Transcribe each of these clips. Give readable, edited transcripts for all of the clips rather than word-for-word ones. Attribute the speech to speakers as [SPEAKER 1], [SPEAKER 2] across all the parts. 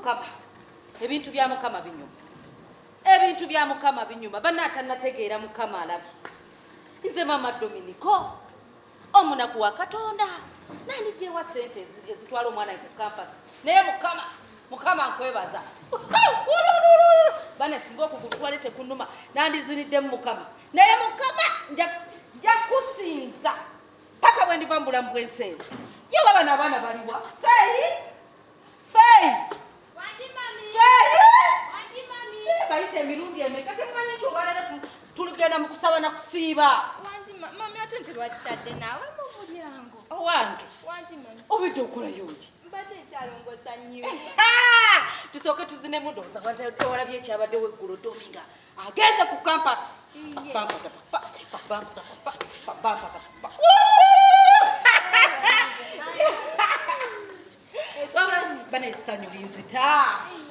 [SPEAKER 1] mukama ebintu bya mukama binyuma ebintu bya mukama binyuma banata nategeera mukama alabi ize mama Dominico omunaku wa Katonda nani jewa sente ezitwala omwana ku campus naye mukama nkwebaza bana singo okugutwale tekunuma nandizinidde mukama naye mukama nja kusinza paka bwe ndiva mbula mbwenseeno ye wabana abaana baliwa Fei bayita emirundi emeka temumanyi nti olwaleero tuligenda mu kusaba na kusiiba
[SPEAKER 2] mami ate nti lwakitadde naawe mu mulyango
[SPEAKER 1] owange obidde okolayo nti
[SPEAKER 2] mbadde ekyalongosa nnyo
[SPEAKER 1] tusooke tuzinemu ndowooza olabye ekyabaddewo eggulo Dominga agenze ku campus bana essanyu linzita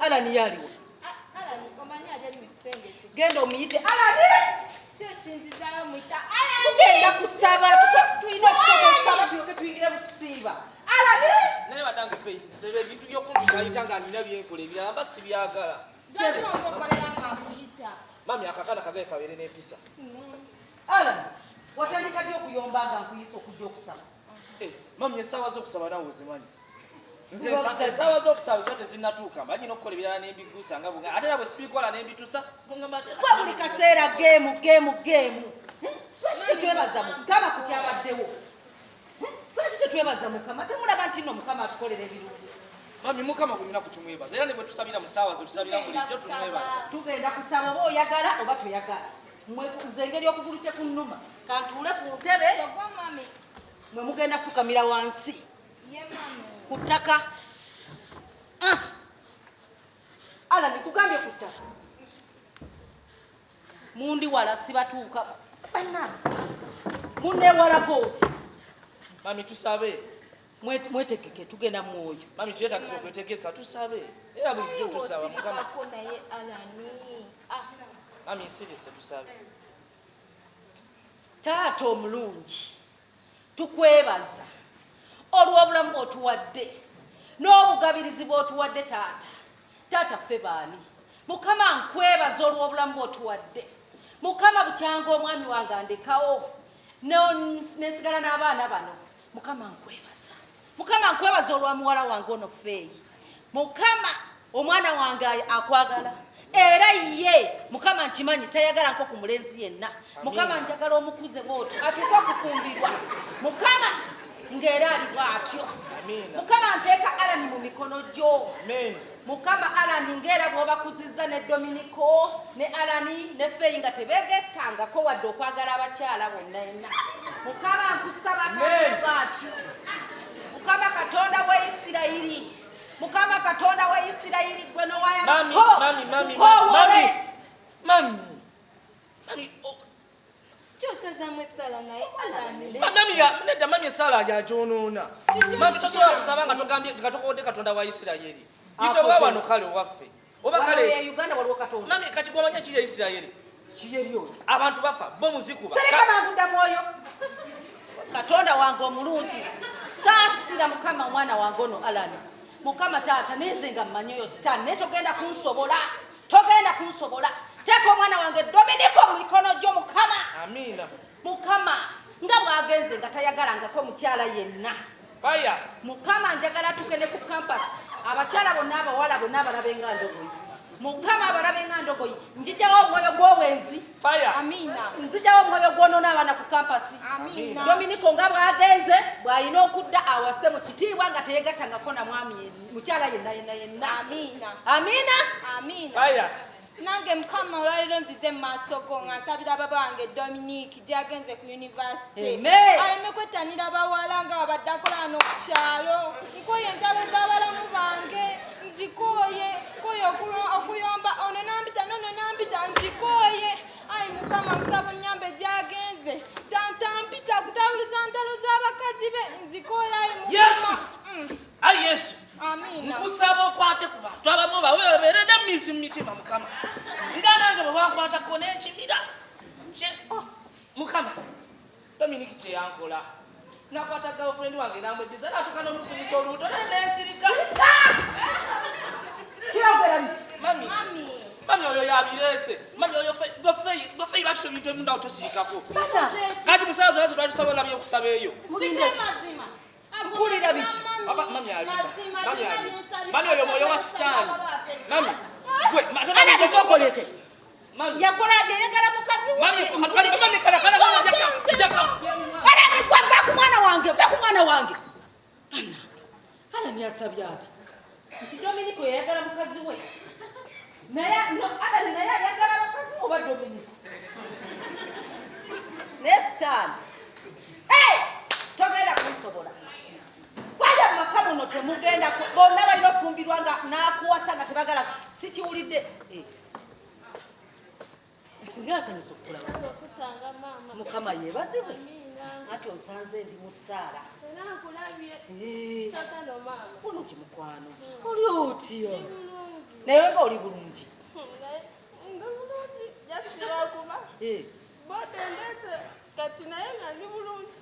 [SPEAKER 1] Alani yaliwo genda omuyite Alani tugenda kusaba tulina okusaba tulyoke tuyingire mu kusiiba Alani
[SPEAKER 3] naye badange fe nzebe ebintu by'okunkayita nga nina byenkola ebirala mba sibyagala mami akakana kagaye kabeere n'empisa
[SPEAKER 1] Alani watandika ddi okuyomba nga nkuyisa okujja okusaba
[SPEAKER 3] mami essaawa z'okusaba nawe ozimanyi nze essaawa z'okusaba zo tezinnatuuka mba nyina okukola ebirala n'embiguusa nga bunga ate era bwe sibikola n'embitusa
[SPEAKER 1] kwa buli kaseera geemu lwaki tetwebaza mukama ku kyabaddewo lwaki tetwebaza mukama temulaba nti nno mukama atukolera ebirungi
[SPEAKER 3] mami mukama kulina kutumwebaza era ne bwe tusabira mu ssaawa ze tusabira bulijjo tumwebaza
[SPEAKER 1] tugenda kusaba oba oyagala oba toyagala nze engeri okugulu kyekunnuma kantuule ku ntebe mwe mugenda fukamira wansi ku ttaka Alani tugambye ku ttaka mundi wala sibatuuka bannange munneewalako ki
[SPEAKER 3] mami tusabe
[SPEAKER 1] mwetegeke tugenda mwoyo
[SPEAKER 3] mami tuyetagisa okwetegeka tusabe era bulijjo tusaba mukama mami nsirise tusabe
[SPEAKER 1] taata omulungi tukwebaza olw'obulamu bw'otuwadde n'obugabirizi bw'otuwadde taata ffe baani mukama nkwebaza olw'obulamu bw'otuwadde mukama bukyanga omwami wange andekawo nesigala n'abaana bano mukama nkwebaza olwa muwala wange ono Feeyi mukama omwana wange akwagala era ye mukama nkimanyi tayagala nko ku mulenzi yenna mukama njagala omukuze bw'otyo atuuka okufumbirwa mukama ng'era ali bw'atyo mukama nteeka Alani mu mikono gyo mukama Alani ng'era bw'obakuzizza ne Dominico ne Alani ne Feeyi nga tebeegettangako wadde okwagala abakyala bonna yenna mukama nkusaba tate bw'atyo mukama Katonda wa Isirayiri mukama Katonda wa Isirayiri gwe nowaya
[SPEAKER 3] mami nedda mami esaala yajonoona mami tosobola kusaba nga togambye nga tokodde Katonda wa Isirayiri yitobwa wano kale owaffe oba kale
[SPEAKER 1] Uganda waliwo Katonda
[SPEAKER 3] mami kati gwamanya kiri ya Isirayiri abantu bafa bo muzikuba
[SPEAKER 1] sereka bangunda mwoyo Katonda wange omulungi saasira mukama mwana wange ono Alani mukama taata neze nga mmanyiyo sitaani naye togenda kunsobola teeka omwana wange Dominico mu mikono gyo mukama mukama nga bw'agenze nga tayagalangako mukyala yenna mukama njagala tugende ku campus abakyala bonna abawala bonna abalabe nga ndogoyi mukama abalabe nga ndogoyi njijawo omwoyo gw'obwenzi nzijawo omwoyo gw'onoona abaana ku campus Dominico nga bw'agenze bw'alina okudda awase mu kitiibwa nga teyegattangako na mwami mukyala yenna amina
[SPEAKER 2] nange mukama olwaleero nzize mu maaso go nga nsabira baba wange Dominique gyagenze ku yunivasite aleme kwettanira bawala nga babadde akola wano ku kyalo nkoye entalo z'abalamu bange nzikooye nkoye okuyomba ono nambita nono nambita nzikooye ayi mukama nsaba onnyambe gyagenze tampita kutabuliza ntalo z'abakazi be nzikooye
[SPEAKER 3] ayi Yesu nkusaba okwate ku bantu abamu bawebeere n'emmizi mu mitima mukama nga nange bwe bankwatako n'ekibira mukama Dominique kye yankola nakwata girlfriend wange namweddiza natuka n'omufunyisa olubuto naye neesirika ebintu ebintu tosirikako. Kati musaza wazo twatusaba labye kusaba eyo.
[SPEAKER 1] Mpulira biki?
[SPEAKER 3] Mami alimba. Mami oyo moyo wa sitani. Mami. Gwe,
[SPEAKER 1] ana bisokoleke.
[SPEAKER 3] Mami.
[SPEAKER 1] Yakolaje yagala mukazi we.
[SPEAKER 3] Mami kala jaka.
[SPEAKER 1] Ana bigwa ku mwana wange. Ana ni asabya ati. Nti Dominico yagala mukazi we. Ana naye yagala mukazi oba Dominico. Next time. Hey! Togenda kunsobola. Kwaya makamuno temugenda bonna bali bafumbirwa nga nakuwasa nga tebagala sikiwulidde. Ngaza nsukula. Mukama yebazibwe. Ati osanze ndi musaala. Uno kimukwano. Oli otya? Naye nga oli bulungi.
[SPEAKER 2] Kati naye nga ndi bulungi.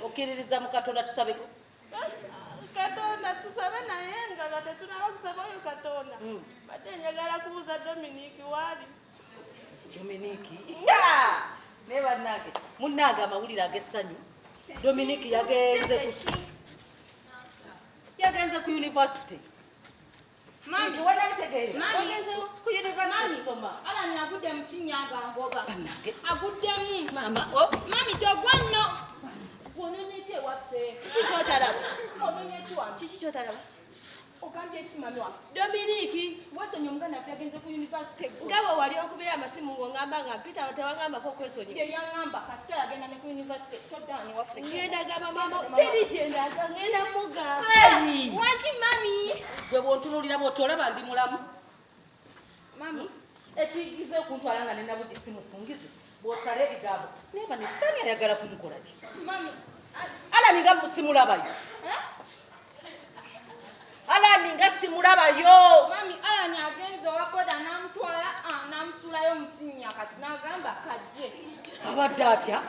[SPEAKER 1] Okiririza mu Katonda tusabeko.
[SPEAKER 2] Katonda tusabe naye nga kati tunaba kusaba oyo Katonda. Bate njagala kubuuza Dominique wali.
[SPEAKER 1] Dominique? Ne bannange. Munnange amawulire ag'essanyu. Dominique yagenze ku university. Mami, wada mtegere. Yagenze ku university soma.
[SPEAKER 2] Ala ni agudde mu Kinyanga ngoba.
[SPEAKER 1] Bannange.
[SPEAKER 2] Agudde mu
[SPEAKER 1] Mama.
[SPEAKER 2] Mami togwanno. Gononyeche waffe.
[SPEAKER 1] Kiki kyotalaba?
[SPEAKER 2] Gononyeche waffe.
[SPEAKER 1] Kiki kyotalaba?
[SPEAKER 2] Okambye kimami waffe.
[SPEAKER 1] Dominique.
[SPEAKER 2] Wasonye omuganda affe yagenze ku university.
[SPEAKER 1] Ngawe wali okubira amasimu ng'ongamba nga mpita tewangambako okwesonyiwa.
[SPEAKER 2] Ye yangamba kasita yagenda ne ku university toddaani waffe.
[SPEAKER 1] Ngenda gamba mama teri gyendaga ngenda mugamba.
[SPEAKER 2] Wanti mami.
[SPEAKER 1] Gwe bw'ontunuulira bw'otolaba ndi mulamu. Mami. Ekiyigiza okuntwala nga nena buti simufungize. Bw'osala ebigambo. Neba ne sitaani ayagala kumukola ki?
[SPEAKER 2] Mami.
[SPEAKER 1] Alani nga simulabayo. Alani nga simulabayo.
[SPEAKER 2] Mami Alani agenze owaboda n'amutwala n'amusulayo mu Kinnya kati n'agamba kajje.
[SPEAKER 1] Abadde atya?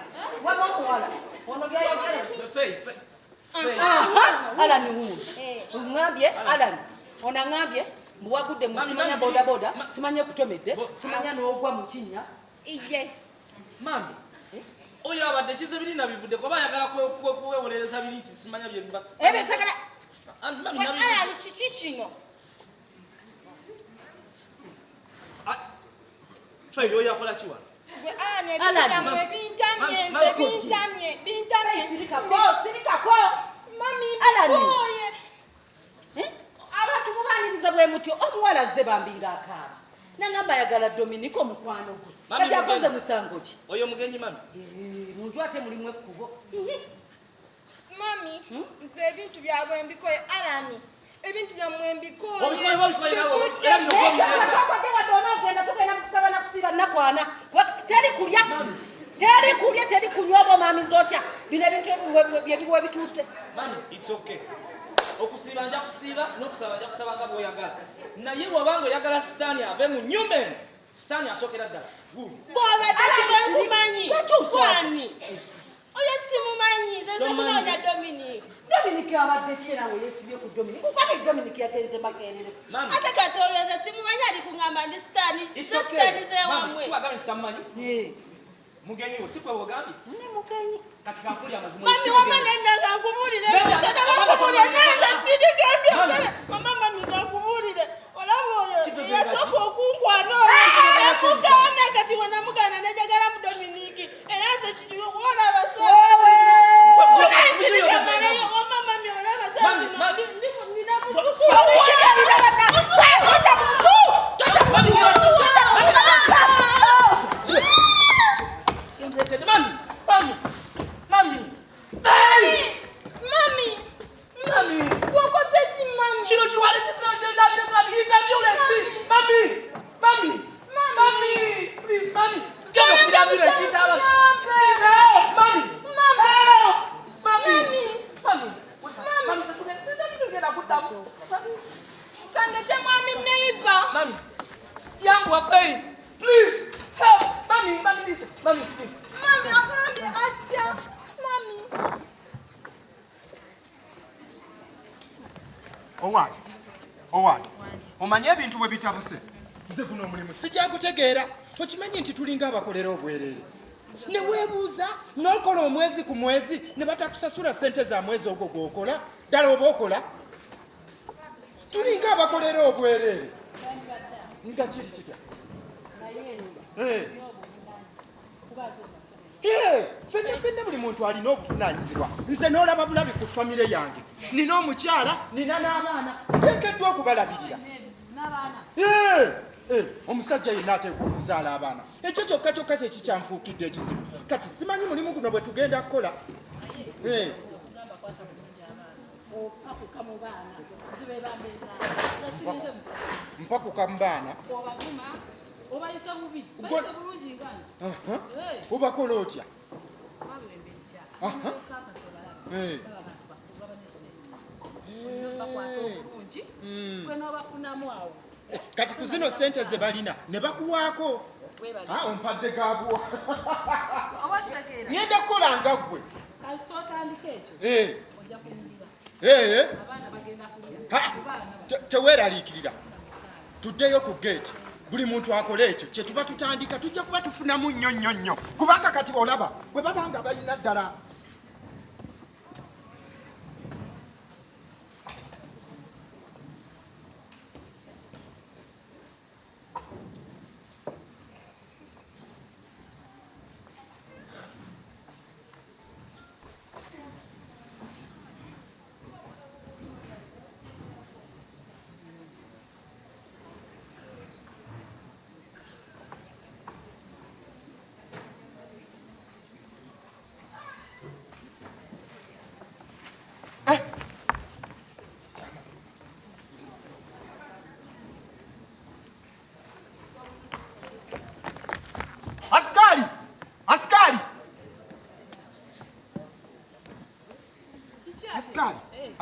[SPEAKER 1] Waba omuwala. Ono byayagala. Alani wuuno. Ongambye Alani. Ono angambye mbuwagudde mu simanya bodaboda, simanya kutomedde, simanya n'ogwa mu Kinnya.
[SPEAKER 2] Iye.
[SPEAKER 3] Mami. Oyo abadde kize birina bivudde kuba ayagala kwewolereza biri nti simanya bye biba.
[SPEAKER 1] Ebisagala.
[SPEAKER 2] Alani kiki kino?
[SPEAKER 3] Faili oyo akola kiwa?
[SPEAKER 2] Bintamye.
[SPEAKER 1] Sirikako.
[SPEAKER 2] Mami
[SPEAKER 1] Alani. Abantu mubaniriza bwe mutyo omuwala azze bambi ng'akaaba. Nangamba ayagala Dominique omukwano gwe. Kati akoze musango ki?
[SPEAKER 3] Oyo mugenyi mami.
[SPEAKER 1] Muntu ate mulimu ekkubo.
[SPEAKER 2] Mami, nze ebintu byabwe mbikoye Alani. Ebintu byamwe mbikoye.
[SPEAKER 3] Obikoye nawo. Era bino
[SPEAKER 1] ogenda tugenda mukusaba na kusiba nakwana. Teri kulya teri kunywa obo mami zotya. Bino ebintu byebiwe bituuse.
[SPEAKER 3] Mami, it's okay. Okusiba nja kusiba n'okusaba nja kusaba nga bw'oyagala. Naye bw'obanga oyagala sitaani ave mu nnyumba eno, sitaani asookera ddala.
[SPEAKER 2] Bw'obadde kimanyi. Kwani? Oyo simumanyi, nze munoonya Dominique.
[SPEAKER 1] Dominique abadde kyera we yeesibye ku Dominique. Kukabe Dominique yagenze makerere.
[SPEAKER 2] Ate kati oyo nze simumanyi ali kuŋŋamba ndi sitaani. Sitaani z'ewamwe.
[SPEAKER 3] Mami, siwagambye kitamumanyi? Mugenyi we, si kwe wogambye?
[SPEAKER 1] Ne mugenyi.
[SPEAKER 3] Kati kankuli amazima.
[SPEAKER 2] Mami wama nenda kankubulire. Bakubulire nenda sidigambye. Mami kankubulire. Olaba oyo yasooka okunkwana oyo. Yamugaana kati wanamugana najagala mu Dominique. Era nze kijuyo kuwola abasaawe. Sidikamaleyo mami olaba saazi. Nina musukulu.
[SPEAKER 4] Owange, omanye ebintu bwe bitabuse. Nze guno omulimu sijja gutegeera. okimanyi nti tulinga abakolera obwerere ne weebuuza n'okola omwezi ku mwezi ne batakusasula ssente za mwezi ogwo gw'okola ddala oba okola tulinga abakolera obwerere nga kiri kitya fenna buli muntu alina obuvunaanyizibwa nze n'olaba bulabi ku famire yange nina omukyala nina n'abaana nteekeddwa okubalabirira omusajja yenna ateekwa okuzaala abaana ekyo kyokka kyokka kyekikyanfuukidde ekizibu kati simanyi mulimu guno bwe tugenda kukola mpakuka mu baana obakola otya kati ku zino ssente ze balina ne bakuwaako ompadde gaabwo ngenda kukola nga ggwe teweeraliikirira tuddeyo ku geeti buli muntu akola ekyo kye tuba tutandika tujja kuba tufunamu nnyo nnyo nnyo kubanga kati olaba bwe baba nga balina ddala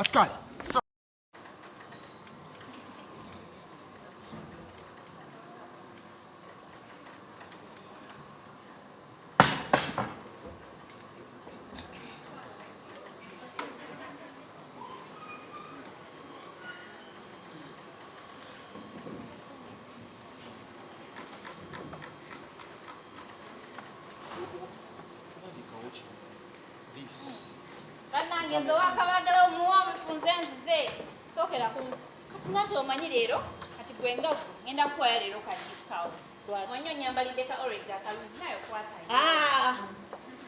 [SPEAKER 4] askari
[SPEAKER 2] ngenze wakabagala omuwa mufunze nzize sokera kunze kati nati omanyi leero kati Gwanga ngenda kukwaya leero ka discount mwanyo nyambalidde ka orange akalungi nayo kwatayo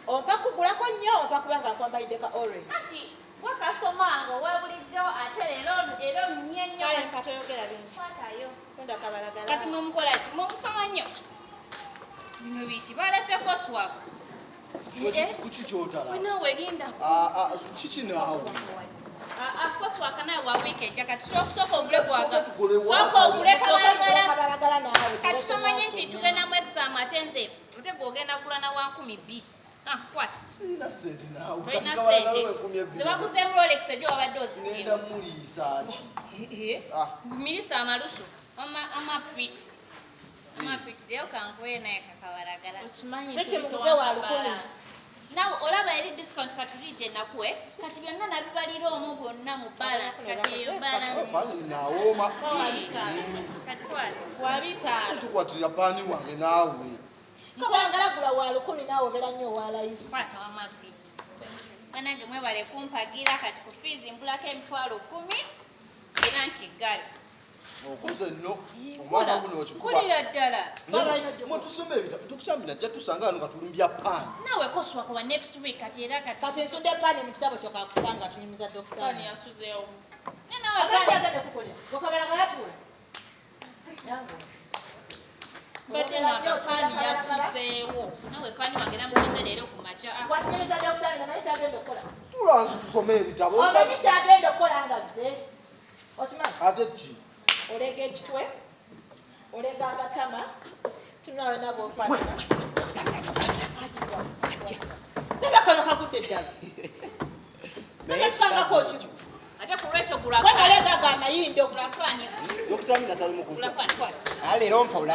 [SPEAKER 5] ompa kugulako nnyo ompa kubanga nkwambalidde ka orange
[SPEAKER 2] kati gwe customer wange owa bulijjo ate leero nnye nnyo
[SPEAKER 5] kale nkatoyogera bingi
[SPEAKER 2] kwatayo
[SPEAKER 5] konda kabalagala
[SPEAKER 2] kati mumukola ki mumusoma nnyo bino biki baleseko swap
[SPEAKER 6] kuki kyotala
[SPEAKER 2] wenawe linda
[SPEAKER 6] kiki naawe
[SPEAKER 2] akoswaka naye wa wiiki ejja kati soka ogule Gwanga soka ogule kabalagala kati tomanye nti tugenda mu exam ate nze ate gwogenda kugula na 1,200 kwata
[SPEAKER 6] sirina ssente naawe
[SPEAKER 2] olina ssente zebaguzeemu Rolex ejo wabadde
[SPEAKER 6] ozigenda muliisa ki
[SPEAKER 2] mirisa amalusu amapiti leero kankuwe naye kakabalagala nawe olaba eri discount kati lijje nakuwe kati byonna nabibalira omwo bwonna mu balance kati eyo balance
[SPEAKER 6] nawooma
[SPEAKER 2] kati kwata
[SPEAKER 5] wabitaano
[SPEAKER 6] tukwatirira paani wange naawe
[SPEAKER 5] kabalagala gula wa 10 naawe obeera nnyo owalayisi
[SPEAKER 2] kwata wamapiti banange mwebale kumpagira kati ku fees mpulako emitwalo 10 era nkiggale
[SPEAKER 6] okuze nno omwana guno okikuba
[SPEAKER 2] kulira ddala
[SPEAKER 6] mwetusoma ebitabo tukukyambira jja tusanga wano katulumbya paani
[SPEAKER 2] nawe koswa kuba next week kati era
[SPEAKER 5] kati nsudde paani mu kitabo kyokakusanga tunyumiza dokitaani
[SPEAKER 2] yasuzeewo
[SPEAKER 5] abakyagenda kukolera gwekabalagala tuula yangu
[SPEAKER 2] badde nga paani yasuzeewo nawe paani wange namukoze leero ku makya
[SPEAKER 5] watunyumiza dokitaani namanyi kyagenda okukola
[SPEAKER 6] tulansi tusome ebitabo
[SPEAKER 5] omanyi kyagenda okukola nga zze okimanyi
[SPEAKER 6] ate ki
[SPEAKER 5] olega ekitwe olega agatama tunawe nabo ofaanana nebakano kagudde ddala nayetukangako okiku
[SPEAKER 2] ate ku lwekyo
[SPEAKER 5] wena olegaga amayindo
[SPEAKER 7] leero mpola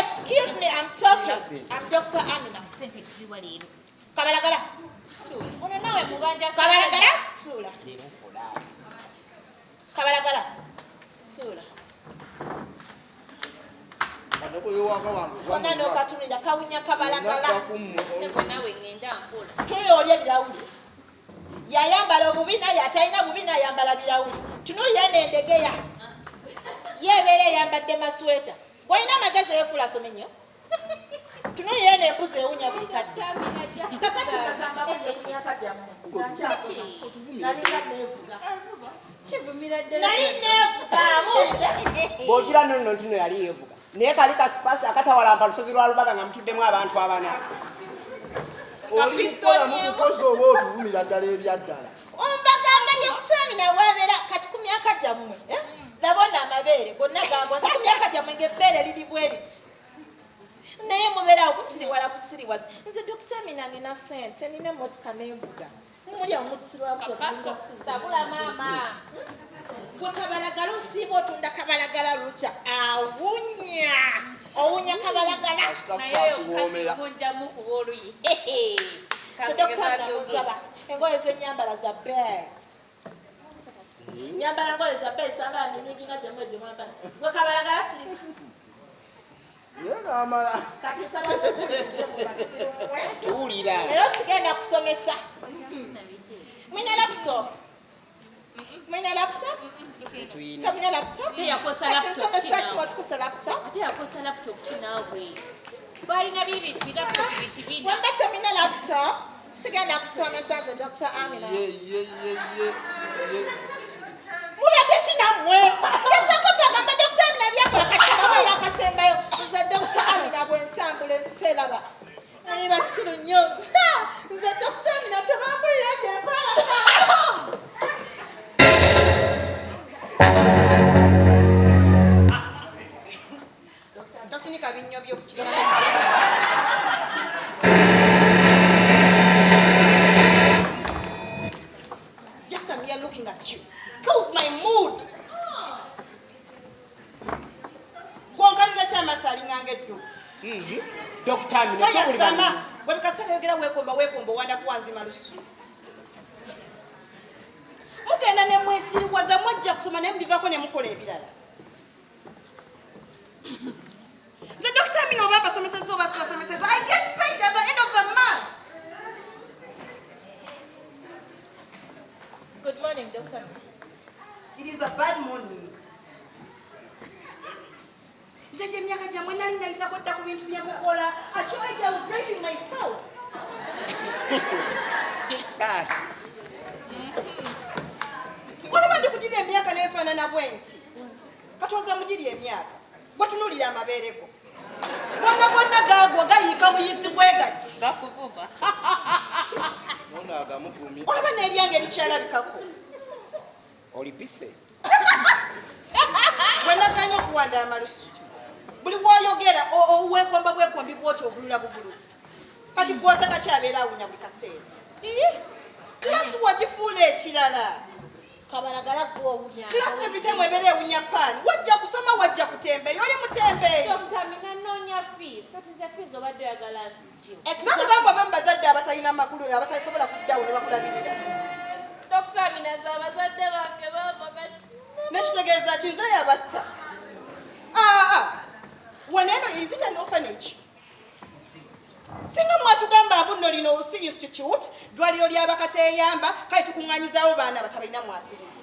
[SPEAKER 5] excuse me I'm talking I'm Dr. Amina
[SPEAKER 2] sente ekiziwa leero
[SPEAKER 5] kabalagala
[SPEAKER 2] ono nawe mubanja
[SPEAKER 5] kabalagala tuula kabalagala tuula konna n'okatumira kawunya kabalagala
[SPEAKER 2] nawe ngenda mpola
[SPEAKER 5] tunoolya birawuli yayambala obubi naye atalina bubi nayambala birawuli tunuulya n'endegeya yeebeera eyambadde masweta gwalina amagezi eyefuula asome nnyo tunuulya n'embuzi ewunya buli kadde kakati nagamba buli ku myaka gyammwe nankyasoma nalinga neevuga nali neevuga muwulire
[SPEAKER 7] bw'ogira nno ntino yali yeevuga naye kali kasipasi akatawalampa lusozi lwa lubaga nga mutuddemu abantu abana
[SPEAKER 6] olikoze oba otuvumira ddala ebyaddala
[SPEAKER 5] ombagambe ngekutamina bwabeera kati ku myaka gyammwe nabona amabeere gonna gangonza ku myaka gyammwe ngaebbeere liri bweriti naye mubeera okusiriwala busiriwazi nze dokutamina nina sente nina emotoka nenvuga mumulya omusirwasabula
[SPEAKER 2] maama
[SPEAKER 5] gwe kabalagala osiiba otunda kabalagala lukya awunya owunya kabalagala
[SPEAKER 2] nayekunjamu kuba oluyi
[SPEAKER 5] dokutamina engoye zenyambala za bee nyambala ngoye za bee sanga mimingi nga gyemwejo mwambala gwe kabalagala sirika kati
[SPEAKER 7] tuwulira
[SPEAKER 5] era osigenda kusomesa mwina laptop mwina laptop tamwina laptop nsomesa timotukusa laptop
[SPEAKER 2] ate yakosa laptop kinaawe balina bibiri laptop bikibina
[SPEAKER 5] wemba tamwina laptop sigenda kusomesa nze Dr. Amina mubadde kinammwe gezakobagamba Dr. Amina byakolakatiabaira akasembayo nze Dr. Amina bwentambula enseraba muli basiru nnyo nze Dr. Amina tebambulira gyenkola tosinika binnyo byokukira just a mere looking at you kills my mood gwonkalira kyamasali ngange eddu toyasama bwe bikasaka yogera weekomba wanda kuwanzima lusu mugenda ne mwesiriwaza mwajja kusoma naye mubivaako ne mukola ebirala nze Dr. Amina oba basomeseza oba sibasomeseza I get paid at the end of the month. Good morning, Dr. Amina. It is a bad morning. Nze gye emyaka gyammwe nali nayitako dda ku bintu bye mukola actually I was driving myself. Olaba ndikutira emyaka neefaanana bwe nti katwoza mugiri emyaka gwe tunuulira amabeere go bonna gaagwa gayiika muyisi bwe gati olaba n'eryange erikyalabikako
[SPEAKER 7] olipise
[SPEAKER 5] bwe naganya okuwanda amalusu buli bw'oyogera weekomba bwekombi bwoti obulula buvuluzi kati gwoza kakyabeera awunya buli kaseera kilasi wagifuula ekirala kabalagala gwowunya kilasi every time ebeera ewunya paani wajja kusoma wajja kutembeeyi oli mutembeeyi ekisakugamba ove mu bazadde abatalina makulu abatasobola kujjawo ne bakulabirira nekitegeeza kinze yabatta waneno is it an orphanage singa mwatugamba abuno lino si institute dwaliro lyabakateeyamba kale tukuŋŋanyizaawo baana batabalina mwasiriza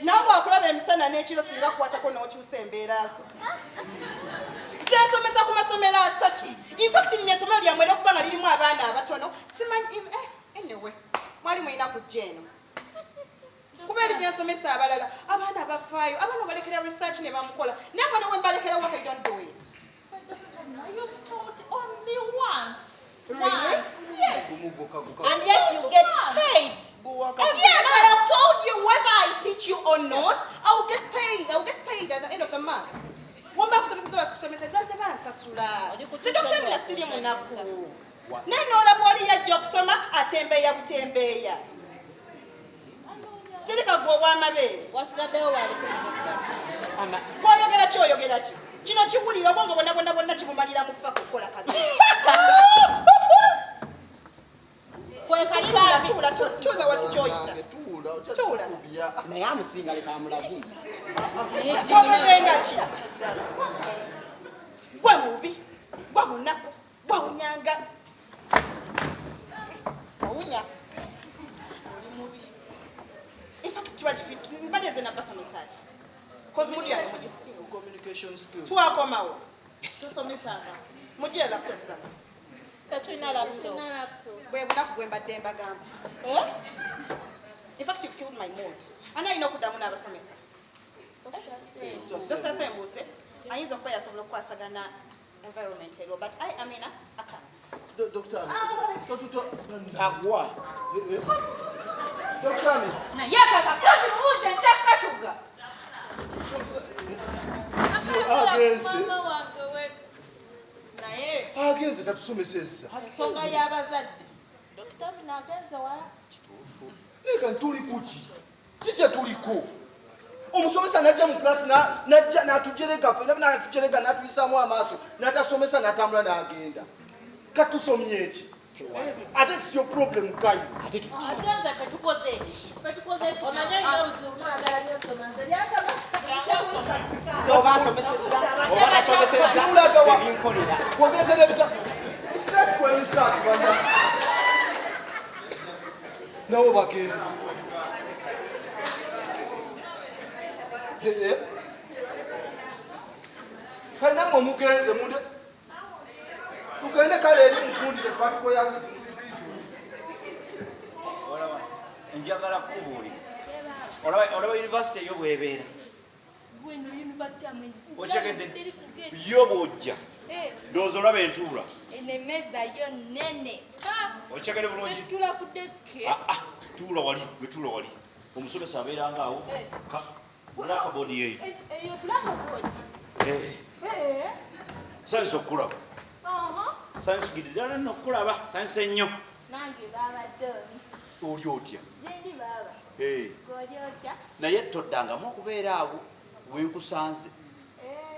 [SPEAKER 5] nawe akulaba emisana n'ekiro singa kukwatako n'okyusa embeera zo zensomesa ku masomero 3 infact nina essomero lyammwe eryokuba nga lirimu abaana abatono simanyi anyway mwali mulina kujja eno kuba eri gyensomesa abalala abaana bafaayo abaana balekera research ne bamukola naye mwana we mbalekera waka I don't do it.
[SPEAKER 2] You've taught only once.
[SPEAKER 5] Really?
[SPEAKER 2] Yes.
[SPEAKER 5] And yet you get paid. Yes, I have told you whether I teach you or not, I will get paid. I will get paid at the end of the month. Wamba kusomesa zaze bansasula. Tedokutamira siri munaku. Nenola bwali yajja okusoma atembeeya butembeeya. Sirika gwe ow'amabeere. Wasigaddewo wali kw'oyogera ki oyogera ki? Kino kiwulira obwongo bonna kibumalira mu ffa kukola kati. Tuuza wasi ky'oyita.
[SPEAKER 7] naye amusinga leka amulagire
[SPEAKER 5] Omuzenga ki? Gwe mubi, gwe munaku, gwe munyanga. Owunya. Oli mubi. In fact, kiba kifitu, mbadeze na basomesa ki? Cause muli ali mugisi.
[SPEAKER 6] Communication skills.
[SPEAKER 5] Twakomawo. Tusomesanga. Mujje laptop zange. Tetulina laptop. Bwe bunaku bwe mbadde mbagamba. In fact, you've killed my mood. Ana ino kuddamu n'abasomesa. Dr. Sembuse, ayinza okuba yasobola okukwasagana environment ero, but I am in a can't.
[SPEAKER 6] Doctor,
[SPEAKER 7] agwa
[SPEAKER 6] Doctor,
[SPEAKER 1] naye akakakozi mubuuze ntakkatuga
[SPEAKER 6] agenze tatusomesezza.
[SPEAKER 2] Ensonga y'abazadde. Dokita bino agenze wala.
[SPEAKER 6] Leka ntuli kuki? Kije tuliko. Omusomesa najja mu class n'atujerega fena n'atujerega n'atuyisaamu amaaso n'atasomesa n'atambula n'agenda. Katusomye eki? Ate it's your problem guys.
[SPEAKER 1] agenze fetukoze eki
[SPEAKER 5] Omanye ino obuzibu mwagala nnyo soma nze lyatama.
[SPEAKER 7] oba asomesezza ebinkolera
[SPEAKER 6] Kwogezera ebita. It's not for research bana. Nawo bagenzi. Kaina omugenze munde. Tugende kale eri mukundi tetwatukoya.
[SPEAKER 8] Njagala kubuulira. Olaba university yo bwebeera.
[SPEAKER 2] Gwino university amenji.
[SPEAKER 8] Okyegedde yo bw'ojja. Ndowooza olaba entuula.
[SPEAKER 2] Enemeza yo nene.
[SPEAKER 8] Okyegedde bulungi.
[SPEAKER 2] Tula ku desk.
[SPEAKER 8] Tuula wali, gwe tuula wali. Omusomesa abeeranga awo. Blackboard yeeyo.
[SPEAKER 2] Eyo blackboard.
[SPEAKER 8] Sanyusa okukulaba. Sanyusa ddala nno okukulaba. Sanyusa ennyo.
[SPEAKER 2] Nange baabadde
[SPEAKER 8] Oli otya?
[SPEAKER 2] Zendi baba. Goli otya?
[SPEAKER 8] Naye toddangamu okubeera awo wenkusanze.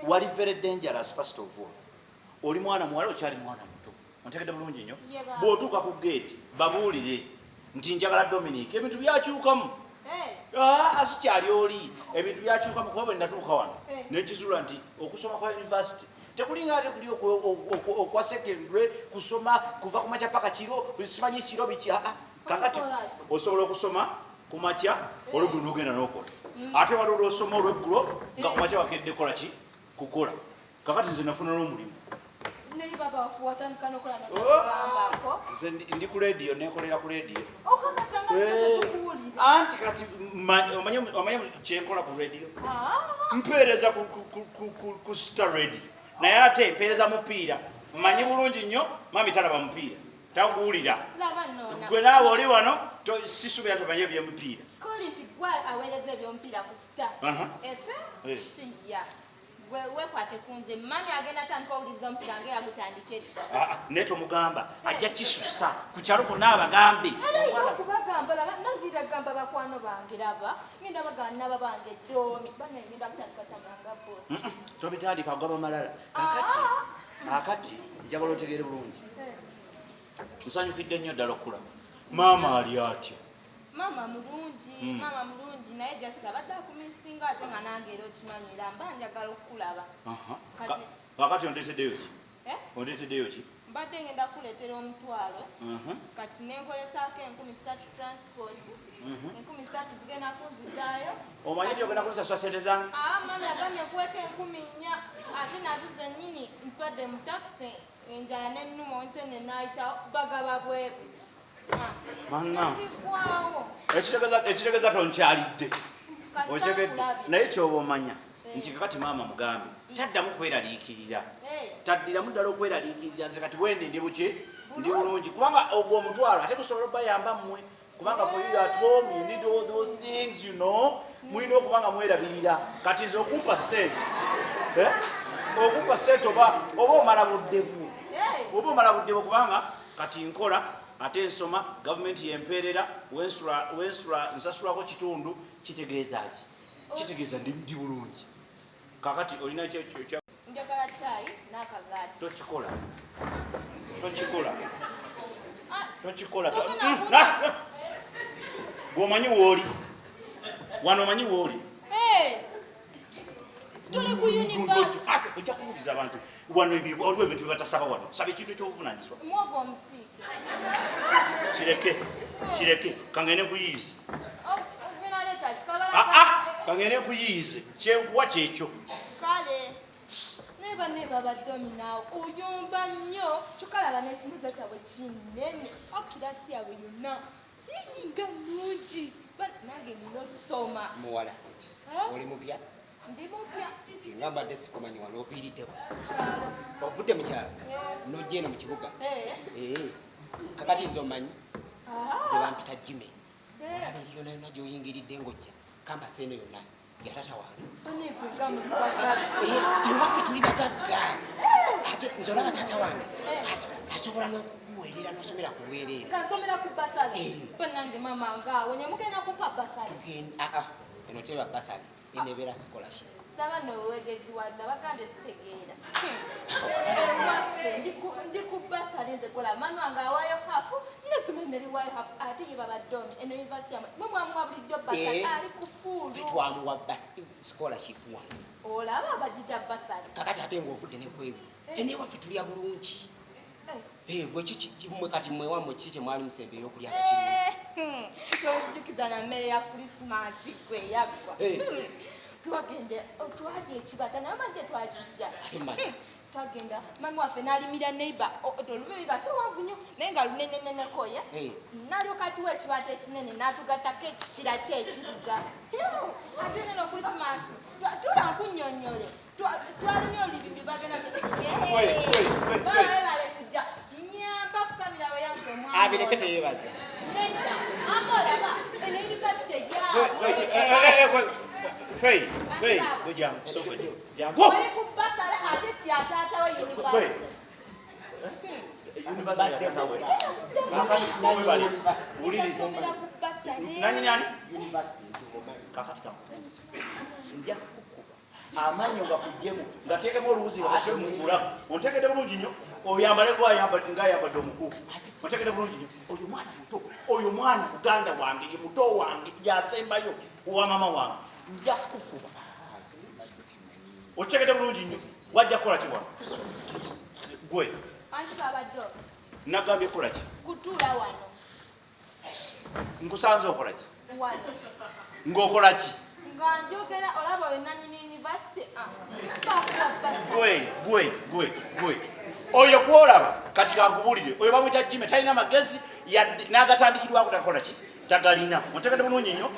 [SPEAKER 8] Wali very dangerous first of all. Oli mwana muwala okyali mwana muto. Ontegedde bulungi nnyo. Bw'otuuka ku gate babuulire nti njagala Dominic ebintu byakyukamu. Asikyali oli ebintu byakyukamu kuba bwe natuuka wano nekizula nti okusoma kwa university tekulinga ate kuli okwa secondary kusoma kuva ku makya paka kiro simanyi kiro biki kakati osobola okusoma ku makya olweggulo n'ogenda n'okola ate wali olwosoma olweggulo nga ku makya wakedde kola ki kukola kakati nze nafuna n'omulimu
[SPEAKER 2] Naye baba wafuatandika n'okola n'okugambako.
[SPEAKER 8] nze ndi ku radio nekolera ku radio
[SPEAKER 2] Okakasanga tukuwulira.
[SPEAKER 8] anti kati omanyi kyenkola ku radio mpeereza ku star radio naye ate mpeereza mupiira mmanyi bulungi nnyo mami talaba mupiira taguwulira
[SPEAKER 2] Laba nnoona.
[SPEAKER 8] gwe naawe oli wano sisubira tomanyi ebyomupiira
[SPEAKER 2] Koli nti gwe aweereza ebyomupiira ku star. Efe? Siya. Wekwate kunze mami agenda tandika owuliriza omupiira ng'eyagutandika edda.
[SPEAKER 8] naye tomugamba ajja kisusa ku kyalo konna abagambe
[SPEAKER 2] Okubagamba laba nangira gamba bakwano bange laba ngenda bagamba naba bange Doomi bana ngenda kutandika tanganga boss.
[SPEAKER 8] tobitandika agaba malala akati njagala otegeere bulungi nsanyukidde nnyo ddala okulaba maama ali atya
[SPEAKER 2] Mama mulungi naye just abadde akumisinga ate nga nange era okimanyira mba njagala okukulaba.
[SPEAKER 8] kakati ondeeteddeyo ki ondeeteddeyo ki
[SPEAKER 2] Mbadde ngenda kuleetera omutwalo kati nenkolesaako 13 transport 13 zigenda kunzizaayo.
[SPEAKER 8] omanyi nti ogenda kunsasula sente zange
[SPEAKER 2] Mami agamye kuweka 10,400 ate nazo zennyini ntwadde mu taxi enjala n'ennuma onsene naayita bagaba bwebu.
[SPEAKER 8] ekitegeeza tonkyalidde okyegedde naye kyoba omanya nti kakati maama mugambe taddamu kweraliikirira taddiramu ddala okweraliikirira nze kati wendi ndi buki ndi bulungi kubanga ogwo omutwalo ate gusobola okubayamba mmwe kubanga for you at home you need all those things you know mulina okubanga mwerabirira kati nze okumpa sente okumpa sente oba omala buddebu kubanga kati nkola ate nsoma gavumenti yempeerera wensula nsasulako kitundu kitegeeza ki kitegeeza ndi bulungi kakati olina
[SPEAKER 2] njagala chai n'akagaati.
[SPEAKER 8] tokikola Gwomanyi woli. Wano manyi woli.
[SPEAKER 2] Tuli ku university.
[SPEAKER 8] Ojja kubuuliza abantu wano waliwo ebintu byebatasaba wano. Saba ekintu ekyobuvunaanyizibwa.
[SPEAKER 2] Mwogo omusiike.
[SPEAKER 8] Kireke kangene kuyiize.
[SPEAKER 2] Ogenda kikabala.
[SPEAKER 8] Kangene kuyiize. Kyenkuwa kyekyo.
[SPEAKER 2] Kale. Neba badominaawo. Oyumba nnyo. Tukalaba n'ekiniza kyabwe kinene. Okirasi yabwe yonna. Yinga nnungi. Nange nina osoma.
[SPEAKER 7] Muwala. Oli mupya?
[SPEAKER 2] Ndi mupya.
[SPEAKER 7] Nga mbadde sikumanyi wano oviiriddewo. Ovudde mu kyalo. N'ojja eno mu kibuga. Kakati nze omanyi. Ze bampita Jime. Olaba eri yonna yonna gy'oyingiridde ng'ojja. Kamba seeno yonna. Yatata wange. Ffe tuli bagagga. Ate nze olaba taata wange. Asobola n'okukuweerera n'osomera ku bwereere.
[SPEAKER 2] Kansomera ku basale. Nange mama ngaawe nyamugenda kumpa basale.
[SPEAKER 7] Eno teba basale. Enebeera scholarship.
[SPEAKER 2] Laba nowegeziwaza bagambye zitegeera. Ndi ku basale nze kola manu wange awaayo hafu nesomemeri waayo hafu ate ye babaddomi eno university yamu mwe mwamuwa bulijjo basale ali ku fuulu.
[SPEAKER 7] Ffe twamuwa scholarship wano.
[SPEAKER 2] Olaba bagita basale.
[SPEAKER 7] Kakati ate ng'ovudde ne kwebyo. Ffe newaffe tulya bulungi. Mwe kati mwe wammwe kiki kyemwali musembe ey'okulya akakiri.
[SPEAKER 2] Tozijukiza na mmere ya Krismasi gwe yaggwa. Twagenda twali ekibata naye manje twakijja. Twagenda mami waffe n'alimira neighbor olubiri nga si wanvu nnyo naye nga lunenenennekoya. N'alyoka tuwa ekibata ekinene n'atugattako ekikira kye ekibuga. Ate neno Krismasi tulankunnyonnyole twalimye olibiri bagenda bale kujja nyamba fukamira we yange omwana.
[SPEAKER 7] Abireke teyeebaza.
[SPEAKER 2] Nedda amolaba eno university ejyawe.
[SPEAKER 8] Fei, gojangu, soko jangu.
[SPEAKER 2] Oli ku basale ate tyataatawo university.
[SPEAKER 8] University yatawe. Mwe bali. Uliriza. Nani?
[SPEAKER 7] University.
[SPEAKER 8] Kakati kangu. Ndia kukuba. Amanyo gakujjemu ngateekemu oluwuzi watashe mungulako. Ontegedde bulungi nnyo. Oyambale gwa yambadde omukuufu. Ontegedde bulungi nnyo. Oyo mwana muto. Oyo mwana muganda wange, ye muto wange, yasembayo owa mama wange. Nja kukuba. Otegedde bulungi nnyo. Wajja kukola ki wano? Gwe.
[SPEAKER 2] Anti babajjo.
[SPEAKER 8] Nagambye kukola ki?
[SPEAKER 2] Kutuula wano.
[SPEAKER 8] Nkusanze okola ki?
[SPEAKER 2] Wano.
[SPEAKER 8] Ng'okola ki?
[SPEAKER 2] Nga njogera olaba we nanyini university.
[SPEAKER 8] Gwe. Oyo gwolaba kati kankubuulire. Oyo bamuyita Jime talina magezi n'agatandikirwako takola ki? Tagalina. Ontegedde bulungi nnyo.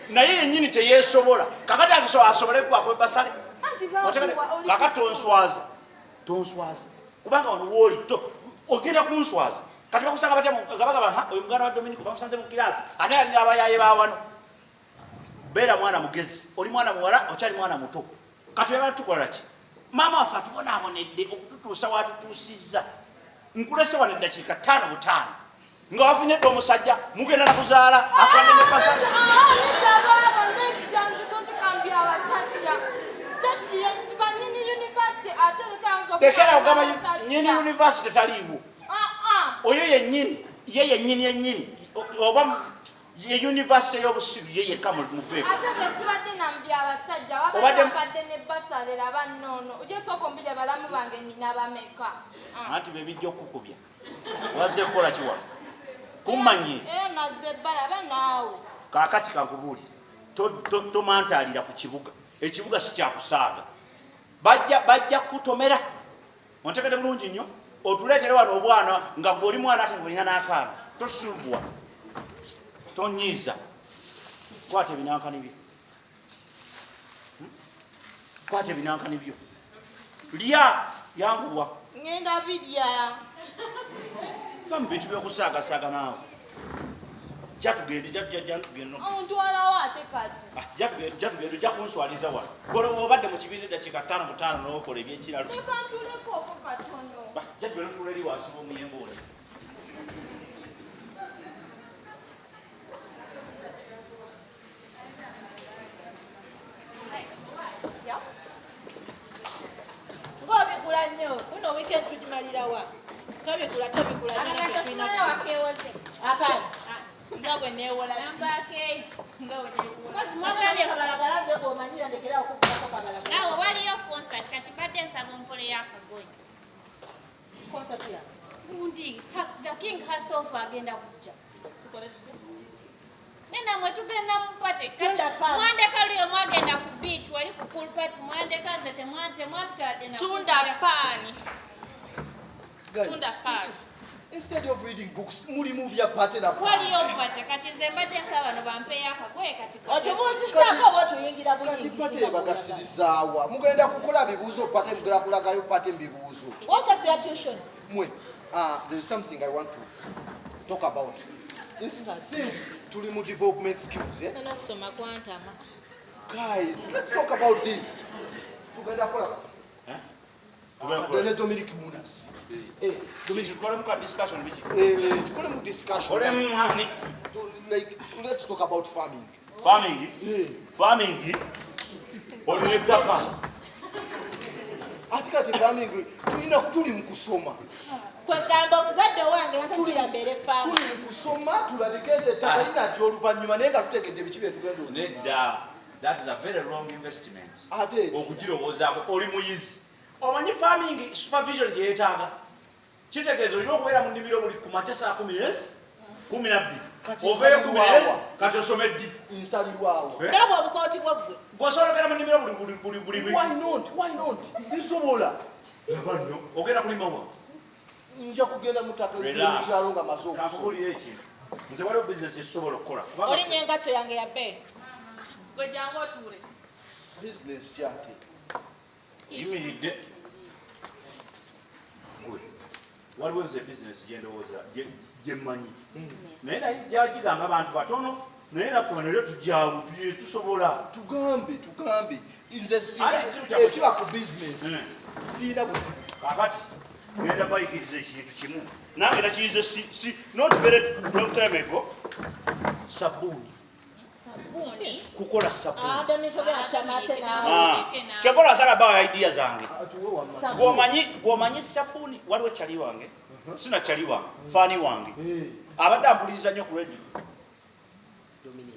[SPEAKER 8] Naye yennyini teyeesobola. Kakati ati asobole gwako basale. Kakati tonswaza. Kubanga wano wooli ogenda kunswaza. Kati bakusanga batya nga bagamba oyo muganda wa Dominic bamusanze mu kiraasi ate alina abayaaye ba wano. Beera mwana mugezi. Oli mwana muwala okyali mwana muto. Kati baba tukola ki? Maama waffe atubonaabonedde okututuusa watutuusizza. Nkulese wano eddakiika 5 nga wafunyedde omusajja mugenda na kuzaala akwadde ne basale. Lekera ogamba nyini university taliiwo. Oyo yennyini oba ye university y'obusiru ye yekka muveeko.
[SPEAKER 2] Ate sibadde nambya abasajja wabadde ne basalera bannono ojja sooka ombire balamu bange nina bameka.
[SPEAKER 8] Anti bebijja okukubya. Wazze kukola kiwa? Kummanye.
[SPEAKER 2] Nazze balaba naawe.
[SPEAKER 8] Kaakati kankubuulire. Tomantaalira ku kibuga. Ekibuga si kyakusaaga. Bajja kutomera. Ontegedde bulungi nnyo. Otuleetere wano obwana nga gw'oli mwana ate ng'olina n'akaana. Tosulubwa. Tonyiiza. Kwata ebinankani byo. Lya yanguwa.
[SPEAKER 2] Ngenda bidya.
[SPEAKER 8] Fa mu bintu by'okusaagasaaga naawe. Jatugende.
[SPEAKER 2] Ontwalawo ate kati.
[SPEAKER 8] Jatugende ojja kunswaliza wano. Golo obadde mu kibiina eddakiika 5 n'okola ebyekiralo.
[SPEAKER 2] Nekantuleko oko katono.
[SPEAKER 8] Jatugende tuula eri wansi w'omuyembe ole.
[SPEAKER 5] Ng'obigula nnyo kuno weekend tugimalira wa? Tobigula. Akaana.
[SPEAKER 2] bwe neewola
[SPEAKER 1] nambake
[SPEAKER 2] nga bwe neewola
[SPEAKER 1] mwagale
[SPEAKER 5] kabalagala nze gomanyira ndekera okukulako kabalagala
[SPEAKER 1] awo waliyo concert kati badde nsaba ompole y'akagoye
[SPEAKER 5] concert ya
[SPEAKER 1] undi the king herself agenda kujja nena mwe tugenda mu party mwandeka liyo mwagenda ku beach wali ku pool party mwandeka nze temwatadde na
[SPEAKER 2] tunda paani tunda paani
[SPEAKER 6] Instead of reading books, mulimu bya party na
[SPEAKER 1] waliyo party kati nze mbadde nsaba bano bampeeyo akagoye kati
[SPEAKER 5] otubuuzizaako oba otuyingira
[SPEAKER 6] kati party ebagasirizawa mugenda kukola bibuuzo party mugenda kulagayo party mbibuuzo.
[SPEAKER 5] What's your tuition?
[SPEAKER 6] Mwe, there is something I want to talk about. Since tuli mu development skills,
[SPEAKER 5] N'okusoma kwantama.
[SPEAKER 6] Guys, let's talk about this. Tugenda kola. Dominic Munas.
[SPEAKER 8] Dominic, tukole mu discussion biki?
[SPEAKER 6] Tukole mu discussion. Like, let's talk about farming.
[SPEAKER 8] Farming? Farming? Olina ettaka.
[SPEAKER 6] Ati kati farming tuli mu kusoma.
[SPEAKER 5] Kwegamba omuzadde wange yansasira mbere faamu.
[SPEAKER 6] Tuli mu kusoma tulabike ettaka linajja oluvannyuma naye nga tutegedde biki bye tugenda okudda.
[SPEAKER 8] Nedda. That is a very wrong investment.
[SPEAKER 6] Ate
[SPEAKER 8] okugirowoozaako oli muyizi. Omanyi farming supervision gye yeetaaga. Kitegeeza olina okubeera mu nnimiro buli ku makya saa 12. Oveeyo ku myezi kati osome ddi.
[SPEAKER 6] Nsalirwawo.
[SPEAKER 5] Ndaba obukooti bwaggwe.
[SPEAKER 8] Bw'osolokera mu nnimiro buli.
[SPEAKER 6] Why not? Nsobola.
[SPEAKER 8] Labanno ogenda kulima wa?
[SPEAKER 6] Nja kugenda mu ttaka ly'omukyalo nga maze okusoma.
[SPEAKER 8] Kakubuulira ekintu. Nze waliwo bizinesi esobola okukola.
[SPEAKER 5] Olinya engatto yange ya bbeeyi.
[SPEAKER 2] gwe jangu otuule
[SPEAKER 6] Business kyake.
[SPEAKER 8] Yimiridde. Waliwo nze bizinesi gye ndowooza gye mmanyi. Naye nali gyagigamba abantu batono naye nakuba nayo tujjaawo tusobola.
[SPEAKER 6] Tugambe. Nze ekiba ku business. Siina buzibu.
[SPEAKER 8] Kakati ngenda bayigiriza ekintu kimu. Nange nakiyize si not very long time ago. Sabuni. Kukola sabuni.
[SPEAKER 5] Dominic ogenda tamate naawe.
[SPEAKER 8] Kyekola nsala bawa idea zange. Gwomanyi sabuni waliwo kyali wange. Sina kyali wange. Faani wange. Abadde ampuliriza nnyo ku radio.
[SPEAKER 7] Dominic,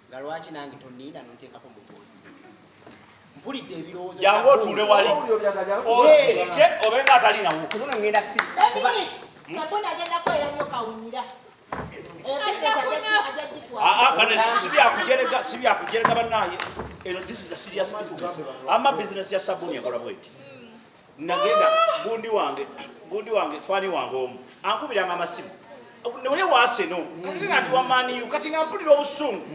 [SPEAKER 7] nga lwaki nange tonninda n'onteekako mu bwozi? Mpulidde ebirowoozo
[SPEAKER 8] jangu otuule wali. Osike obenga atalinawo.
[SPEAKER 7] Kubona ngenda si.
[SPEAKER 5] Dominic, sabuni agenda kwera nnyo kawunyira.
[SPEAKER 8] Si byakujerega bannaye. This is a serious business. Ama business ya sabuni yakola bweti. Nagenda gundi wange fani wange omu. Ankubiranga amasimu. Nole waaseno. Kati nga ndi wa maniyu kati nga mpulira obusungu.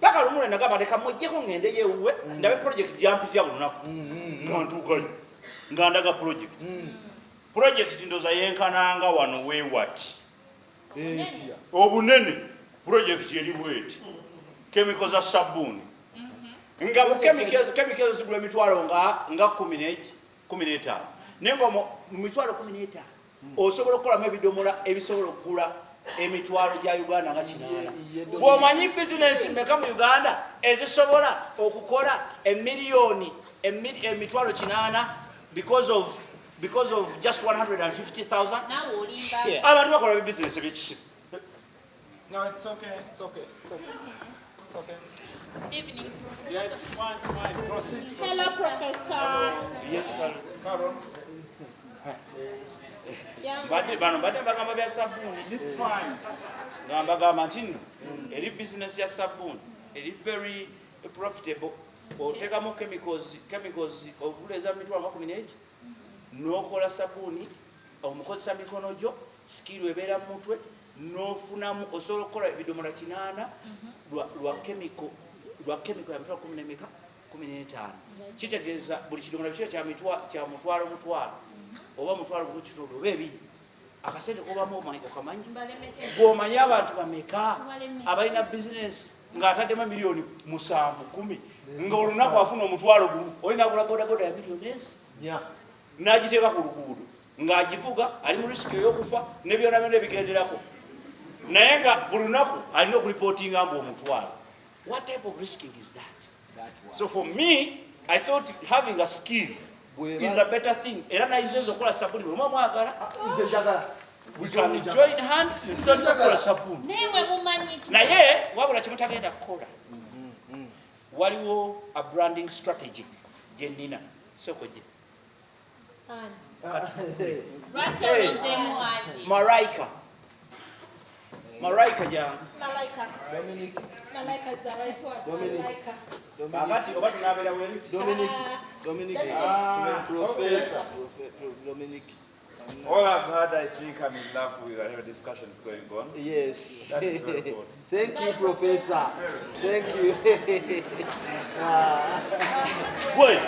[SPEAKER 8] Paka lumule nagamba leka mwejjeko ngende yewuwe ndabe project jampizya buli lunaku. Ntuuka nga ndaga project. Project ndoza yenkananga wano weewati. Obunene project yeri bweti chemical za sabuni nga bu chemical zigula emitwalo nga 15 nengo mu mitwalo 15 osobola okukola ebidomola ebisobola okugula emitwalo gya Uganda nga kinala. Bw'omanyi business meka mu Uganda ezisobola okukola emitwalo kinana because of just 150,000. Abantu bakola business ebikisi.
[SPEAKER 9] No, it's okay.
[SPEAKER 2] evening
[SPEAKER 9] Yeah, it's fine. Proceed.
[SPEAKER 5] Hello, Professor.
[SPEAKER 8] Yes, sir.
[SPEAKER 9] Carol.
[SPEAKER 8] Bano bagamba bya sabuni.
[SPEAKER 9] It's fine.
[SPEAKER 8] Bagamba nti eri business ya sabuni eri very profitable. Otekamu chemicals oguleza mitwalo 18 n'okola sabuni omukozesa mikono gyo skill ebeera mu mutwe n'ofunamu osobola okukola ebidomola 8 lwa chemical ya mitwalo 15. Kitegeeza buli kidomola kyo kya mutwalo oba mutwalo gukitundu oba ebiri akasente kobamu okamanyi gw'omanyi abantu bameka abalina bizinesi ng'ataddemu miliyoni 7-10 nga olunaku afuna omutwalo gumu olina agula bodaboda ya miliyoni n'agiteeka ku luguudo ng'agivuga ali mu risiki ey'okufa ne byonna ebigenderako naye nga buli lunaku alina okulipootinga mbu omutwalo. What type of risking is that? So for me, I thought having a skill is a better thing. Era nayizenza okukola sabuni bwe mwagala.
[SPEAKER 6] Nze njagala.
[SPEAKER 8] We can join hands and tukola sabuni.
[SPEAKER 2] Newe mumanyi.
[SPEAKER 8] Naye wabula kimutagenda kukola. Waliwo a branding strategy jennina sokoje. Maraika ja.
[SPEAKER 5] Malaika is the right word.
[SPEAKER 6] Dominic. Professor Dominic.
[SPEAKER 9] All I've heard, I think I'm in love with whatever discussions going on.
[SPEAKER 6] Yes.
[SPEAKER 9] That's very good.
[SPEAKER 6] Thank you, Professor. Thank you.
[SPEAKER 8] Wait.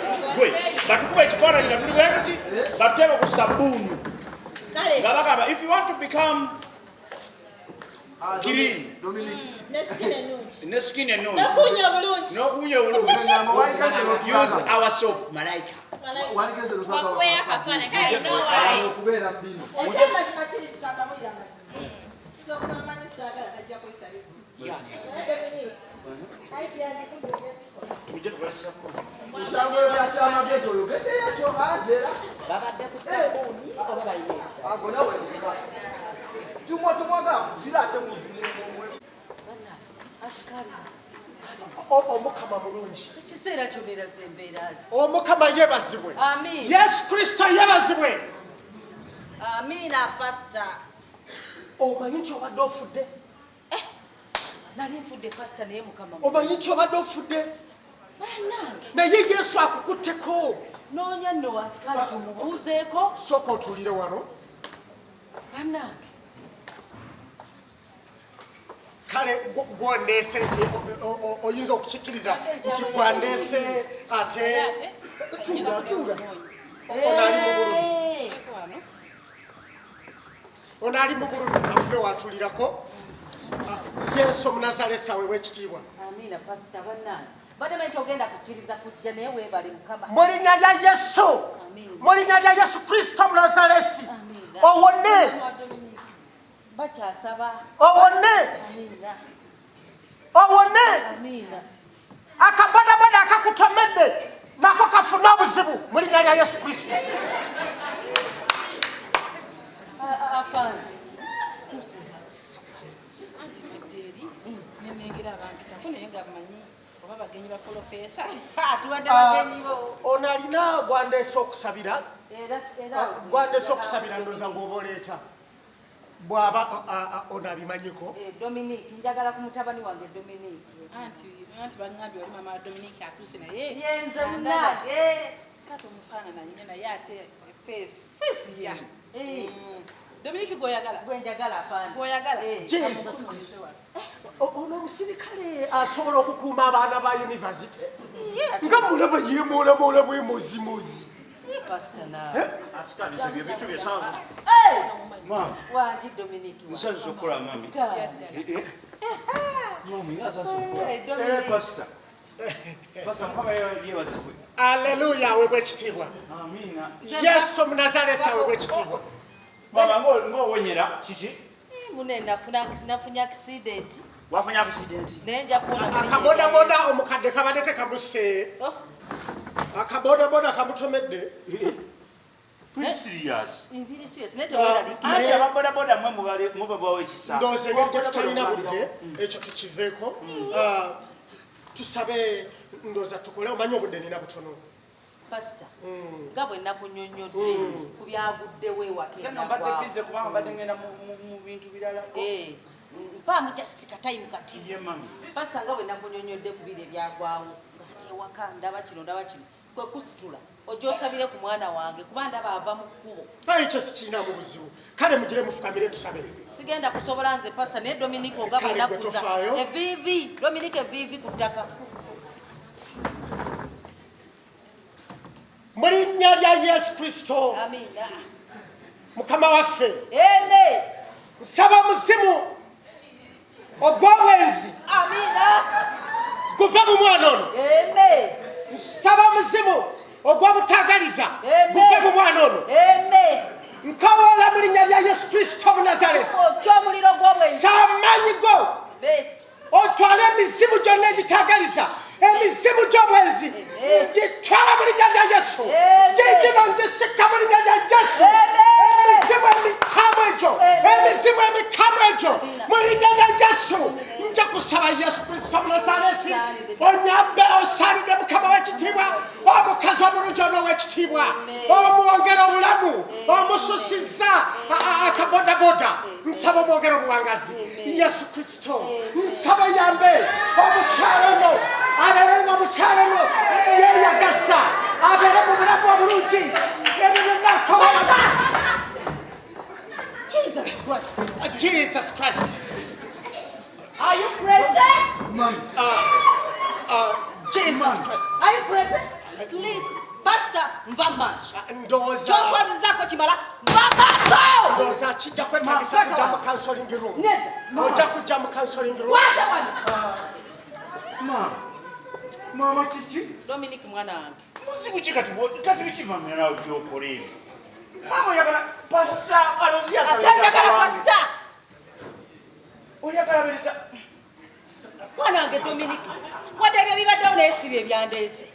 [SPEAKER 8] Batukuba ekifaananyi nga tuli bwekuti batuteeka ku sabbuuni. Ngabagamba if you want to become green. Ne skin ennungi. N'okuwunya obulungi. Use our soap, Malaika.
[SPEAKER 4] Omukama mulungi.
[SPEAKER 1] Ekiseera kyonna zembeerazi.
[SPEAKER 4] Omukama yebazibwe.
[SPEAKER 1] Amin.
[SPEAKER 4] Yesu Kristo yebazibwe.
[SPEAKER 1] Amina pastor.
[SPEAKER 4] Omanyi nti obadde ofudde?
[SPEAKER 1] Nali nfudde pastor naye mukama.
[SPEAKER 4] Omanyi nti obadde ofudde? Naye Yesu akukutteko.
[SPEAKER 1] Noonya nno asikali tumubuuzeeko.
[SPEAKER 4] Sooka otuulire wano.
[SPEAKER 1] Bannange.
[SPEAKER 4] Kale gwandeese oyinza okukikkiriza nti gwandeese ate tunga onaali mu bulumi afube watulirako. Yesu Omunazaalesi aweebwa ekitiibwa.
[SPEAKER 1] Amina pastor bannange. Badde manyi togenda kukkiriza kujja naye weebale mukama.
[SPEAKER 4] Mu linnya lya Yesu. Mu linnya lya Yesu Kristo Omunazaalesi. Owone.
[SPEAKER 1] Bakyasaba.
[SPEAKER 4] Owone.
[SPEAKER 1] Amina.
[SPEAKER 4] Akabodaboda akakutomedde nako kafuna obuzibu mu linnya lya Yesu Kristo.
[SPEAKER 1] Afande.
[SPEAKER 3] Anti Mederi, nenengera abantu tako naye nga bamanyi oba bagenyi ba Professor.
[SPEAKER 1] Tuwadde bagenyi bo.
[SPEAKER 4] Ono alina gwandeese okusabira.
[SPEAKER 1] Era
[SPEAKER 4] Gwandeese okusabira ndooza ng'oba oleeta. Bw'aba ono abimanyiko.
[SPEAKER 1] Dominique, njagala ku mutabani wange Dominique.
[SPEAKER 3] Anti bangambye oli mama Dominique atuuse naye.
[SPEAKER 1] Yenze munange.
[SPEAKER 3] Kati omufaananyi naye ate face.
[SPEAKER 1] Ya.
[SPEAKER 3] Dominique goyagala.
[SPEAKER 1] Gwenjagala afande.
[SPEAKER 3] Goyagala.
[SPEAKER 4] Jesus Christ. Ono omusirikale asobola okukuuma abaana ba university. Nga mulaba yeemoolamoola bwe muzimozi.
[SPEAKER 1] Pastor nawe.
[SPEAKER 8] Asikalize bye bitu byesanvu. Mama.
[SPEAKER 1] Wangi Dominique.
[SPEAKER 8] Nsanze okukola mami. Mami pastor. Pastor mukama yebazibwe.
[SPEAKER 4] Alleluya aweebwa ekitiibwa.
[SPEAKER 8] Amina.
[SPEAKER 4] Yesu Omunazaalesi aweebwa ekitiibwa.
[SPEAKER 8] Mama ng'owonyera kiki?
[SPEAKER 1] Mune nafunye accident.
[SPEAKER 8] Wafunye accident?
[SPEAKER 1] Naye nja kuwona.
[SPEAKER 4] Akabodaboda omukadde kabadde tekamusse. Akabodaboda kamutomedde.
[SPEAKER 8] Pretty serious.
[SPEAKER 1] Very serious. Neteweralikire.
[SPEAKER 8] Ate ababodaboda mmwe mubabwawo ekisa.
[SPEAKER 4] Ndowooza engeri gye tutalina budde ekyo tukiveeko. Tusabe ndowooza tukole omanyi obudde nina butono.
[SPEAKER 1] Pastor. Nga bwe nakunnyonnyodde ku byaguddewo ewaka.
[SPEAKER 8] Sano mbadde bize kubanga mbadde ngenda mu bintu birala.
[SPEAKER 1] Mpaamu jasika time kati.
[SPEAKER 8] Ye mami.
[SPEAKER 1] Pastor nga bwe nakunnyonnyodde ku bire byagwawo. Kati ewaka ndaba kino. Kwe kusitula. Ojosabire ku mwana wange kuba ndaba ava mu kkubo.
[SPEAKER 4] Ekyo sikiina mu buzibu. Kale mugire mufukamire tusabe.
[SPEAKER 1] Sigenda kusobola nze pastor ne Dominique nga bwe nakuza. Evivi. Dominique evivi ku ttaka.
[SPEAKER 4] Mu linnya lya Yesu Kristo.
[SPEAKER 1] Amina.
[SPEAKER 4] Mukama waffe.
[SPEAKER 1] Amen.
[SPEAKER 4] Nsaba muzimu ogw'obwenzi.
[SPEAKER 1] Amina.
[SPEAKER 4] Guve mu mwana ono.
[SPEAKER 1] Amen.
[SPEAKER 4] Nsaba muzimu ogw'obutaagaliza. Guve mu mwana ono.
[SPEAKER 1] Amen.
[SPEAKER 4] Nkawoola mu linnya lya Yesu Kristo Omunazaalesi.
[SPEAKER 1] Ky'omuliro gw'obwenzi.
[SPEAKER 4] S'amaanyi go. Otwala emizimu gyonna egitaagaliza. Emizimu gy'obwenzi. Gitwala mu linnya lya Yesu. Gigino ngisika mu linnya lya Yesu. Emizimu emikyamu egyo Yesu Kristo Mnazareti onyambe osalide mukama w'ekitiibwa omukazi omulungi on'ow'ekitiibwa omwongera obulamu omususizza akabodaboda nsaba omwongera obuwangazi Yesu Kristo nsaba yambe omukyalo ono abeerenga omukyalo ono yeeyagasa abeere mu bulamu obulungi ebyo byonakola
[SPEAKER 1] Jesus Christ.
[SPEAKER 4] Jesus Christ.
[SPEAKER 1] Are you present?
[SPEAKER 4] Mom. Jesus Christ.
[SPEAKER 1] Are you present? Please, Pastor Mvamaso.
[SPEAKER 4] Ndoza.
[SPEAKER 1] Joshua zako chimala. Mvamaso!
[SPEAKER 4] Ndoza chija kwetagisa kuja mu counseling room.
[SPEAKER 1] Neda.
[SPEAKER 4] Oja kuja mu counseling room.
[SPEAKER 1] Wata wani.
[SPEAKER 8] Mama chichi.
[SPEAKER 1] Dominic mwana wange.
[SPEAKER 8] Musiku chikati bichimamira nawe byokoleni. Mama yakala pasta alozia sala.
[SPEAKER 1] Atandagala pastor.
[SPEAKER 8] Oyagala berita.
[SPEAKER 1] Mwana wange Dominic. Wadde ebyo bibadde oneesibye ebyandeese.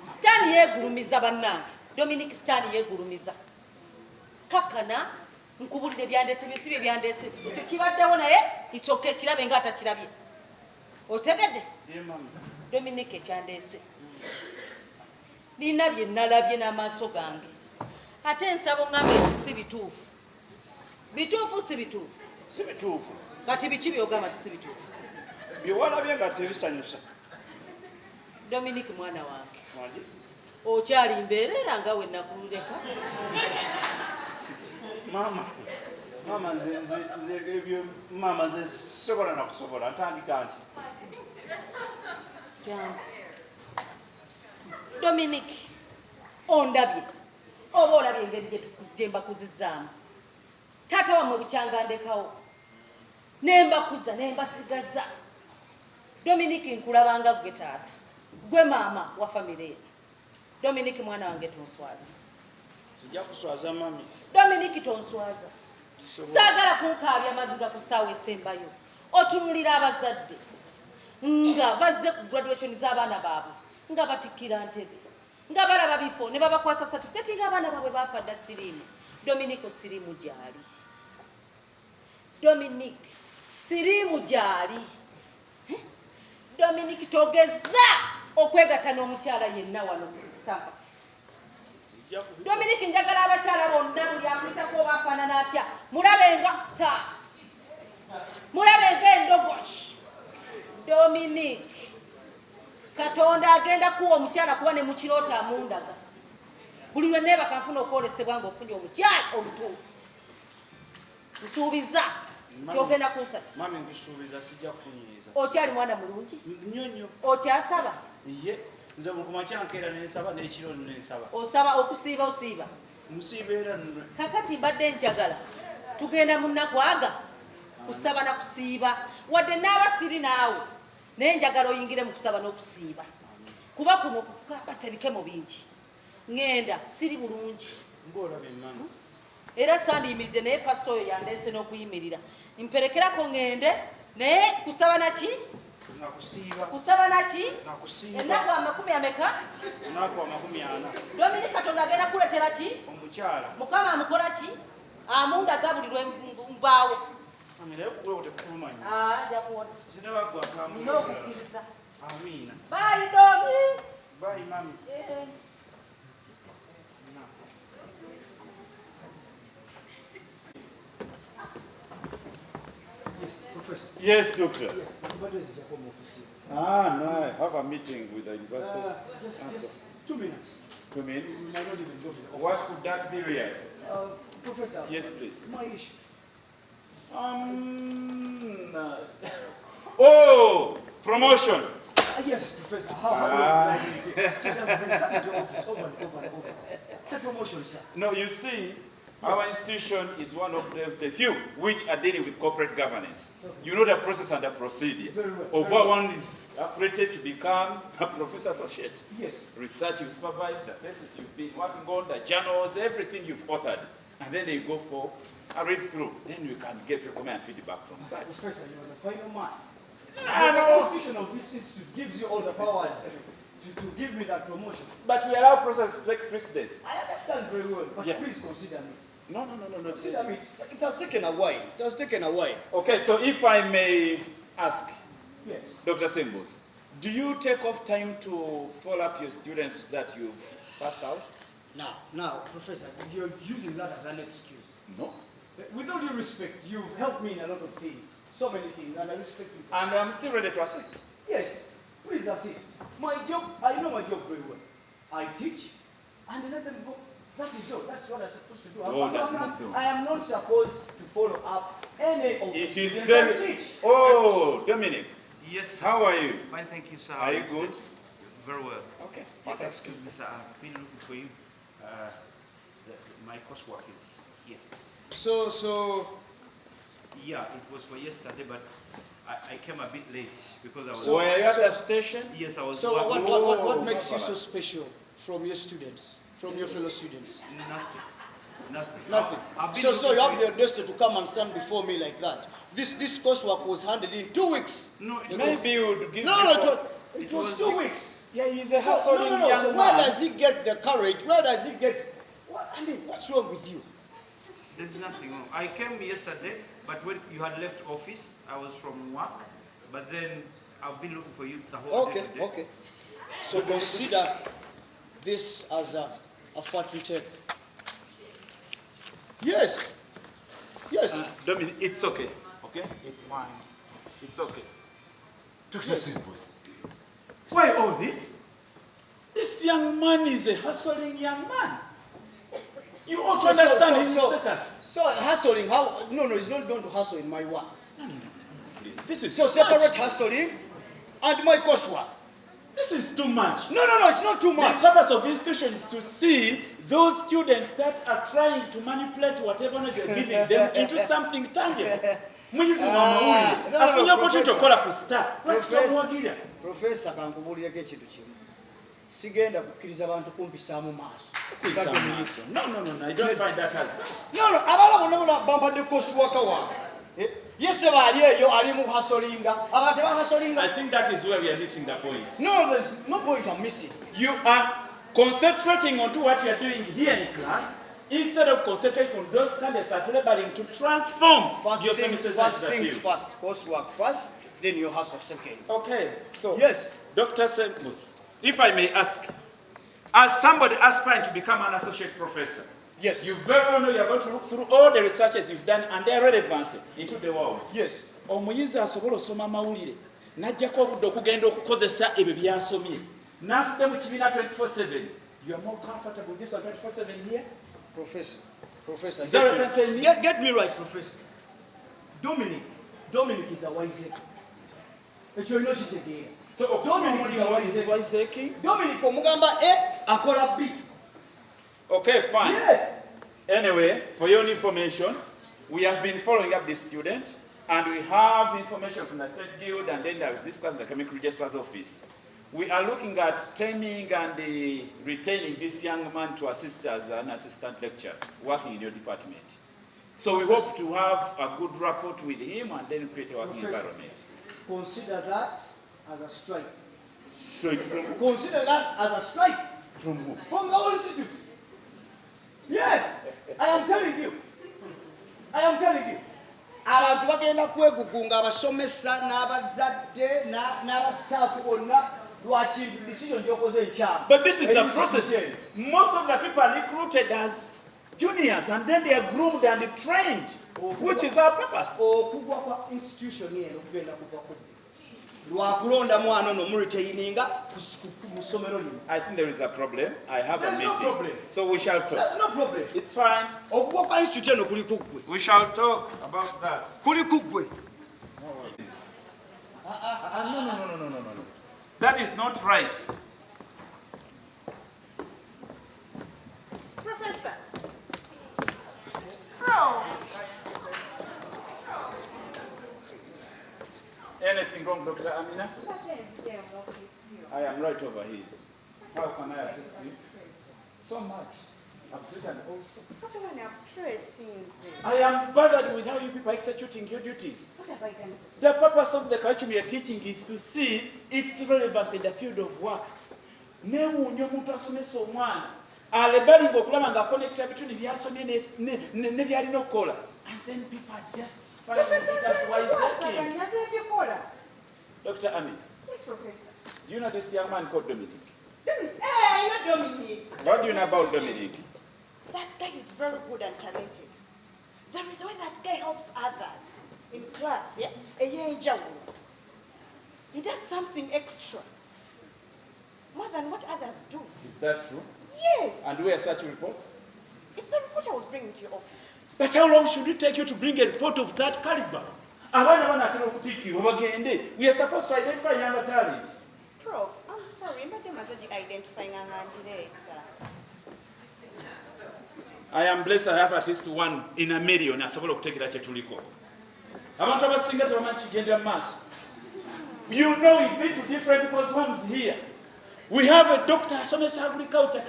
[SPEAKER 1] Stan yeegulumiza bannange. Dominic Stan yeegulumiza. Kakana nkubulire ebyandeese byosibye ebyandeese. Tekibaddewo naye isooka ekirabe nga atakirabye. Otegedde?
[SPEAKER 8] Mama.
[SPEAKER 1] Dominic ekyandeese. Nina bye nalabye n'amaaso gange. Ate ensabo ngambe nti si bituufu. Bituufu si bituufu.
[SPEAKER 8] Si bituufu.
[SPEAKER 1] Kati biki byogamba nti si bituufu.
[SPEAKER 8] Byewalabye nga tebisanyusa.
[SPEAKER 1] Dominic mwana wange.
[SPEAKER 8] Mwaji?
[SPEAKER 1] Okyali mbeerera nga we nakululeka.
[SPEAKER 8] Mama nze sobola na kusobola ntandika nti.
[SPEAKER 1] Dominic ondabye oba olabye engeri gye mbakuzizaamu taata wamwe bukyanga ndekawo ne mbakuza ne mbasigaza. Dominic nkulabanga gwe taata gwe maama wa famire eno. Dominic mwana wange tonswaza.
[SPEAKER 8] Sijja kuswaza mami.
[SPEAKER 1] Dominic tonswaza. Saagala kunkaabya maziga ku ssaawa esembayo otunulira abazadde nga bazze ku graduation z'abaana baabwe nga batikkira ntebe nga balaba bifo ne babakwasa certificate ng'abaana baabwe baafa dda siriimu. Dominic siriimu gyali. Dominic siriimu gyali. Dominic togeza okwegatta n'omukyala yenna wano mu campus. Dominic njagala abakyala bonna buli amuyitako oba afaanana atya mulabe nga star mulabe ng'endogoshi. Dominic Katonda agenda kuwa omukyala kuba ne mukirota amundaga. Buli lwe neebaka nfuna okwolesebwa ng'ofunye omukyala omutuufu. Nsuubiza kyogenda kunsanyusa.
[SPEAKER 8] Mami nkusuubiza sijja kukunyiiza.
[SPEAKER 1] Okyali mwana mulungi?
[SPEAKER 8] Nnyo nnyo.
[SPEAKER 1] Okyasaba?
[SPEAKER 8] Ye nze mukumakya nkeera nensaba n'ekiro nensaba.
[SPEAKER 1] Osaba okusiiba osiiba?
[SPEAKER 8] Musiiba era nne.
[SPEAKER 1] Kakati mbadde njagala tugenda mu nnakwaga kusaba na kusiiba wadde naaba siri naawe naye njagala oyingire mu kusaba n'okusiiba kuba kuno kukampasa ebikemo bingi ŋŋenda siri bulungi.
[SPEAKER 8] Ng'olabye mama.
[SPEAKER 1] Era sandiyimiridde naye pasita oyo yandeese n'okuyimirira mperekerako ŋŋende naye kusaba naki?
[SPEAKER 8] Nakusiiba.
[SPEAKER 1] Kusaba naki?
[SPEAKER 8] Nakusiiba.
[SPEAKER 1] Ennaku amakumi ameka?
[SPEAKER 8] Ennaku 40.
[SPEAKER 1] Dominic Katonda agenda kuleetera ki?
[SPEAKER 8] Omukyala.
[SPEAKER 1] Mukama amukola ki? Amundaga buli lwe mbaawo.
[SPEAKER 8] Naye kukulewo tekulumanya.
[SPEAKER 1] Nja kuwona.
[SPEAKER 8] Sinabagwa kamu.
[SPEAKER 1] Nina okukkiriza.
[SPEAKER 8] Amiina.
[SPEAKER 1] Bye Domi.
[SPEAKER 8] Bye mami. Yes, doctor. No, I have a meeting with the university.
[SPEAKER 6] Just 2 minutes.
[SPEAKER 8] 2 minutes?
[SPEAKER 6] We might not even go to the office.
[SPEAKER 8] What could that be, really?
[SPEAKER 6] Professor.
[SPEAKER 8] Yes, please.
[SPEAKER 6] My issue.
[SPEAKER 8] Oh, promotion.
[SPEAKER 6] Yes, Professor. How do you like it? She has been coming to office over and over and over. The promotion, sir.
[SPEAKER 8] No, you see, our institution is one of the few which are dealing with corporate governance. You know the process and the procedure.
[SPEAKER 6] Very well.
[SPEAKER 8] Of where one is accredited to become a professor associate.
[SPEAKER 6] Yes.
[SPEAKER 8] Research you've supervised, the thesis you've been working on, the journals, everything you've authored. And then they go for a read through. Then you can get recommend feedback from such.
[SPEAKER 6] Professor, you are the final man.
[SPEAKER 8] I
[SPEAKER 6] The
[SPEAKER 8] know.
[SPEAKER 6] constitution of this institute gives you all the powers to give me that promotion.
[SPEAKER 8] But we allow process to take precedence.
[SPEAKER 6] I understand very well, but
[SPEAKER 8] Yeah.
[SPEAKER 6] please consider me.
[SPEAKER 8] No.
[SPEAKER 6] Consider me. It has taken a while. It has taken a while.
[SPEAKER 8] Okay, so if I may ask,
[SPEAKER 9] Yes.
[SPEAKER 8] Dr. Sembos, do you take off time to follow up your students that you've passed out?
[SPEAKER 10] Now, Professor, you're using that as an excuse.
[SPEAKER 8] No.
[SPEAKER 10] With all due respect, you've helped me in a lot of things. So many things, and I respect you.
[SPEAKER 8] And I'm still ready to assist.
[SPEAKER 10] Yes, please assist. My job, I know my job very well. I teach, and let them go. That is all. That's what I'm supposed to do. I am not supposed to follow up any of the students I teach.
[SPEAKER 8] Oh, Dominic.
[SPEAKER 11] Yes.
[SPEAKER 8] How are you?
[SPEAKER 11] Fine, thank you, sir.
[SPEAKER 8] Are you good?
[SPEAKER 11] Very well.
[SPEAKER 8] Okay.
[SPEAKER 11] Excuse me, sir. I've been looking for you. My coursework is here.
[SPEAKER 10] So.
[SPEAKER 11] Yeah, it was for yesterday, but I came a bit late because I was.
[SPEAKER 8] So were you at the station?
[SPEAKER 11] Yes, I was.
[SPEAKER 10] So what makes you so special from your students, from your fellow students?
[SPEAKER 11] Nothing.
[SPEAKER 10] So you have the audacity to come and stand before me like that. This coursework was handed in 2 weeks.
[SPEAKER 11] No,
[SPEAKER 8] maybe you would give.
[SPEAKER 10] It was 2 weeks.
[SPEAKER 8] Yeah, he's a hustling young man.
[SPEAKER 10] So where does he get the courage? Where does he get? What's wrong with you?
[SPEAKER 11] There's nothing wrong. I came yesterday, but when you had left office, I was from work. But then I've been looking for you the whole day.
[SPEAKER 10] Okay. So consider this as a fat retake. Yes.
[SPEAKER 8] Dominic, it's okay. Okay? It's fine. It's okay.
[SPEAKER 9] Dr. Sembos,
[SPEAKER 8] Why all this? This young man is a hustling young man. You also understand his status.
[SPEAKER 10] So hustling, how? No, he's not going to hustle in my work.
[SPEAKER 8] No, please. This is
[SPEAKER 10] so separate hustling and my coursework.
[SPEAKER 8] This is too much.
[SPEAKER 10] No, it's not too much.
[SPEAKER 8] The purpose of institution is to see those students that are trying to manipulate whatever knowledge you're giving them into something tangible.
[SPEAKER 10] Professor, kankubulireko ekintu kimu. Sigenda kukkiriza abantu kumpisaamu maaso.
[SPEAKER 8] No, I don't find that as that.
[SPEAKER 10] No, abala bonna bambadde coursework wange. Yes, ali eyo ali mu hustlinga. Abantu hustlinga.
[SPEAKER 8] I think that is where we are missing the point.
[SPEAKER 10] No, there's no point I'm missing.
[SPEAKER 8] You are concentrating on what you are doing here in class instead of concentrating on those candidates that are laboring to transform your
[SPEAKER 10] things first. Coursework first, then your hustle second.
[SPEAKER 8] Okay, so
[SPEAKER 10] yes,
[SPEAKER 8] Dr. Sembos, if I may ask, as somebody aspiring to become an associate professor,
[SPEAKER 10] yes,
[SPEAKER 8] you very well know you are going to look through all the researches you've done and their relevance into the world.
[SPEAKER 10] Yes.
[SPEAKER 8] Omuyizi asobola osoma amawulire n'ajjako obudde okugenda okukozesa ebyo by'asomye n'atudde mu kibiina 24/7. You are more comfortable with this one 24/7 here?
[SPEAKER 10] Professor,
[SPEAKER 8] is that what you're telling me?
[SPEAKER 10] Get me right, Professor. Dominic is a wiseacre. Ekyo olina okitegeera.
[SPEAKER 8] So
[SPEAKER 10] Dominic is a
[SPEAKER 8] wiseacre.
[SPEAKER 10] Dominic omugamba akola B.
[SPEAKER 8] Okay, fine.
[SPEAKER 10] Yes.
[SPEAKER 8] Anyway, for your information, we have been following up this student, and we have information from the State Guild, and then I was discussing the Chemical Registrar's office. We are looking at taming and retaining this young man to assist as an assistant lecturer working in your department. So we hope to have a good rapport with him and then create a working environment.
[SPEAKER 10] Consider that as a strike.
[SPEAKER 8] Strike from who?
[SPEAKER 10] Consider that as a strike.
[SPEAKER 8] From who?
[SPEAKER 10] From the whole institute. Yes, I am telling you. Abantu bagenda kwegugunga abasomesa n'abazadde n'abastaafu bonna lwakintu decision gyokoze enkyamu.
[SPEAKER 8] But this is a process. Most of the people are recruited as juniors and then they are groomed and trained, which is our purpose.
[SPEAKER 10] Okugwa kwa institution eno kugenda kuva ku lwakulonda mwana ono muretaininga mu ssomero lino.
[SPEAKER 8] I think there is a problem. I have a meeting.
[SPEAKER 10] No problem.
[SPEAKER 8] So we shall talk.
[SPEAKER 10] There's no problem.
[SPEAKER 8] It's fine.
[SPEAKER 10] Okugwa kwa institution eno kuli kuggwe.
[SPEAKER 8] We shall talk about that.
[SPEAKER 10] Kuli kuggwe.
[SPEAKER 8] No. That is not right.
[SPEAKER 5] Professor. Oh.
[SPEAKER 8] Anything wrong, Dr. Amina? I am right over here. How can I assist you? So much. Upset and also.
[SPEAKER 5] What have I stressing?
[SPEAKER 8] I am bothered with how you people are executing your duties.
[SPEAKER 5] What have I done?
[SPEAKER 8] The purpose of the curriculum you are teaching is to see its relevance in the field of work. Newunyo muntu asomesa omwana alebalinga okulaba nga connecta between byasomye ne byalina okukola. And then people are just finding it as wiseacre. Dr. Amin.
[SPEAKER 5] Yes, Professor.
[SPEAKER 8] Do you know this young man called Dominic?
[SPEAKER 5] Dominic? I know Dominic.
[SPEAKER 8] What do you know about Dominic?
[SPEAKER 5] That guy is very good and talented. There is a way that guy helps others in class, yeah? He does something extra. More than what others do.
[SPEAKER 8] Is that true?
[SPEAKER 5] Yes.
[SPEAKER 8] And where are such reports?
[SPEAKER 5] It's the report I was bringing to your office.
[SPEAKER 8] But how long should it take you to bring a report of that caliber? We are supposed to identify younger talent.
[SPEAKER 5] Prof, I'm sorry, but they must be identifying an later.
[SPEAKER 8] I am blessed to have at least one in a million. I suppose take that to recall. I want to have a singer to a mass. You know it be too different because one's here. We have a doctor, agriculture,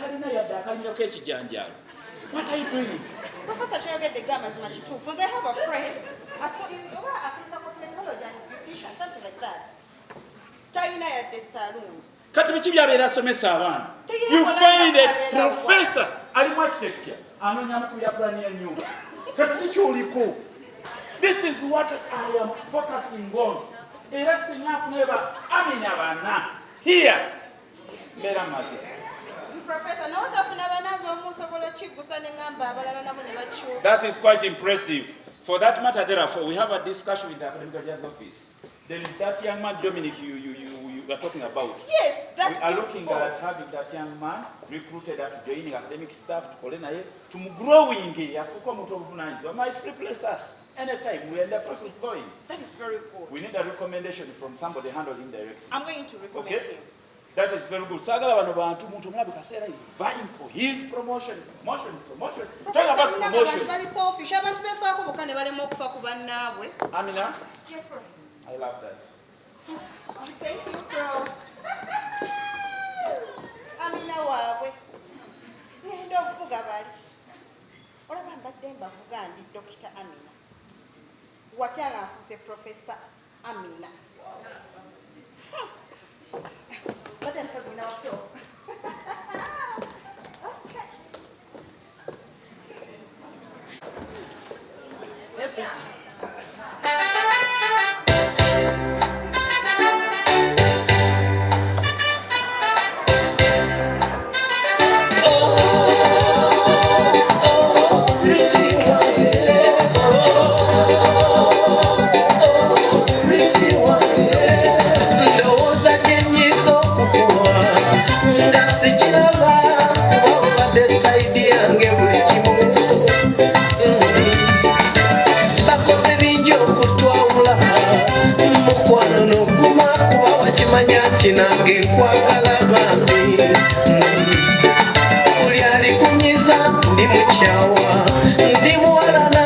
[SPEAKER 8] what are you doing?
[SPEAKER 5] Professor, I get the gum as much too. Because I have a friend, I saw in cosmetology and beautician, something like that. China at the salon.
[SPEAKER 8] You find a professor, this is what I am focusing on. Here. That is quite impressive. For that matter, therefore, we have a discussion with the academic advisor's office. There is that young man, Dominic, you are talking about.
[SPEAKER 5] Yes, that
[SPEAKER 8] we are looking at having that young man recruited at joining academic staff to growing. Might replace us anytime. We are in the process going.
[SPEAKER 5] That is very good.
[SPEAKER 8] We need a recommendation from somebody handling directly.
[SPEAKER 5] I'm going to recommend him.
[SPEAKER 8] That is very good. Sagala bantu muntu omulabi kaseera is vying for his promotion. Promotion. Talk about promotion. Amina?
[SPEAKER 5] Yes, Professor.
[SPEAKER 8] I love that.
[SPEAKER 5] Thank you, girl. Amina wawe. Ngenda okuvuga bali. Olaba mbadde mbavuga ndi Dr. Amina. Watyala afuse Professor Amina. But then because we know okay.
[SPEAKER 12] Kinange kwagala bambi buli alikunyiza ndi mukyawa ndi muwalana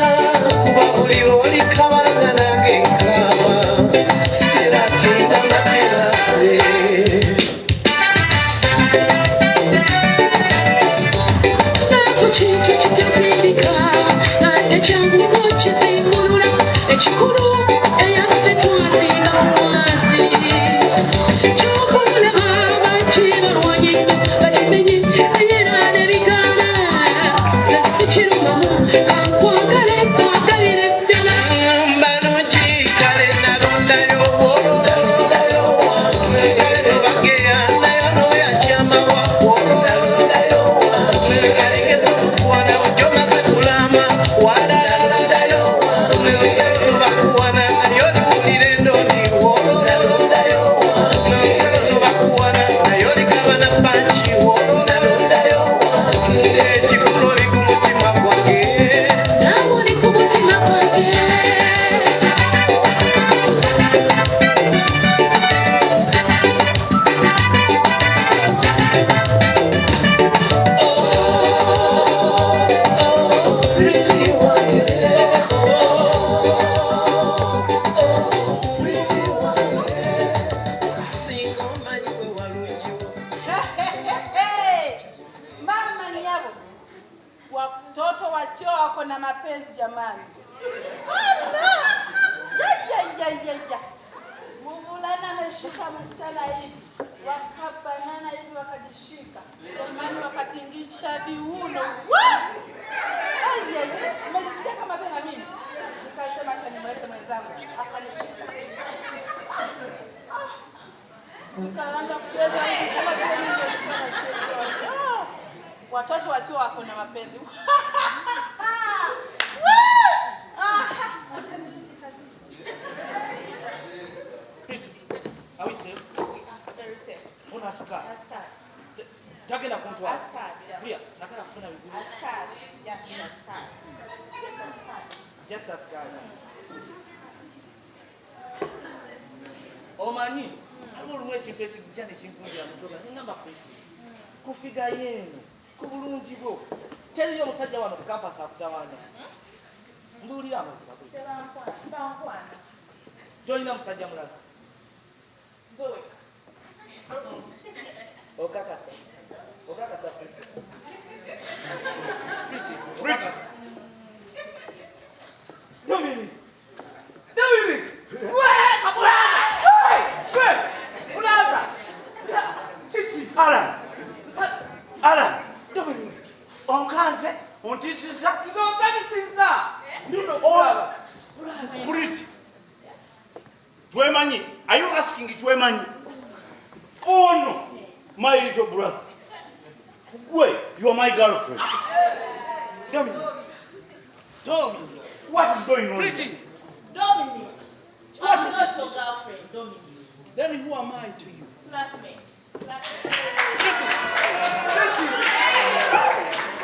[SPEAKER 12] kuba buli lwolikabanga nange nkaba siratinda materaze nako kintu kitazindika ate kyangu okizingulula ekikulu eyaffe twazinga omwasi
[SPEAKER 1] Watoto wakiwa wako na mapenzi.
[SPEAKER 3] Are we safe?
[SPEAKER 1] Very safe.
[SPEAKER 3] Una scar.
[SPEAKER 1] Scar.
[SPEAKER 3] Take na kontu.
[SPEAKER 1] Scar.
[SPEAKER 3] Pia sakara kufuna vizibu.
[SPEAKER 1] Scar. Just a scar.
[SPEAKER 3] Just a scar. Omanyi. Aliwo lumwe ekintu ekijjana ekinkunjira mutoga ngamba kwiti. Kufiga yenu. Kubulungi bwo. Teriyo omusajja wano ku campus akutawaanya. Mbuulira amaziba kwiti.
[SPEAKER 1] Tawankwana.
[SPEAKER 3] Tolina musajja mulala.
[SPEAKER 1] Boy.
[SPEAKER 3] Okakasa. Okakasa.
[SPEAKER 6] Pretty.
[SPEAKER 3] Dominic! Wait! Hey! Unaanza! Sisi!
[SPEAKER 8] Alan! Dominic! Onkanze? Ontisiza?
[SPEAKER 3] Nzonsanyusiza! Nduno
[SPEAKER 8] Oh! Pretty! Twemanyi? Are you asking Twemanyi? Oh no! My little brother. Wait, you are my girlfriend.
[SPEAKER 3] Dominic!
[SPEAKER 8] What is going on?
[SPEAKER 3] Pretty!
[SPEAKER 1] Dominic. What is not your girlfriend, Dominic?
[SPEAKER 8] Then who am I to you?
[SPEAKER 1] Classmates.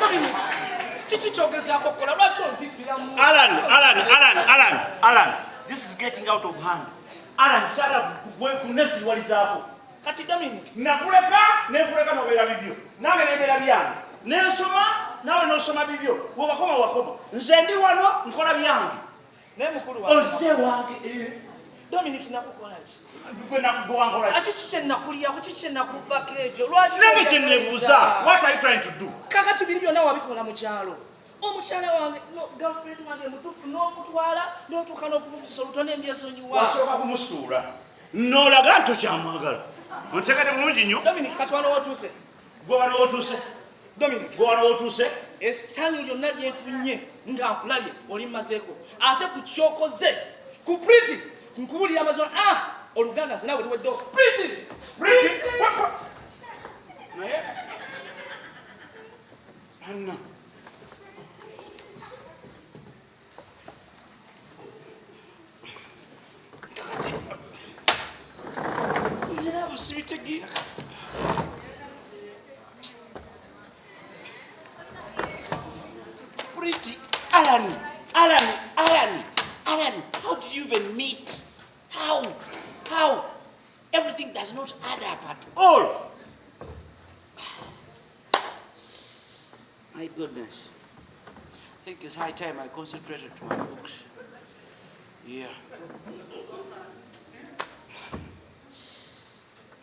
[SPEAKER 3] Dominic! Chichi chogezako kola lwaki onzikira mu.
[SPEAKER 8] Alan! This is getting out of hand. Alan, shut up. Kunesiwalizaako.
[SPEAKER 3] Kati Dominic.
[SPEAKER 8] Nekuleka nobeera bibyo. Nange nebeera byange. Nensoma, nawe nosoma bibyo. Wakoma. Nze ndi wano nkola byange.
[SPEAKER 3] Ne mukulu wange.
[SPEAKER 8] Ozze wange.
[SPEAKER 3] Dominic nakukola ki?
[SPEAKER 8] Gwe nakugowangola ki?
[SPEAKER 3] Kiki kye nakuliyako, kiki kye nakubako ekyo? Lwaki?
[SPEAKER 8] Nange kye nebuuza. What are you trying to do?
[SPEAKER 3] Kakati biri byonna wabikola mu kyalo. Omukyala wange, girlfriend wange mutuufu n'omutwala n'otuuka n'okumufusa olutono embyesonyiwa.
[SPEAKER 8] Wasooka kumusuula. N'olaga nti okyamwagala. Onteekate bulungi nnyo.
[SPEAKER 3] Dominic, kati wano wootuuse.
[SPEAKER 8] Gwe wano wootuuse.
[SPEAKER 3] Dominic.
[SPEAKER 8] Gwe wano wootuuse.
[SPEAKER 3] Essanyu lyonna lyenfunye nga nkulabye oli mmazeeko. Ate ku kyokoze, ku Pretty, nkubulira amazima, Oluganda nze naawe luweddewo. Pretty!
[SPEAKER 8] Naye? Anna. Pretty. Alan, how did you even meet? How? Everything does not add up at all. My goodness. I think it's high time I concentrated to my books. Yeah.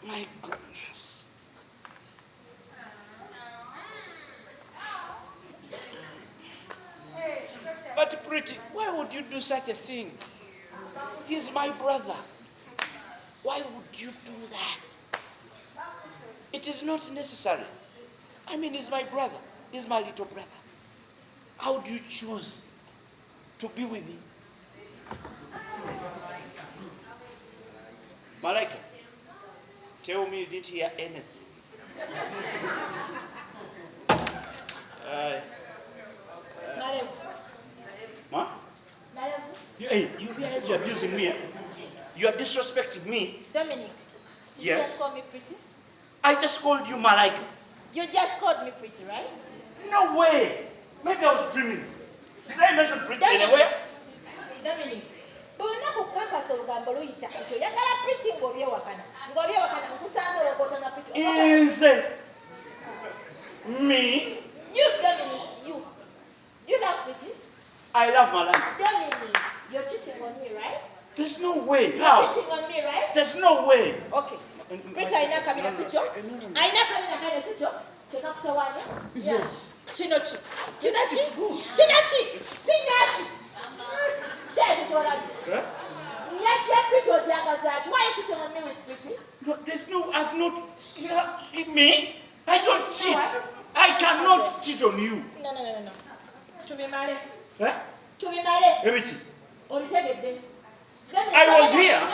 [SPEAKER 8] My goodness. But Pretty, why would you do such a thing? He's my brother. Why would you do that? It is not necessary. I mean, he's my brother. He's my little brother. How do you choose to be with him? Malaika, tell me you didn't hear anything. What? Hey, you realize you're abusing me? You are disrespecting me.
[SPEAKER 5] Dominic, you
[SPEAKER 8] Yes.
[SPEAKER 5] just called me pretty?
[SPEAKER 8] I just called you Malaika.
[SPEAKER 5] You just called me pretty, right?
[SPEAKER 8] No way. Maybe I was dreaming. Did I mention Pretty anywhere?
[SPEAKER 5] Dominic, olunaku kukakasa olugambo luyita ekyo yagala pretty ng'obyewakana nkusanze olokota na pretty.
[SPEAKER 8] Nze. Me?
[SPEAKER 5] You, Dominic, you. Do you love pretty?
[SPEAKER 8] I love Malaika.
[SPEAKER 5] Dominic, you're cheating on me, right?
[SPEAKER 8] There's no way.
[SPEAKER 5] You're
[SPEAKER 8] How?
[SPEAKER 5] cheating on me, right?
[SPEAKER 8] There's no way.
[SPEAKER 5] Okay. Pretty alina kabina sikyo? Alina kabina kale sikyo? Tekakutawaanya?
[SPEAKER 8] Yes.
[SPEAKER 5] Kino ki? Sinaki.
[SPEAKER 8] Huh?
[SPEAKER 5] Why are you cheating on me with Pretty?
[SPEAKER 8] No, there's no, I've not, me? I don't cheat. I cannot cheat on you.
[SPEAKER 5] No. Tubimale.
[SPEAKER 8] Huh?
[SPEAKER 5] Tubimale.
[SPEAKER 8] Ebiki?
[SPEAKER 5] Obitegedde.
[SPEAKER 8] I was here.
[SPEAKER 5] No.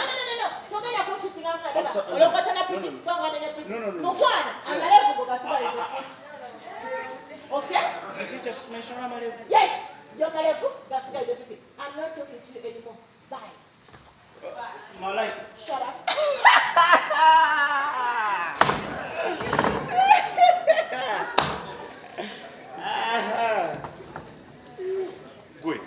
[SPEAKER 5] Togenda kuchitinga ngada.
[SPEAKER 8] So-
[SPEAKER 5] Olokota na
[SPEAKER 8] no,
[SPEAKER 5] piti.
[SPEAKER 8] no.
[SPEAKER 5] Gwanga ne piti.
[SPEAKER 8] No.
[SPEAKER 5] Mukwana, amalevu gogasigalize. Okay?
[SPEAKER 8] Did you just mention Amalevu?
[SPEAKER 5] Yes. Your malevu gogasigalize piti. I'm not talking to you anymore. Bye.
[SPEAKER 8] My life.
[SPEAKER 5] Shut up.
[SPEAKER 8] Gwe.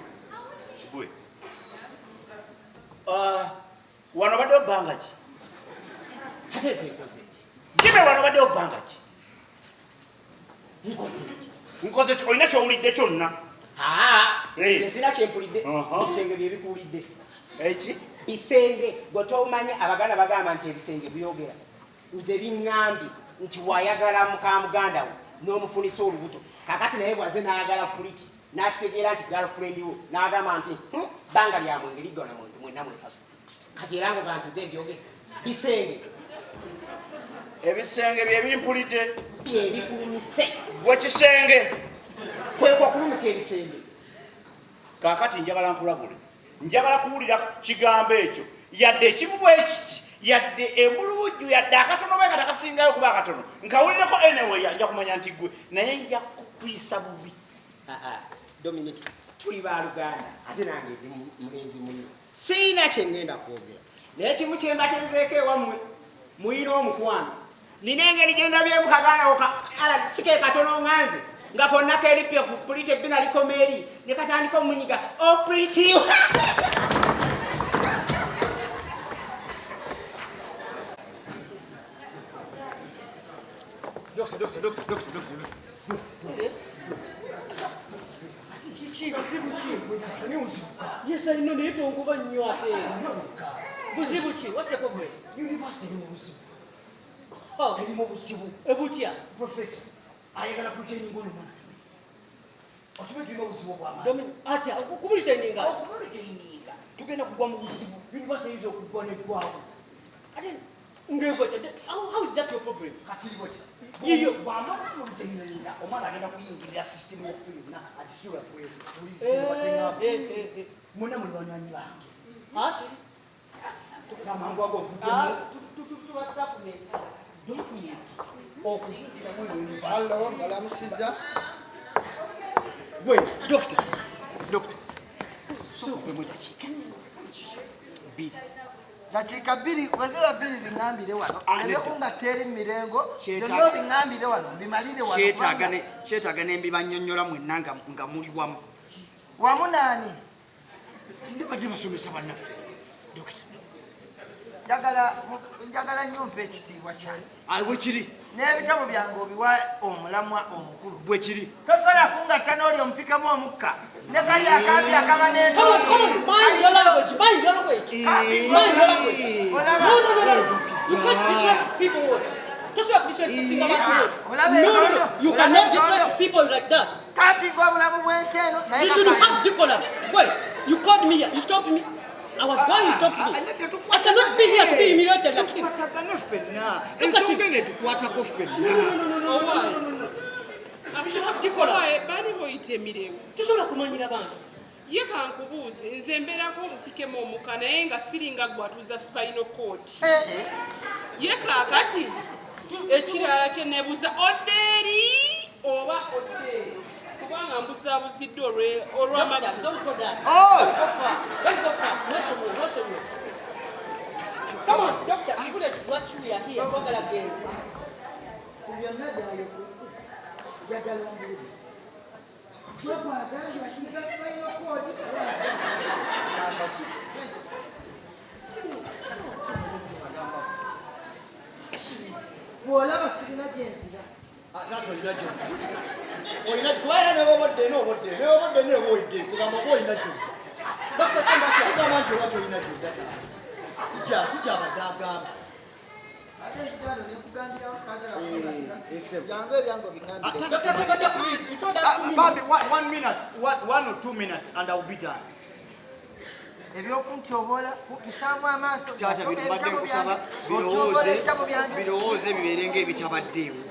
[SPEAKER 8] Wano badde obbanga ki? Jime wano badde obbanga ki? Nkoze ki? Olina kyowulidde kyonna?
[SPEAKER 7] Sina kyempulidde. Bisenge bye bikuwulidde.
[SPEAKER 8] Eki?
[SPEAKER 7] Bisenge gwe tomanyi Abaganda bagamba nti ebisenge byogera. Nze biŋŋambye nti wayagala muka muganda wo n'omufunisa olubuto. Kakati naye bwaze n'ayagala puliti n'akitegeera nti girlfriend wo n'agamba nti bbanga lya mwenge liggona mwenna mwesasu. Kati era ngoga nti ze byogera. Bisenge.
[SPEAKER 8] Ebisenge bye bimpulidde.
[SPEAKER 7] Bye bikulimise.
[SPEAKER 8] Gwe kisenge.
[SPEAKER 7] Kwe kwa kulumuka ebisenge.
[SPEAKER 8] Kakati njagala nkulabule. Njagala kuwulira kigambo ekyo. Yadde ekimu bwe kiti. Yadde embulubujju yadde akatono bwe katakasingayo kuba akatono. Nkawulireko anyway nja kumanya nti gwe naye nja kukwisa bubi.
[SPEAKER 7] Dominic, tuli ba Luganda ate nange ndi mulenzi munno. Sina kyengenda kwogera. Naye kimu kyembatezeeko ewammwe muyina omukwano. Nina engeri gye ndabyeku kaganda sike katono nganze nga konna keripye ku pulite bina likoma eri ne katandika omunyiga opuliti.
[SPEAKER 10] Doctor.
[SPEAKER 5] Yes.
[SPEAKER 10] Yes, I know you don't go on your Buzibuchi, what's the problem? University in Buzibu. Oh, Ebutia. Professor, I am going to put in one. Ultimately, you know, Domin, Atia, community. To get a Buzibu, University is a Gwanga. I didn't. How is that your problem? You system of
[SPEAKER 13] Dakika bbiri wazira bbiri bingambire wano olebekunga teri mirengo byonna bingambire wano bimalire wano
[SPEAKER 10] kyetaaga n'embibanyonnyola mwenna nga muli wamu
[SPEAKER 13] wamu naani
[SPEAKER 10] ndibadde basomesa bannaffe dokita
[SPEAKER 13] njagala nnyo mpa ekitiibwa kyange
[SPEAKER 10] bwe kiri
[SPEAKER 13] n'ebitabo byange obiwa omulamwa omukulu
[SPEAKER 10] bwe kiri
[SPEAKER 13] tosobola kungatta n'oli omupikamu omukka ne kali akambi akaba
[SPEAKER 5] Mind your language. You can't disrespect people. Just like disrespecting about people. No. You cannot disrespect people like that. You should have decorum. Wait, you called me here. You stopped me. I was going, you stopped me. I cannot be here to be humiliated like him. No. You should have decorum. Just like kumanyira bantu.
[SPEAKER 14] Ye kankubuuze nze mbeerako omupikemu omuka naye nga siringa gwatuza spinal cord. Ye kaakati ekirala kye neebuuza odde eri oba odde eri kubanga mbuzaabuziddwe olw'amaddu.
[SPEAKER 5] Don't go far. No somewhere. Come on, doctor. I couldn't watch we are here. Talk again.
[SPEAKER 13] bw'olaba sirina gyenzira
[SPEAKER 10] olina kubera n'obodde n'obodde kugamba oba olina gyonna Dr. Sembakya agamba nti oba tolina gyonna sikyabadde agamba Bambi, 1 minute, 1 or 2 minutes, and I'll be done.
[SPEAKER 13] ebyokuntyobola kupisaamu amaaso
[SPEAKER 10] Taata mbadde nkusaba birowooze bibeere ng'ebitabaddeewo.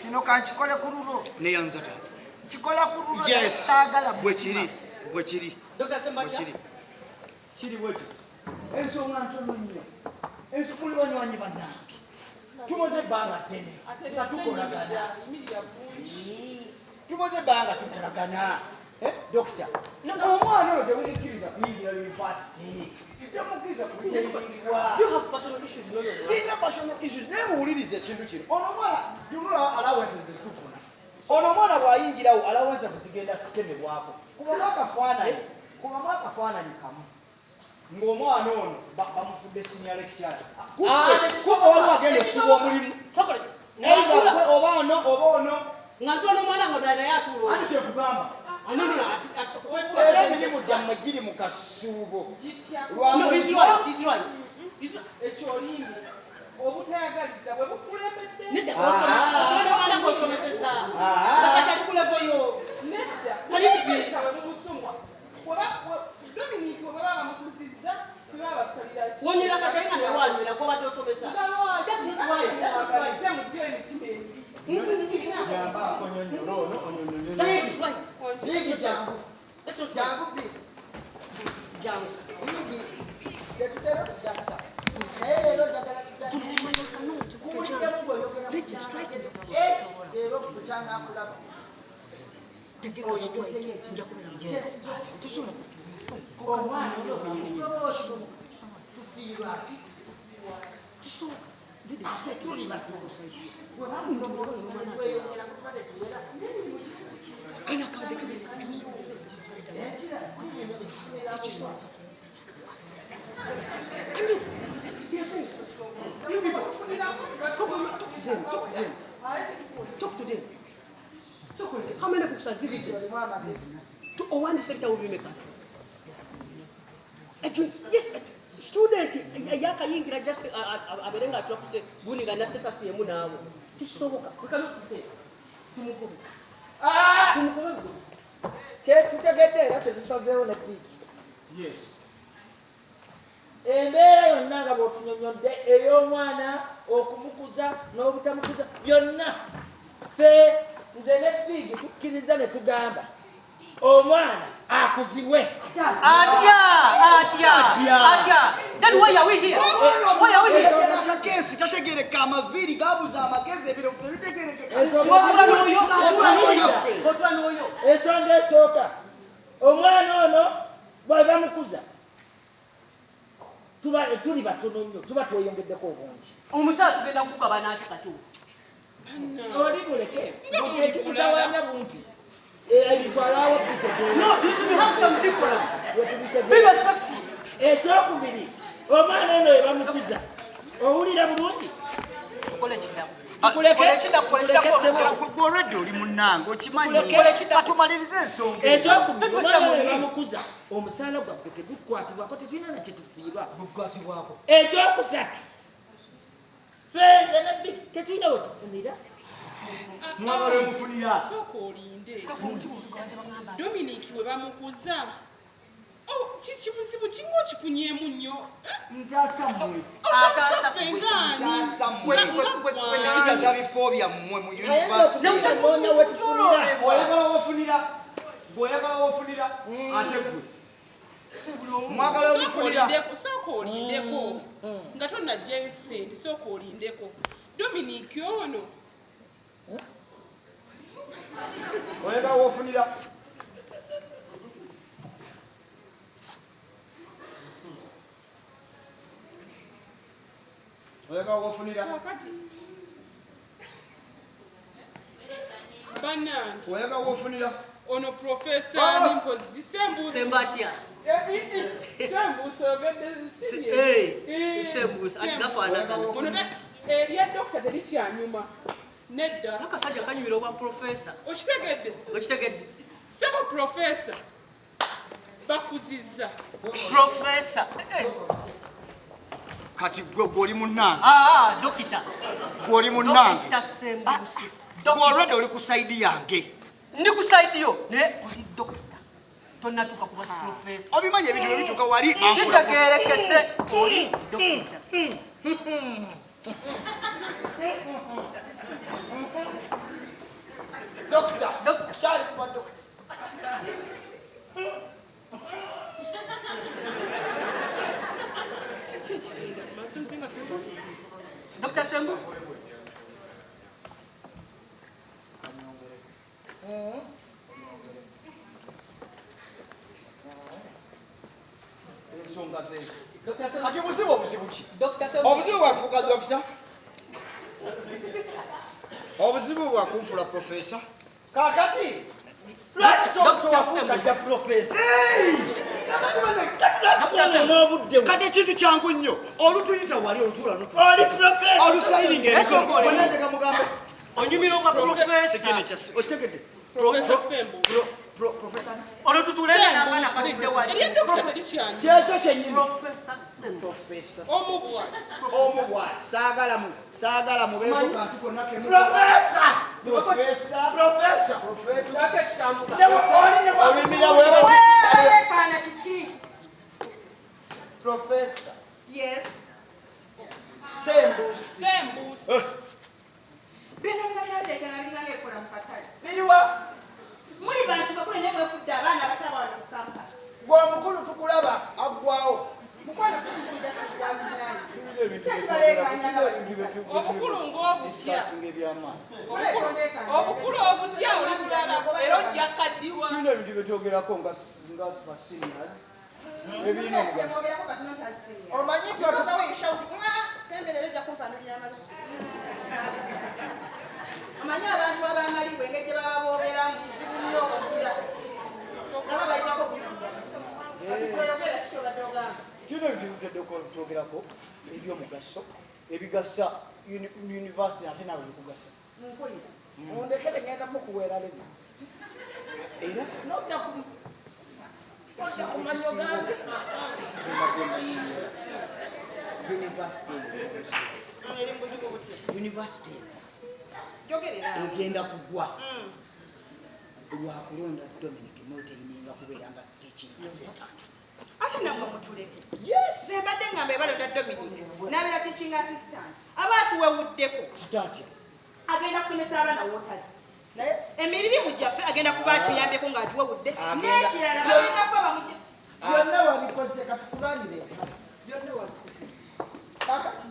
[SPEAKER 13] Kino kankikole ku lulwo.
[SPEAKER 10] Neyanza taata.
[SPEAKER 13] Kikola ku lulwo
[SPEAKER 10] Yes.
[SPEAKER 13] saagala
[SPEAKER 10] Bwe kiri. Dr. Sembatia kiri bweki ensonga ntono nnyo ensukuli banywanyi bannange tumaze ebbanga ddene nga tukolagana tumaze ebbanga tukolagana dokita omwana ono temukkiriza kuyingira yunivasity temukkiriza kuyingirwa sirina personal issues naye muwuliriza ekintu kino ono omwana tunula allowances ezitufuna ono omwana bw'ayingirawo allowances zigenda zitemebwako kubamu akafaananyi kamu ng'omwana ono bamufudde senior lecturer kuba waliwo agenda esibwa omulimu oba ono nga ntona omwana nga dala naye atuula ani kyekugamba era emirimu gyammwe giri mu kasuubo
[SPEAKER 14] ekyolimbi obutayagaliza bwe bukulembedde nedda bwe bumusomwa Dominique bwe baba bamukusizza tebaba bakusalira wonyera katalina newalwera gwobadde osomesa agalize mutyo emitima ebiri
[SPEAKER 15] Talk to them. How many books are divided? Or one sector will be makers. Yes, student, yaka yingira just aberenga atwapuse buniga na status ye munawo. Tisoboka. We cannot do that.
[SPEAKER 10] Tutegedde era tetusazeewo ne piki. Yes. Embeera yonna nga bw'otunyonyodde ey'omwana okumukuza n'obutamukuza byonna ffe nze ne pigi tukkiriza ne tugamba omwana akuzibwe. Kesi tategereka amaviiri gabuza amagezi ebiro tebitegerekeka. Ensonga esooka omwana ono bwe bamukuza tuli batono nnyo tuba tweyongeddeko obungi.
[SPEAKER 15] Omusaala tugenda kukaba naaki katu
[SPEAKER 10] oli muleke ekikutawanya bumpi ebitwalawo ekyokubiri omwana ono we bamukuza owulira bulungi
[SPEAKER 13] olwedde oli munange okimanyi katumalirize ensonga
[SPEAKER 10] ekyokubiri omwana ono we bamukuza omusaala gwaffe tegukwatibwako tetulina nakyetufiirwa gukwatibwako. Ekyokusatu fenze nabbi tetulina wetufunira
[SPEAKER 14] mwagala omufunira sooka olinde Dominique we bamukuza kibuzibu kinga okifunyemu nnyo
[SPEAKER 13] nsigaza bifo byammwe mu
[SPEAKER 10] oyagala wofunira ate gwe
[SPEAKER 14] sooka olindeko nga tonajja ensente sooka olindeko Dominique ono
[SPEAKER 10] oyagala wofunira oyagala wofunira
[SPEAKER 14] bannange
[SPEAKER 10] oyagala wofunira
[SPEAKER 14] ono profesa nimpozi
[SPEAKER 15] Sembatia
[SPEAKER 14] sembuusa ogedde
[SPEAKER 15] sembuusa ati gafaanagana
[SPEAKER 14] erya dokita terikyanyuma nedda
[SPEAKER 15] akasajja kanyumira obwa profesa
[SPEAKER 14] okitegedde sebo profesa bakuzizza
[SPEAKER 15] profesa
[SPEAKER 13] kati gwe gwoli munnange
[SPEAKER 15] dokita
[SPEAKER 13] gwoli munnange gwe olwedde oli ku saidi yange
[SPEAKER 15] ndi ku saidi yo naye oli dokita tonatuuka kuba profesa
[SPEAKER 13] obimanyi ebintu bebituuka wali
[SPEAKER 15] kitegeerekese oli dokita
[SPEAKER 10] dokita kyali kuba dokita
[SPEAKER 15] Dr. Sembus.
[SPEAKER 10] Kati obuzibu obuzibu ki? Obuzibu bwakufuuka dokita? Obuzibu bwakunfula profesa? Kakati lwaki wafuuka dda profesa? Kati ekintu kyangu nnyo olutuyita wali olutuula oli profesa olusayininga emikono onateka mugambe onyumira obwa profesa otegedde kyekyo kyenyini omubwa saagala mubeeko kantu konna
[SPEAKER 5] Olekana kiki?
[SPEAKER 10] Professor.
[SPEAKER 5] Yes.
[SPEAKER 10] Sembus.
[SPEAKER 5] Bino ngayandekana bilinga ekola mu katale.
[SPEAKER 10] Biriwa?
[SPEAKER 5] Muli bantu bakulu nnyo mwefudde abaana abataba wano ku campus.
[SPEAKER 10] Gwe omukulu tukulaba aggwawo.
[SPEAKER 5] Mukwano sikujja sikujjagunaani.
[SPEAKER 14] Obukulu ng'obutya. Obukulu obutya oli mulala era ojja kaddiwa.
[SPEAKER 10] Tulina ebintu bye twogerako nga seniors. Ebirina omugaso. Omanyi nti
[SPEAKER 5] sembere ojja kumpanulira amalusu. Omanyi abantu abamalibwa engeri gye baba boogeramu kizibu nnyo okugira. Nabo bayitako bizinesi. Oyogera kiki obadde ogamba?
[SPEAKER 10] Tulina ebintu byetudde twogerako ebyomugaso ebigasa university ate nawe bikugasa. Mundekere ngenda mukuweera lebi. Era nodda ku manyo gange. University egenda kugwa lwakulonda Dominic Moteyininga kubeeranga teaching assistant.
[SPEAKER 5] Ate namwe mutuleke. Yes. Mbadde ngamba ebalonda Dominic n'abeera teaching assistant. Aba atuwewuddeko.
[SPEAKER 10] Ate
[SPEAKER 5] agenda kusomesa abaana wotali. Naye emirimu gyaffe agenda kuba atuyambeko ng'atuwewudde. N'ekirala bagenda kuba bamujja.
[SPEAKER 10] Byonna wabikoze katukulanire. Byonna wabikoze. Kakati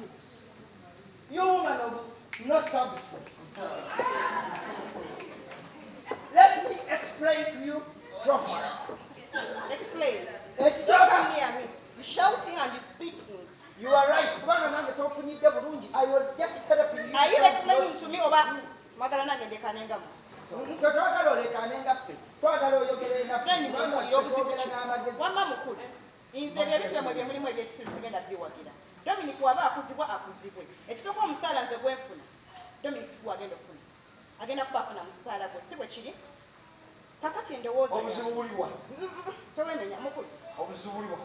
[SPEAKER 10] you woman of no substance. Let me explain to you properly.
[SPEAKER 5] Explain.
[SPEAKER 10] Exactly.
[SPEAKER 5] Hear me. You're shouting and you're spitting.
[SPEAKER 10] You are right. I was just helping you.
[SPEAKER 5] Are you explaining to me about Magala Nagende Kanenga? Wamba mukulu. Inze byebifye mwe byemuli mwe byekisiru sigenda byowagira. Dominic waba akuzibwa akuzibwe. Ekisoko omusala nze gwenfuna. Dominic siku agenda ofuna. Agenda kuba afuna musala gwe si bwe kiri. Kakati endowooza.
[SPEAKER 10] Obuzibu buliwa.
[SPEAKER 5] Tewemenya mukulu.
[SPEAKER 10] Obuzibu buliwa.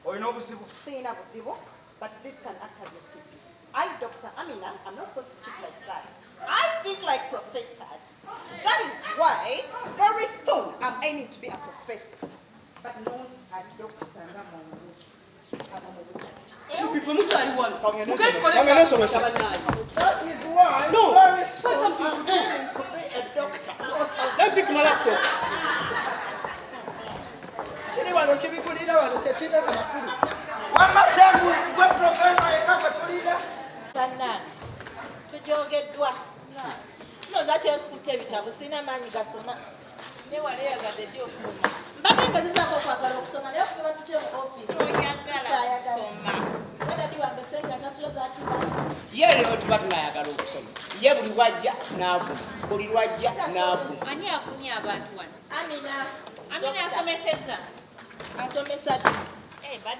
[SPEAKER 10] Oyina obuzibu.
[SPEAKER 5] Siyina buzibu, but this can act as a tip. I, Dr. Amina, I'm not so stupid like that. I think like professors. That is why very soon I'm aiming to be a professor. But not a doctor.
[SPEAKER 15] You people muchari one.
[SPEAKER 10] That is why
[SPEAKER 15] no.
[SPEAKER 10] Very soon I'm aiming to be a doctor.
[SPEAKER 15] Let me pick my laptop.
[SPEAKER 10] Chini wano chibikulira wano techina na makulu. Wama Sembus gwe professor ekaka tulira.
[SPEAKER 5] Bannange tujogeddwa noza kyosukutta ebitabo sirina maanyi gasoma
[SPEAKER 1] newaleyagadde gy okusoma
[SPEAKER 5] mbadde ngezezaako okwagala okusoma naye okuba tutye mu ofisi wedadi wange sente asasula zakima
[SPEAKER 7] ye lero tuba tunayagala okusoma ye buli lwajja naavuma buli lwajja naavuma
[SPEAKER 1] ani akumye abantu wano
[SPEAKER 5] Amina
[SPEAKER 1] asomesezza
[SPEAKER 5] asomesa ti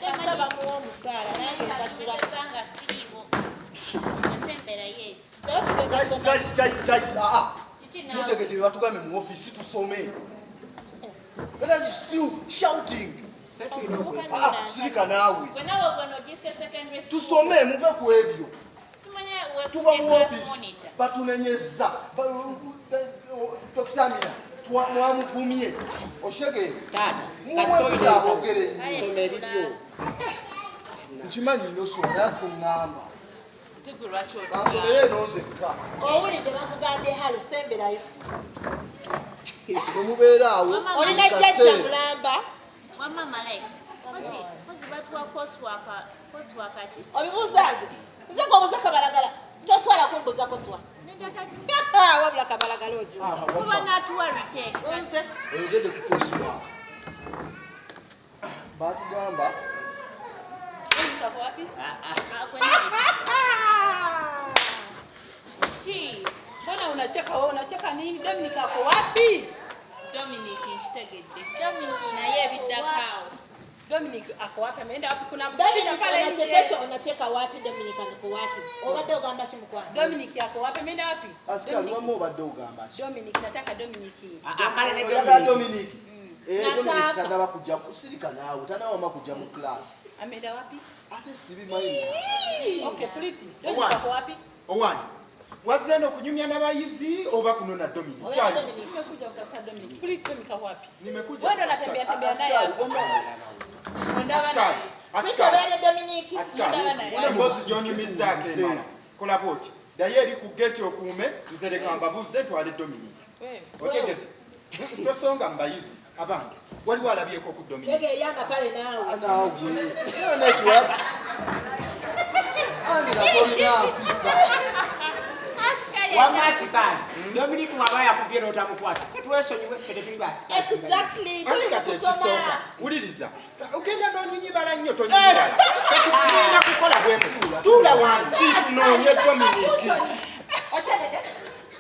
[SPEAKER 5] asaba muwa omusaala nange nsasula
[SPEAKER 1] nga siriiwo asembera ye
[SPEAKER 6] Guys, mutegedde batugambe mu office tusome. But are you still shouting? Sirika naawe. Tusome muve ku ebyo. Tuva mu office batunenyeza. Dr. Amina mwamuvumye. Oshege.
[SPEAKER 7] Tata.
[SPEAKER 6] Muwe abogere.
[SPEAKER 7] Someribyo.
[SPEAKER 6] Nkimanyi nosoma tungamba.
[SPEAKER 5] owulidde bakugambye halo semberayo
[SPEAKER 6] omubeera awo
[SPEAKER 5] olina jjajja mulamba
[SPEAKER 1] wamma Malek kozi batuwa coursework
[SPEAKER 2] Koswa kati.
[SPEAKER 5] Obibuzaze. Nze ko kabalagala. Toswala kumbuza koswa.
[SPEAKER 2] Nenda kati.
[SPEAKER 5] Wabula kabalagala ojo.
[SPEAKER 2] Kuba natuwa retake.
[SPEAKER 5] Nze.
[SPEAKER 6] Oyogedde ku koswa. Batugamba.
[SPEAKER 2] Utako wapi?
[SPEAKER 1] Chi. Mbona unacheka wewe? Unacheka nini? Dominic ako wapi?
[SPEAKER 2] Dominic nkitegedde. Dominic naye biddakao.
[SPEAKER 1] Dominic ako wapi? Ameenda wapi? Kuna
[SPEAKER 5] Dominic
[SPEAKER 1] pale
[SPEAKER 5] nje. Unacheka wapi Dominic ako wapi? Obadde ogamba kimukwa.
[SPEAKER 1] Dominic ako wapi? Ameenda wapi?
[SPEAKER 6] Askari wamo obadde ogamba ki?
[SPEAKER 1] Dominic nataka Dominic.
[SPEAKER 7] Akale ne
[SPEAKER 6] Dominic. Dominic tandaba kujja kusirika naawe tandaba wama kujja mu class.
[SPEAKER 1] Ameenda wapi?
[SPEAKER 6] Ate sibimanyi.
[SPEAKER 1] Okay, pretty. Dominic ako wapi?
[SPEAKER 4] Owani. Wazeno kunyumya n'abayizi oba kunona Dominic.
[SPEAKER 1] Nimekuja kutafuta Dominic. Pretty Dominic ako wapi?
[SPEAKER 4] Nimekuja.
[SPEAKER 1] Wewe ndo unatembea tembea naye hapa.
[SPEAKER 4] Mbozi gyonyumiza akema. Kola boti. Dayeri ku gate okuume nze leka mbabuuze twale Dominic. Otegedde. Tosonga mbayizi abange. Waliwo alabyeko ku Dominic.
[SPEAKER 5] Yege yamba pale naawe.
[SPEAKER 6] Naawe. Network. Andira tolina mpisa.
[SPEAKER 7] Wamasikani. Dominic waba yakubye n'otamukwata. Twesonyiwe fede tuli basikani.
[SPEAKER 5] Exactly.
[SPEAKER 4] Ati kati ekisooka. Wuliriza. Ogenda n'onyinyibala nnyo tonyinyibala. Kati tulina kukola bwemu. Tuula wansi tunoonye Dominic.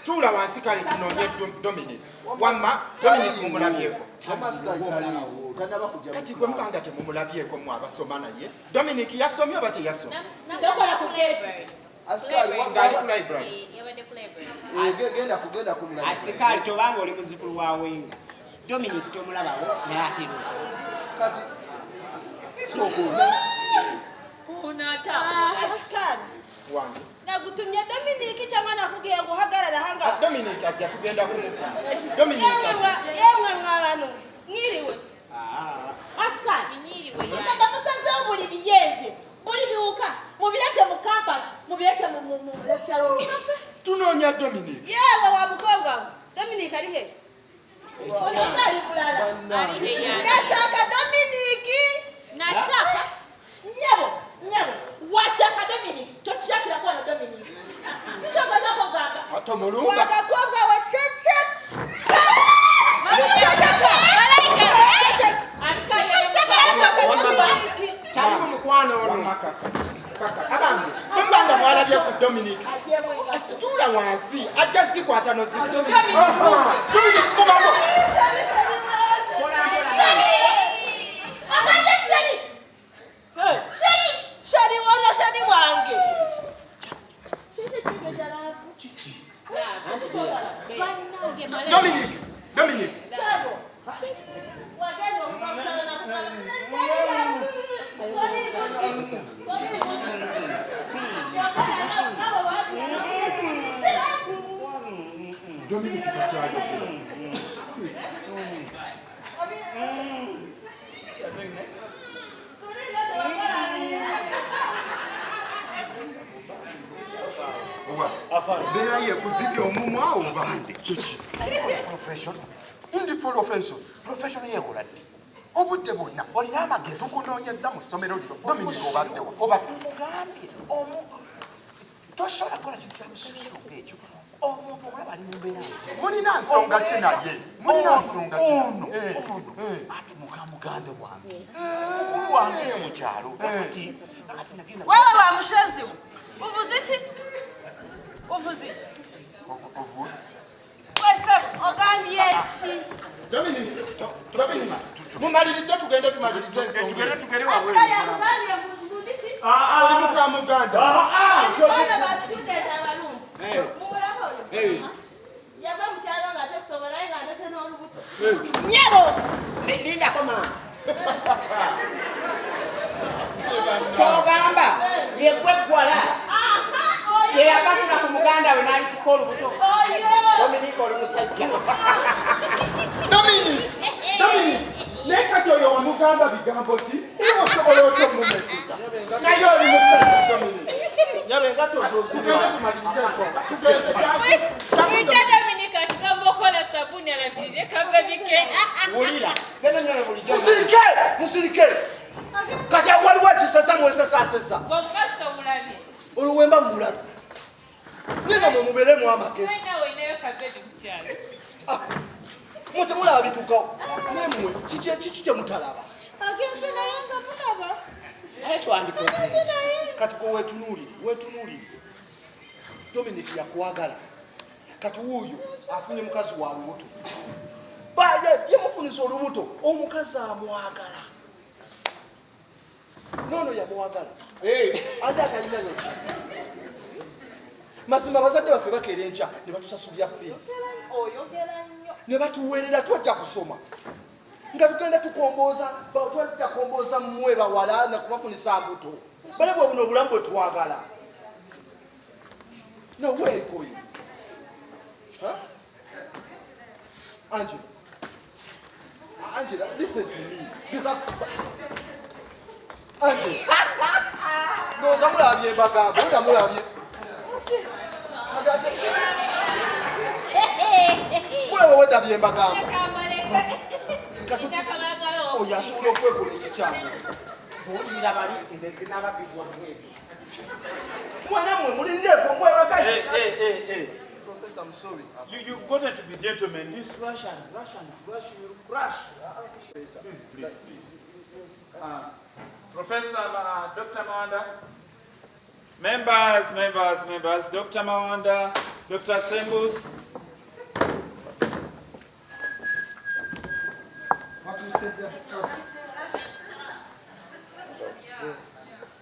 [SPEAKER 4] Tuula wansi kale tunoonye Dominic. Wamma Dominic mumulabyeko.
[SPEAKER 6] Wamasikani taliwo. Tandaba kujja.
[SPEAKER 4] Kati gwe mpanga temumulabyeko mu abasoma naye. Dominic yasomye oba teyasomye?
[SPEAKER 5] Ndokola ku gate.
[SPEAKER 6] Askari
[SPEAKER 4] wangali ku library.
[SPEAKER 6] Genda kugenda ku library.
[SPEAKER 7] Asikali tobanga oli muzukulu wa Wenga. Dominic tomulabawo naye ate
[SPEAKER 6] kati soko.
[SPEAKER 2] Unata.
[SPEAKER 5] Askari.
[SPEAKER 4] Wange.
[SPEAKER 5] Nagutumye Dominic cyangwa nakubwiye ngo hagarara hanga.
[SPEAKER 4] Dominic ajja kugenda kumufa. Dominic.
[SPEAKER 5] Yewe mwabano. Mwiriwe. Askari.
[SPEAKER 2] Mwiriwe ya.
[SPEAKER 5] Ndaba musaze obuli biyenje. Buli biwuka. Mubireke mu campus. Mubireke mu lecture.
[SPEAKER 4] Tunoonya Dominic.
[SPEAKER 5] Yewe wa mukobwa. Dominic ali he. Onatali kulala. Ndashaka Dominic.
[SPEAKER 2] Nashaka.
[SPEAKER 5] Nyabo. Washaka Dominic. Tochakira kwa Dominic. Kichoka zako gamba.
[SPEAKER 4] Ato mulumba.
[SPEAKER 5] Wakakobwa wa cheche.
[SPEAKER 7] Talimu mukwano ono.
[SPEAKER 4] Abange, mbanga mwalabye ku Dominic. Tuula wansi, ajja zikwata no zi Dominic. Dominic komamo.
[SPEAKER 5] Akanje sheri. Sheri wona sheri wange. Sheri kigejala. Chichi.
[SPEAKER 4] Dominic.
[SPEAKER 5] Sabo. Wageni wamkamtana na kukala.
[SPEAKER 4] Dominic kachaje. Beera ye kuzibya omumwa oba chichi.
[SPEAKER 16] Professional. Indi professional yekola ddi? Obudde bonna olina amagezi
[SPEAKER 4] tukunoonyeza mu ssomero lino Dominic obaddewa oba
[SPEAKER 16] mugambye tosobola kukola kintu kya mususu ng'ekyo omuntu omulaba ali mu mbeera
[SPEAKER 4] mulina nsonga ki naye mulina nsonga ki
[SPEAKER 16] ati mukamugande wange mukulu wange mu kyalo kati nagenda
[SPEAKER 5] wewe wa mushenzi uvuze ki uvuze wese ogambye ki
[SPEAKER 4] Dominic mumalirize tugende tumalirize ensonga
[SPEAKER 11] tugere wawe
[SPEAKER 4] oli mukamuganda
[SPEAKER 5] yava mukyalo nga tekusobola naye nga ndese n'olubuto nyabo
[SPEAKER 7] lindako maama kyogamba yegweggwala yeyakasula ku muganda we n'alituka olubuto Dominic oli musajja
[SPEAKER 4] Dominic naye kati oyo wamugamba bigambo ki era osobola otya omumekuza naye oli musajja Dominic
[SPEAKER 10] nyabenga tozogenda
[SPEAKER 4] tumalirize ensonga
[SPEAKER 2] Wita Dominic atugamba okola sabuni alabirire kagwe bike.
[SPEAKER 7] wulira
[SPEAKER 6] musirike Kati waliwo kisasa mwesasasesa.
[SPEAKER 1] Bw'okasita omulabye.
[SPEAKER 6] Oluwemba mulabi. Nena mwe mubeeremu amagezi.
[SPEAKER 1] Sirina weneyo kabedi mu kyalo.
[SPEAKER 6] Mutemulaba bituukawo. Nemwe kiki kye mutalaba?
[SPEAKER 5] Agenze naye nga mulaba.
[SPEAKER 7] Aye twandikoze.
[SPEAKER 6] Kati ko weetunuulire. Dominic yakwagala. Kati wuuyo afunye mukazi wa lubuto. Yamufunisa olubuto, omukazi amwagala. Nono yamwagala. Ate atalina yokya. Mazima bazadde baffe bakeera enkya ne batusasulira fees.
[SPEAKER 5] Oyogera nnyo.
[SPEAKER 6] Ne batuweerera twajja kusoma. Nga tugenda twajja kombooza mmwe bawala na kubafunisa mbuto. Bale bwe buno obulamu bwe twagala. Now where are you going? Huh? Angela, listen to me. Angela. No, samulabye bagamba. Samulabye. Mulaba wedabye bagamba. Oyo asobola okwekola ekikyamu.
[SPEAKER 7] Buulirira bali nze sinababibwa mwebyo.
[SPEAKER 6] Mwana mwe mulindeeko mwe bakazi.
[SPEAKER 9] Professor, I'm sorry. You've gotten to be gentlemen. This rush will crash. Please. Professor, Dr. Mawanda. Members, Dr. Mawanda, Dr. Sembus.
[SPEAKER 6] What you said there?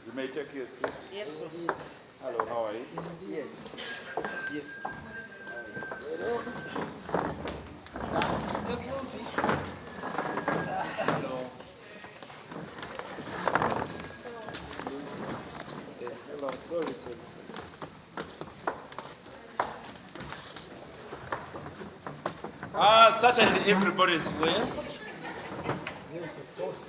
[SPEAKER 9] You may take your seat.
[SPEAKER 13] Yes, please.
[SPEAKER 9] Hello, how are you?
[SPEAKER 13] Yes. Yes.
[SPEAKER 9] Hello. Hello, sorry. Certainly everybody is well.
[SPEAKER 6] Yes, of course.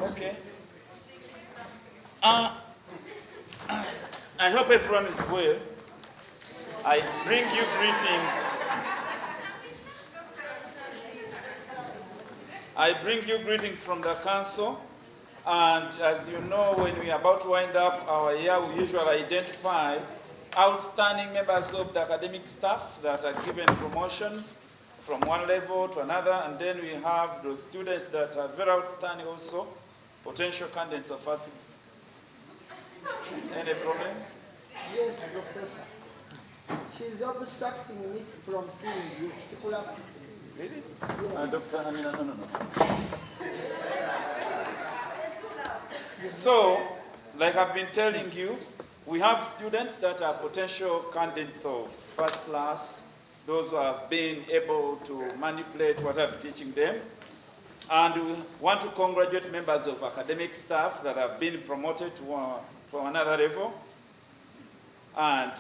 [SPEAKER 9] Okay. I hope everyone is well. I bring you greetings. I bring you greetings from the council. And as you know, when we are about to wind up our year, we usually identify outstanding members of the academic staff that are given promotions from one level to another. And then we have those students that are very outstanding also, potential candidates of first. Any problems?
[SPEAKER 13] Yes, Professor. She's obstructing me from seeing you.
[SPEAKER 9] Really?
[SPEAKER 13] Yes.
[SPEAKER 9] Doctor, no. So, like I've been telling you, we have students that are potential candidates of first class, those who have been able to manipulate what I'm teaching them. And we want to congratulate members of academic staff that have been promoted to another level. And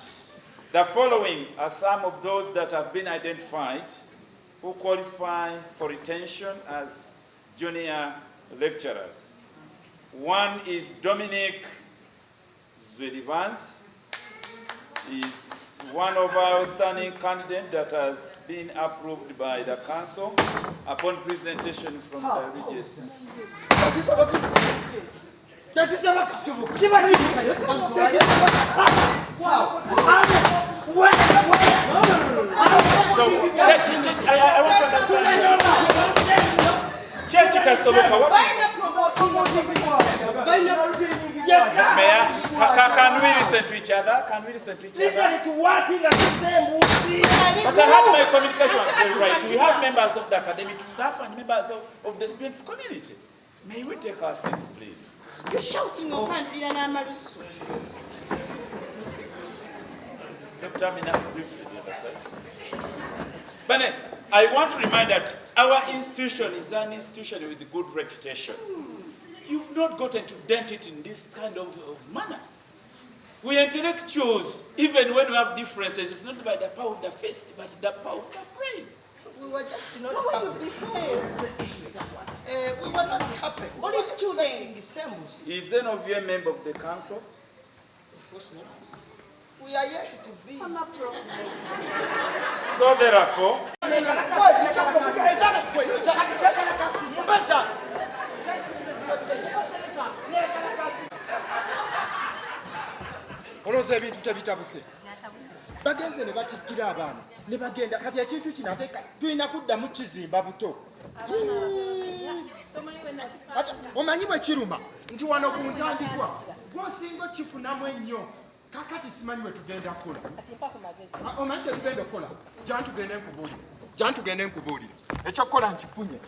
[SPEAKER 9] the following are some of those that have been identified who qualify for retention as junior lecturers. One is Dominic Zwelibanzi. Is one of our outstanding candidates that has been approved by the council upon presentation from the religious. So, I want to understand. Church itasoboka. Mayor, can we listen to each other? Can we listen to each other?
[SPEAKER 13] Listen to what he has said.
[SPEAKER 9] But I have my communication very right. We have members of the academic staff and members of the students' community. May we take our seats, please?
[SPEAKER 5] You're shouting on Malusu.
[SPEAKER 9] Dr. Mina, briefly, the other side. But I want to remind that our institution is an institution with a good reputation. You've not gotten to dent it in this kind of manner. We are intellectuals, even when we have differences. It's not by the power of the fist, but the power of the brain.
[SPEAKER 5] We were just not happy. We were not happy. What is expecting the same?
[SPEAKER 9] Is any of you a member of the council?
[SPEAKER 5] Of course not.
[SPEAKER 13] We are yet to be.
[SPEAKER 9] So therefore,
[SPEAKER 4] olowooza ebintu tebitabuse bagenze ne batikkira abaana ne bagenda kati ekintu kino ate tulina kuddamu kizimba buto omanyi bwe kiruma nti wano ku ntandikwa gwosinga okifunamu ennyo kakati simanyi bwe tugenda kukola omanyi kyetugenda okukola jantugende nkubuulira ekyokukola nkifunye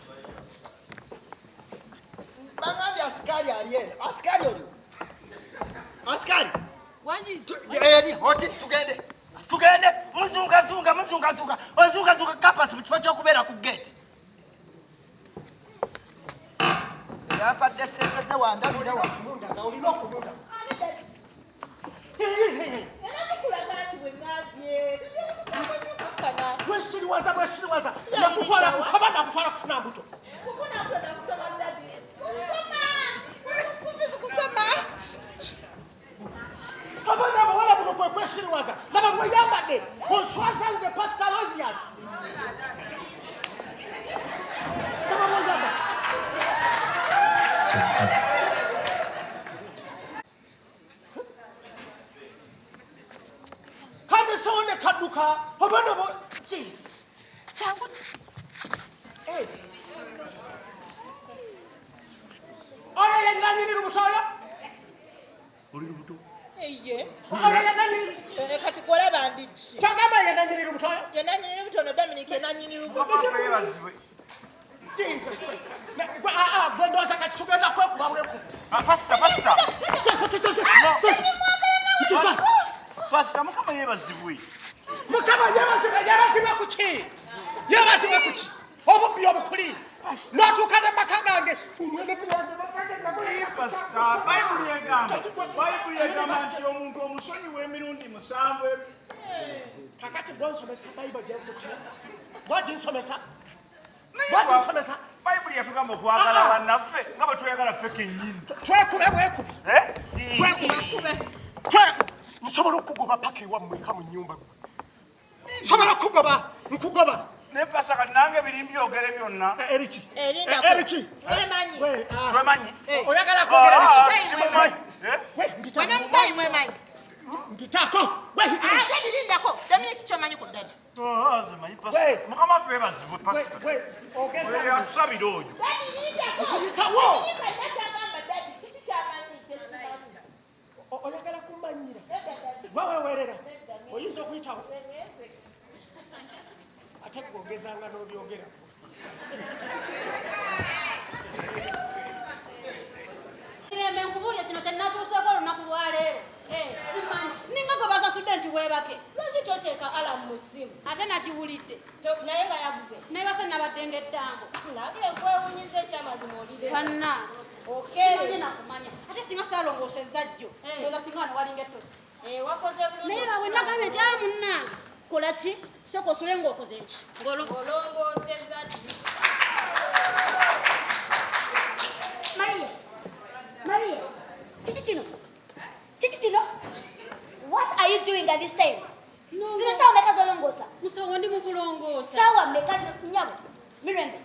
[SPEAKER 13] Bangambye asikari ali eno. Asikari oliwo? Asikari? Oti tugende. Tugende muzungazunga. Ozungazunga kapasi mu kifo ky'okubeera ku gate. Yampadde ssente ze wandabira wakumunda nga olina okumunda. Bwesiriwaza. Nakutwala kusoma nakutwala kufuna mbuto. Abana abawala buno kwe kwesiriwaza laba mweyambadde onswaza nze Pastor Lozias laba mweyambadde kandi sowone kadduka abana bo Jesus changu oyo yenanyinira obutoyo oli lubuto
[SPEAKER 5] Eye.
[SPEAKER 13] Kati kola bandiki.
[SPEAKER 5] Chagama yenanyinira obutoyo.
[SPEAKER 13] Yenanyinira obutono Dominic yenanyinira
[SPEAKER 11] obutoyo.
[SPEAKER 5] Jesus Christ. Vendoza kati tugenda kwekuba bweku.
[SPEAKER 11] Pastor. Pastor, mukama yebazibwe.
[SPEAKER 5] Mukama yebazibwe kuki? Yebazibwe kuki? Obubbi obukuli. N'atuukana maka gange.
[SPEAKER 11] Pastor, Bayibuli egamba nti omuntu omusonyi w'emirundi 7.
[SPEAKER 5] Kakati gwonsomesa Bayibuli gyekuki? Gwaginsomesa?
[SPEAKER 11] Bayibuli yatugamba okwagala bannaffe nga bwe tweyagala ffe kennyini.
[SPEAKER 5] Twekube bwekubi.
[SPEAKER 13] Nsobola okugoba paka ewammwe eka mu nnyumba.
[SPEAKER 5] Nsobola okugoba. Nkugoba.
[SPEAKER 11] Ne Pastor kati nange birimbi ogere byonna.
[SPEAKER 5] Ebiki?
[SPEAKER 13] Twemanyi.
[SPEAKER 11] Twemanyi?
[SPEAKER 5] Oyagala kwogera biki?
[SPEAKER 11] Simumanyi.
[SPEAKER 5] Mwana muzayi mwemanyi. Mbitako.
[SPEAKER 13] Lindako. Dominic kyomanyi ku ddala.
[SPEAKER 11] Zimanyi Pastor. Mukama waffe yebazibwe Pastor.
[SPEAKER 5] Ogesa.
[SPEAKER 11] Yatusabira oyo.
[SPEAKER 5] Tuyitawo. Oyagala kumanyira. Wewewerera. Oyinza okuyitawo. Ate gwogezanga n'obyogera.
[SPEAKER 1] Nkubulya kino kyenatuuseko olunaku lwaleero. Simanyi. Ninga gwe basasudde nti weebake. Lwaki toteeka alamu mu ssimu? Ate nagiwulidde. Naye nga yavuze. Naye base nabadde ng'eddango. Nabye nkwewunyiza ekyamazima olire. Bannange. Simanyi nakumanya. Ate singa saalongoosezza jjo. Ndowooza singa wano walinga ettosi. Wakoze bulungi. Naye lwawe nagambye nti munnange. Kola ki? Sooka osule ng'okoze ki? Ng'olongoosezza ddi.
[SPEAKER 17] Maria, Chichino, what are you doing at this time?
[SPEAKER 1] No.
[SPEAKER 17] Zina sawa meka zolongosa.
[SPEAKER 1] Musawo ndi mukulongosa.
[SPEAKER 17] Sawa meka nyabo. Mirembe.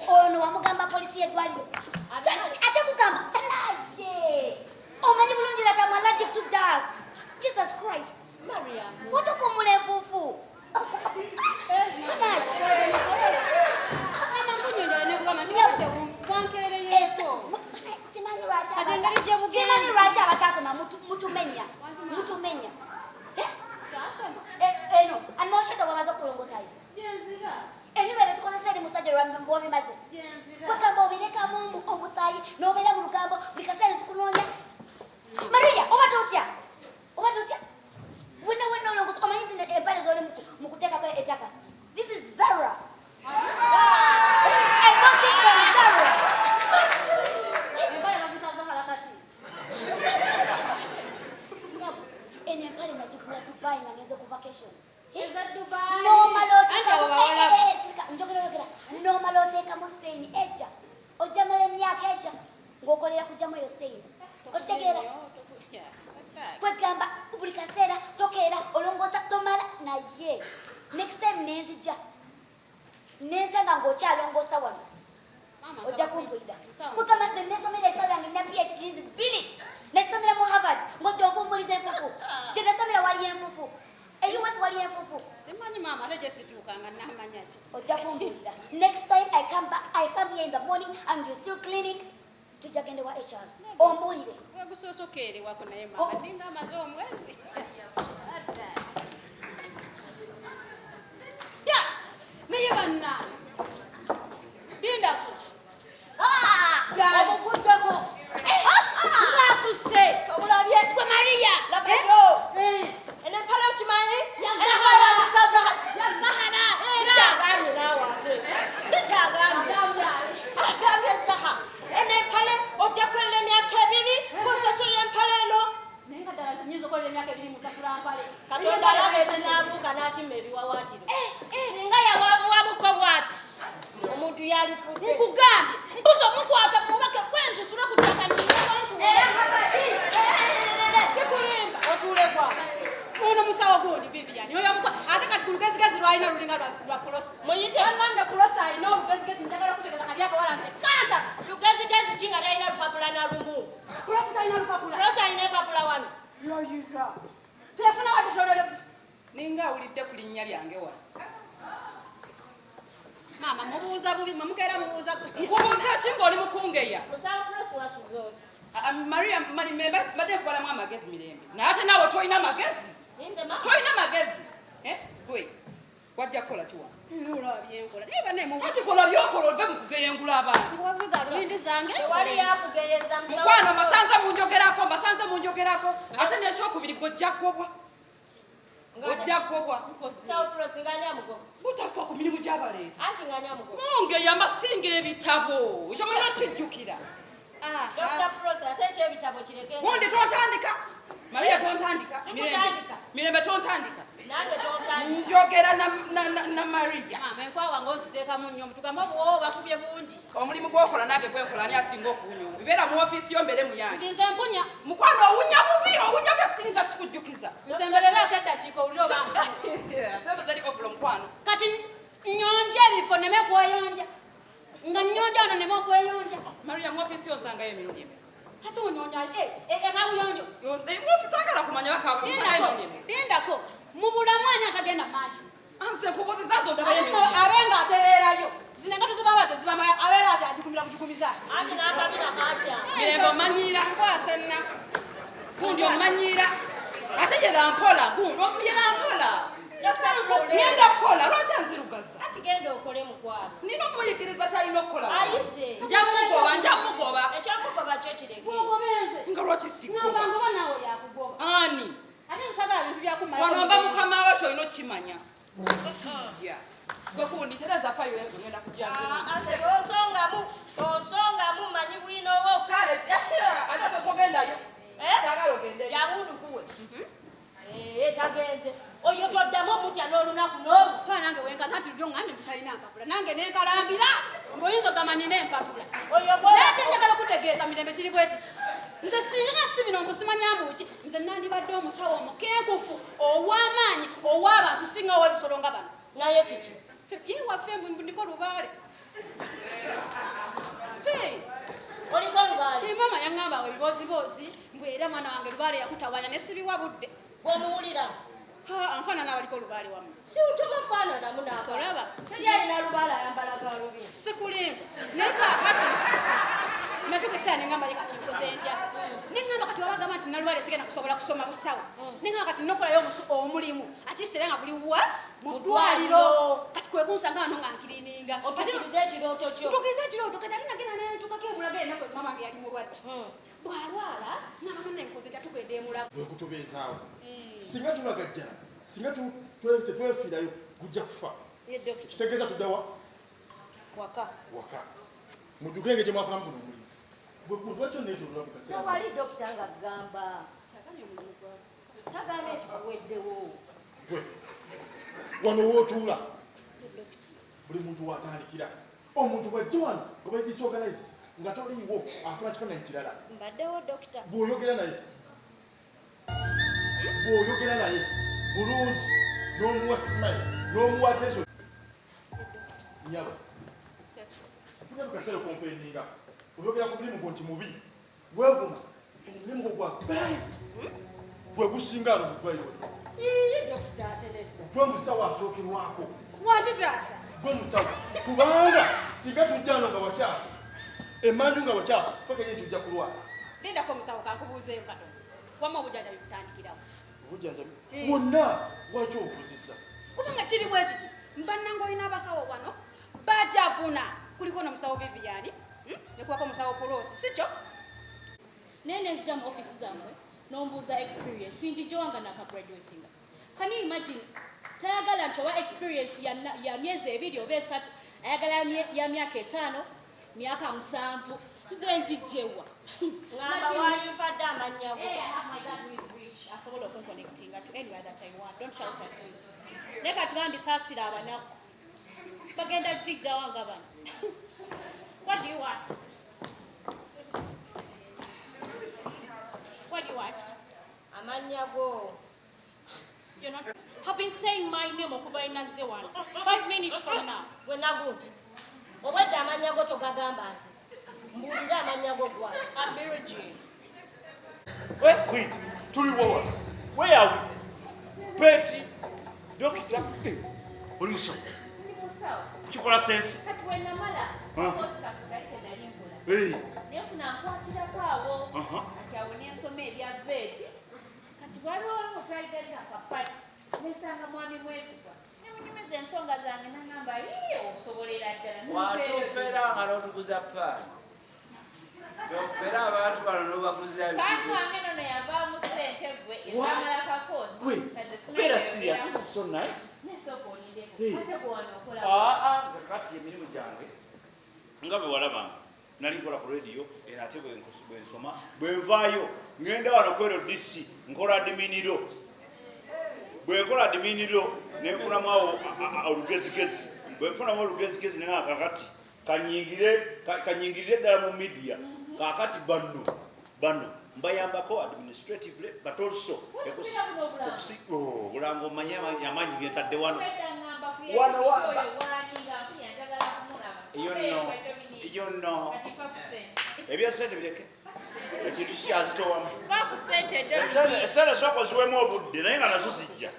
[SPEAKER 17] Ono wamugamba polisi yetwaliro. Ate kugamba talaje. Omanyi bulungi that I'm allergic to dust. Jesus Christ.
[SPEAKER 1] Maria.
[SPEAKER 17] What of mulefufu? Manaje.
[SPEAKER 1] Ama kunyonda ne kugamba ndikode wankere yeso.
[SPEAKER 17] Simani raja.
[SPEAKER 1] Atengeri jabuge.
[SPEAKER 17] Simani raja batasoma mutumenya. No. Anosheta wamaza kulongosa hivi.
[SPEAKER 1] Jenzira.
[SPEAKER 17] Anyway, tukozeseri musajja lwambo bimaze. Kwekamba obireka mu omusayi n'obeera mu lugambo buli kaseera tukunoonya. Maria, obadde otya? Wena olongosa omanyi zino empale z'oli mu kuteekako ettaka. This is Zara. I bought this from Zara.
[SPEAKER 1] Empale bazitazaala kati.
[SPEAKER 17] Eno empale nagigula Dubai nga ngenze ku vacation.
[SPEAKER 1] Dubai.
[SPEAKER 17] Normal oteka mu stain eja. Ojamala emyaka eja. Ng'okolera kujjamu eyo stain. Okitegeera? Kwegamba buli kaseera naye next time nenzija nensanga ng'okyalongoosa wano ojja kumpulira kukama nze nesomera ebitabo byange nina PhDs 2 nesomera mu Harvard ng'ojja ompumbuliza enfufu gye nasomera wali enfufu US wali enfufu
[SPEAKER 1] simanyi maama ate gye situukanga namanya ki
[SPEAKER 17] ojja kumpulira next time I come here in the morning and you're still cleaning tujja gende wa HR ombulire
[SPEAKER 1] wegusosokeere wako naye maama ninga amaze omwezi naye bannange lindako obuguddeko ngaasuse
[SPEAKER 5] obulabye
[SPEAKER 1] gwe Maria
[SPEAKER 5] labayo ene mpale okimanyi
[SPEAKER 1] yazahara era
[SPEAKER 5] agambye naawe ate agambye zaha ene mpale ojja kukolera emyaka 2 kusasulira empale eno
[SPEAKER 1] naye kaddala zinyinza okolera emyaka 2 musasula mpale
[SPEAKER 5] katonda alaba ezinaabuuka n'akima ebiwawaatiro
[SPEAKER 1] singa yawabuwamuko bwati
[SPEAKER 5] omuntu yalifudde
[SPEAKER 1] nkugambye mbuzo mukwata mubake bwentusula ku ttaka
[SPEAKER 5] sikulimba otulekwa
[SPEAKER 1] ono musawo gundi Vivian oyo ate kati ku lugezigezi lwalina lulinga lwa polosi
[SPEAKER 5] muyite
[SPEAKER 1] nange polosi alina olugezigezi njagala okutegeeza kali akawalanze kanta
[SPEAKER 5] lugezigezi ki nga talina lupapula na lumu
[SPEAKER 1] polosi alina lupapula
[SPEAKER 5] polosi alina epapula wano
[SPEAKER 1] loyira tefuna wadde tolole ninga awulidde ku linnya lyange wano maama mubuuza bubi mwemukeera mubuuza nkubuuza ki ng'oli mukungeya
[SPEAKER 5] musawo polosi wasuze oti
[SPEAKER 1] Maria mbadde nkubalamu amagezi mirembe naye ate naawe tolina magezi tolina magezi gwe wajja kukola kiwa ati kola byokola ove mu kugeyengula abantu
[SPEAKER 5] wali yakugeyeza
[SPEAKER 1] mukwano masanze munjogerako ate nekyokubiri gojja kugobwa ojja kugobwa butafa ku mirimu gy'abaleeta mungeya masinga ebitabo ekyo mulina kijjukira gundi tontandika Maria tontandika mirembe tontandika njogera na Maria mama enkwawa ng'oziteekamu nnyo mutugamba obwoba bakubye bungi omulimu gw'okola nange gwenkola ani asinga okuwunya bibeera mu ofiisi yo mbere muyange nze mpunya mukwano owunya bubi sinza sikujjukiza nsemberera ate eddakiika owulire obazali ofulo mukwano kati nnyonja ebifo neme kweyonja nga nnyonja ono neme okweyonja Maria mu ofiisi yonsangayo emirundi emeka ate onyonya ekabuyonjo mu ofiisi agala kumanya bakabulindako mu bulamu ani atagenda mangi anse nkubuzizazo abenga atereerayo zinenga tezibaba tezibamala abeera ati ajukumira kujukumiza mirembe omanyira nkwasenna gundi omanyira ate yerampola gundi yerampola ngenda kukola lwaki anzirugaza
[SPEAKER 5] genda okole mukwano
[SPEAKER 1] nina omuyigiriza talina okukola
[SPEAKER 5] ayize
[SPEAKER 1] njamugoba
[SPEAKER 5] ekyokugoba kyo kireke
[SPEAKER 1] nga lwakisikuba nawe yakugoba ani ate nsagala bintu byakumala wanomba mukama we kyolina okimanya gwekundi tereza fayiro ezo ngenda
[SPEAKER 5] osongamu manyi bwino obo
[SPEAKER 1] kale ate togendayo sagala ogendeyo
[SPEAKER 5] yangundukuwe tagenze oyo toddamu omutya n'olunaku n'olu
[SPEAKER 1] kaa nange wenkaza nti lujjo ngambe mutalina mpapula nange nenkalambira ng'oyinza ogamba nina empapula naye ate njagala okutegeeza mirembe kiri bwe kiti nze singa si bino mbusimanyamuki nze nandibadde omusawo omukenkufu ow'amaanyi ow'abantu singa ow'ebisolo nga bano
[SPEAKER 5] naye kiki
[SPEAKER 1] ye waffe ndiko lubaale
[SPEAKER 5] oliko lubaale
[SPEAKER 1] mama yaŋŋamba ebiboozibozi mbwera mwana wange lubaale yakutawanya ne sibiwa budde
[SPEAKER 5] gwomuwulira
[SPEAKER 1] anfaanana abaliko olubaale wamu
[SPEAKER 5] si tobafaananamu nakolaba teri alina lubaale ayambala galubi
[SPEAKER 1] sikulimba naye kakati natugesaa neŋŋamba ye kati nkoze ntya neŋŋamba kati wabagamba nti nalubaale sigenda kusobola kusoma busawo neŋŋamba kati nokolayo omulimu ati sera nga buli wa mu ddwaliro kati kwe kunsanga wano nga nkirininga
[SPEAKER 5] otukiriza ekirooto kyo
[SPEAKER 1] ntukiriza ekirooto kati ate nagenda nentukako emulaga enaku mama wange yali mulwadde bwalwala nabama nenkoze ntya tugenda emulago
[SPEAKER 6] bwekutubeezaawo singa tulagajjala singa tetwefiirayo gujja kufa kitegeeza tuddawa
[SPEAKER 5] waka
[SPEAKER 6] mujjukenge gye mwafunamu kuno omulimu bwekundwakyo
[SPEAKER 5] newali dokita nga gamba tagana etukuweddewo
[SPEAKER 6] wano wootuula buli muntu watandikira omuntu bwajja wano nga bali disorganize nga toliiwo afuna kifaananyi kirala
[SPEAKER 5] mbaddewo dokita
[SPEAKER 6] bw'oyogera naye bulungi n'omuwa smile n'omuwa attention nyaba kuja bukasero kompendinga oyogera ku mulimu gwo nti mubi wevuma omulimu gwo gwa gwe gusinga ano mugwayo gwe musawo asookerwako gwe musawo kubanga singa tujjano nga wakyafu emanju nga wakyafu fakenye tujja kulwala
[SPEAKER 1] lindako musawo kankubuuzeeyo katono wama obujanjabi butandikirawo
[SPEAKER 6] obujanjabi bwonna waki obuzizza
[SPEAKER 1] kubanga kiri bwe kiti mbannanga olina abasawo wano bajavuna kuliko nomusawo Viviani nekuwako musawo Polosi sikyo
[SPEAKER 18] nene nzija mu ofisi zammwe nombuuza experience sinjijowanga nakagraduatinga. Can you imagine tayagala nti owa experience ya myezi 2 oba 3 ayagala ya myaka 5 myaka 7 nze njijewa
[SPEAKER 17] ngamba walivadde amannya go
[SPEAKER 18] asobola okunconnectinga to anywhere that I want. Don't shout at me. Leka tugambi saasira abanaku bagenda jijja wanga bano. What do you want? What do you want?
[SPEAKER 17] amannya go.
[SPEAKER 18] You're not. I've been saying my name okuva inaze wano 5 minutes from now.
[SPEAKER 17] Gwe nagunti obwedde amannya go togagamba nze mbuulira amannya go gwa.
[SPEAKER 18] Ebiiri G.
[SPEAKER 8] Wait, tuliwowa. Where are we? Betty, doctor. Oli musawo. Kikola sense.
[SPEAKER 18] Kati wenamala posta kugaite nali nkola. Nefuna nkwatirako awo kati awo nensoma ebya veti kati waliwo otwalidde akapati nesanga mwami mwesigwa nemunyumiza ensonga zange nangamba osobolera ddala
[SPEAKER 19] watufera nga n'otuguza paani ofera abantu bano n'obaguza
[SPEAKER 18] kandi wange nono yavaamu ssente gwe ezamala kakoosi nesooka olindeko ate gwewana okola
[SPEAKER 8] nze kati emirimu gyange nga bwe walabanga nali nkola ku radio era ate bwensoma bwenvaayo ngenda wano kwero DC nkola diminiro bwenkola diminiro nenfunamu awo olugezigezi bwenfunamu olugezigezi nenga kakati kanyingirire ddala mu media kakati bano mbayambako administratively but also bulango omanye amanyi getadde wano ebyesente bireke ekintu kikyazitowamu esente sooka ziwemu obudde naye nga nazo zijja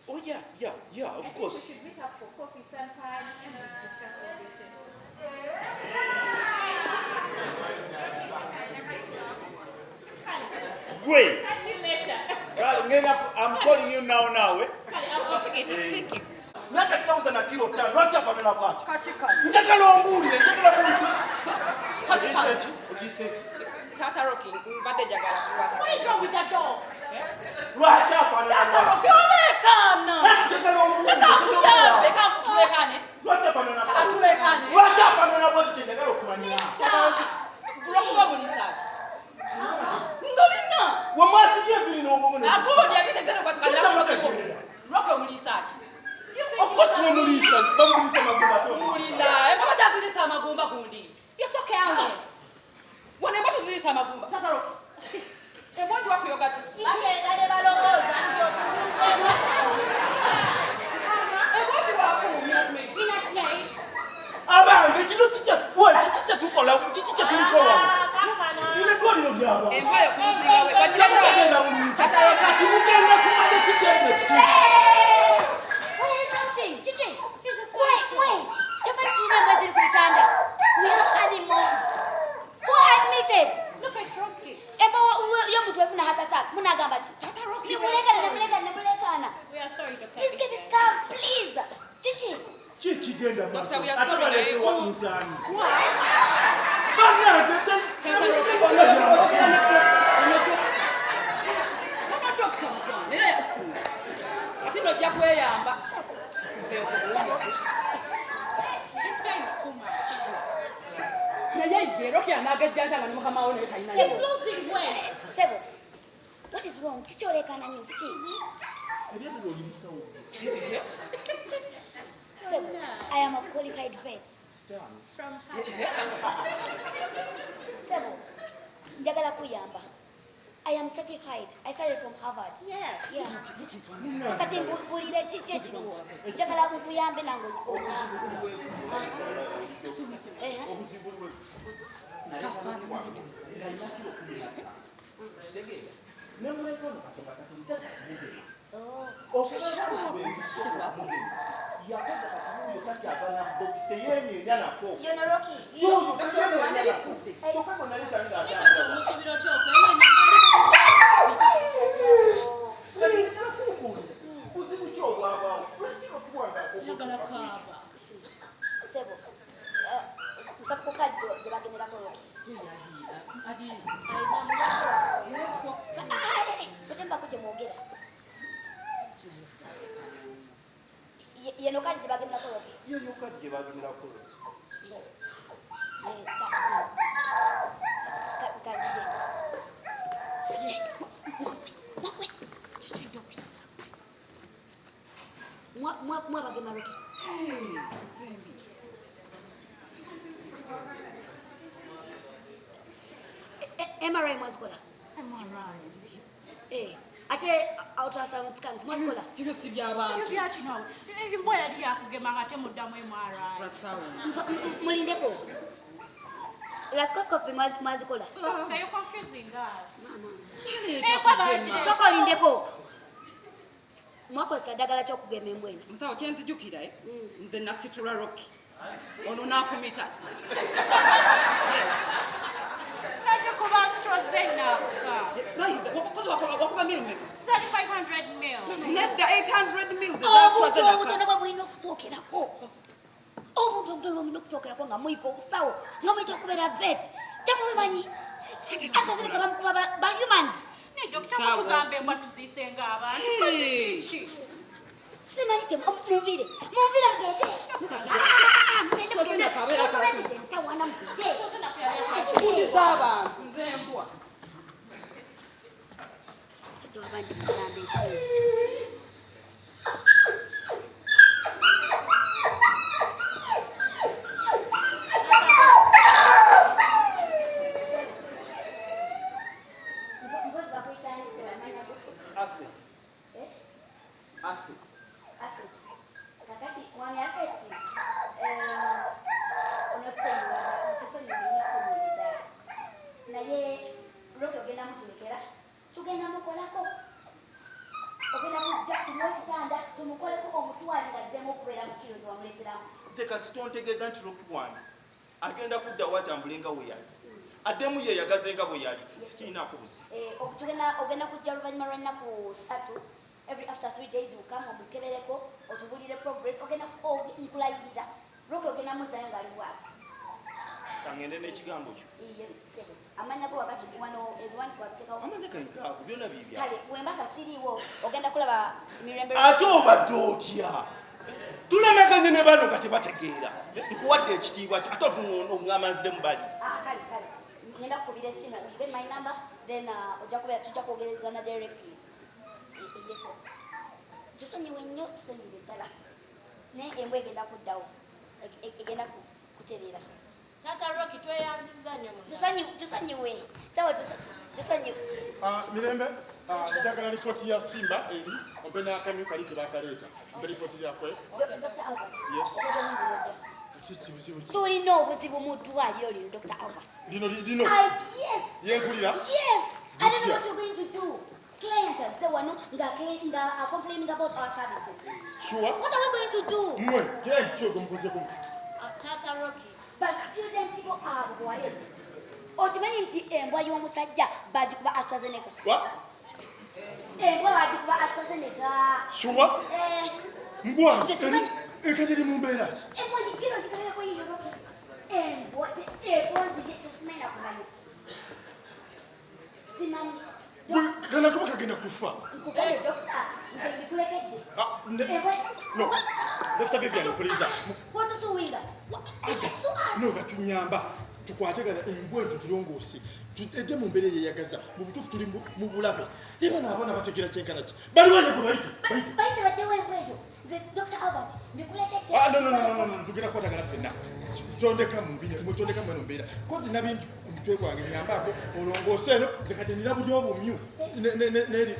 [SPEAKER 8] Oh yeah, of course.
[SPEAKER 18] We should meet up for coffee sometime and discuss all these things.
[SPEAKER 8] Great.
[SPEAKER 18] Catch you later.
[SPEAKER 8] I'm calling you now.
[SPEAKER 18] Thank you.
[SPEAKER 6] Naka tauza na kilo 5 wacha hapa na bwati njagala ombulire njagala kunsi
[SPEAKER 1] Tata Rocky mbadde jagala kukwata.
[SPEAKER 18] What is wrong with that dog?
[SPEAKER 6] wacha hapa na
[SPEAKER 1] Tata Rocky olekana
[SPEAKER 6] njagala ombulire
[SPEAKER 1] kakuyambe kakutulekane
[SPEAKER 6] wacha hapa na bwati
[SPEAKER 1] atulekane
[SPEAKER 6] wacha hapa na bwati njagala okumanyira
[SPEAKER 1] Tata Rocky tulokuwa mulisaji ndolina
[SPEAKER 6] wamwasiye vili n'obumwe
[SPEAKER 1] akundi abitezene kwatukana Rocky mulisaji
[SPEAKER 6] Of course we mulisa bamulisa magumba to
[SPEAKER 1] mulina embaba tazilisa magumba gundi yosoke yangu wone mbatu zilisa magumba Tata Rocky embonzi wako yogati
[SPEAKER 17] bagenda ne balowooza nti
[SPEAKER 1] embonzi wako
[SPEAKER 6] abange kino kicha tukola kicha tulikola ile twaliro byaba
[SPEAKER 1] embayo kuzinga we wajira Tata Rocky
[SPEAKER 6] timugenda kumanya kichende
[SPEAKER 17] Chichi, wait. We have animals. Who admitted?
[SPEAKER 18] Look at Rocky.
[SPEAKER 17] Tata Rocky.
[SPEAKER 18] We are sorry, Doctor.
[SPEAKER 17] Please give it calm, please. Chichi.
[SPEAKER 6] Chichi genda
[SPEAKER 1] Doctor,
[SPEAKER 6] maso
[SPEAKER 1] we are sorry.
[SPEAKER 6] atabalese wa intani
[SPEAKER 1] Tata Rocky, ono doctor mwana. Ati nojja kweyamba.
[SPEAKER 18] This guy is too much.
[SPEAKER 1] Naye Rocky anagajjanja nga mukama wao naye talina yo.
[SPEAKER 17] Sebo. What is wrong? Chichi olekana nyo, Chichi. Sebo, I am a qualified vet.
[SPEAKER 18] From
[SPEAKER 17] Sebo, njagala kuyamba. I am certified. I started from Harvard.
[SPEAKER 1] Yes.
[SPEAKER 17] Yeah. So kati mbulire chichi. Njagala kukuyambe nango onyambe. MRI mwazikola? MRI. Ate ultrasound scans mwazikola?
[SPEAKER 1] Ibyo si by'abantu. Ibyo byakino. Ebimbo yali yakugema ngate muddamu MRI. Ultrasound.
[SPEAKER 17] Mulindeko. Laparoscopy mwazikola?
[SPEAKER 1] You're confusing us.
[SPEAKER 17] Soko lindeko. Mwakosa ddagala ky'okugema embwene.
[SPEAKER 1] Musawo kyenzijukira nze nasitula Rocky. Ono n'afumita. Kuba AstraZeneca. Because wakuba mil mmeka? 3,500 mil. Nedda 800 mils is AstraZeneca.
[SPEAKER 17] Obutono bwe mulina okusookerako. Omuntu obutono bwe mulina okusookerako nga muyipa obusawo nga muyita okubeera vet. Temubimanyi. AstraZeneca bamukuba ba humans.
[SPEAKER 1] Ne dokita mutugambe mbwa tuziise ng'abantu.
[SPEAKER 17] Simanyi kye muvire. Muvire mugende. Mugende kabeera kati. Tawana mugende.
[SPEAKER 1] Ndizaba nze mbwa.
[SPEAKER 17] Sijja wabandi muganda ekizi.
[SPEAKER 6] Ntegeeza nti Rockwan agenda kudda watambulenga we yali addemu ye yagazenga bwe yali sikirinaako buzi
[SPEAKER 17] ogenda kujja oluvannyuma lw'ennaku 3 every after 3 days ukama omukebereko otubulire progress ogenda nkulayirira Rocky ogenda muzayo ng'ali bwati
[SPEAKER 6] kangende n'ekigambo kyo
[SPEAKER 17] amanya go wakati wano ebiwani kwateekawo
[SPEAKER 6] amanya kankaago byonna bibya
[SPEAKER 17] kale wembaka siriiwo ogenda kulaba mirembe
[SPEAKER 6] ate obadde otya tulemekanye ne bano kati bategeera nkuwadde ekitiibwa kyo ate oŋŋamba nziremu bali
[SPEAKER 17] kale ngenda kukubira essimu you get my number then tujja kwogerezana directly yes tusonyiwe nnyo tusonyiwe ddala naye embwa egenda kuddawo egenda kutereera
[SPEAKER 1] Tata Rocky tweyanziza nnyo
[SPEAKER 17] tusonyiwe sawa tusonyiwe
[SPEAKER 4] mirembe njagala ripoti ya Simba eri ombe n'akamyu kali ke bakaleeta ombe ripoti yakwe
[SPEAKER 17] Dr. Albert
[SPEAKER 4] yes
[SPEAKER 17] tulina obuzibu mu ddwaliro lino Dr. Albert
[SPEAKER 4] lino
[SPEAKER 17] yes
[SPEAKER 4] yenkulira
[SPEAKER 17] yes I don't know what you're going to do client the one nga complaining about our services
[SPEAKER 4] sure
[SPEAKER 17] what are we going to do
[SPEAKER 4] mwe client sio gompoze kum
[SPEAKER 1] Tata Rocky
[SPEAKER 17] ba student bo abo bwalete okimanyi nti embwa y'omusajja bagikuba AstraZeneca embwa bagikuba AstraZeneca
[SPEAKER 4] sure mbwa ekateri mu mbeera ki
[SPEAKER 17] embwa gikiro gikolera ko yiyo Rocky embwa nzige tesimanya kumanya simanyi
[SPEAKER 4] kana kuba kagenda kufa
[SPEAKER 17] nkugane dokita nze mbikulekedde
[SPEAKER 4] no dokita Vivian please
[SPEAKER 17] watusuwinga
[SPEAKER 4] no gatunyamba tukwategana embwa tugirongoose tudde mu mbeera yeyagaza mu butuufu tuli mu bulabe era n'abaana bategeera kyenkana ki bali wanyego bayite
[SPEAKER 17] batewo embwa eyo nze Dr. Albert mbikulekedde
[SPEAKER 4] no tugenda kukwatagana ffenna tondeka mu mbina tondeka mu eno mbeera kozi nabintu mutwe gwange nyambako olongoose eno nze kati ndina buli obumyu neri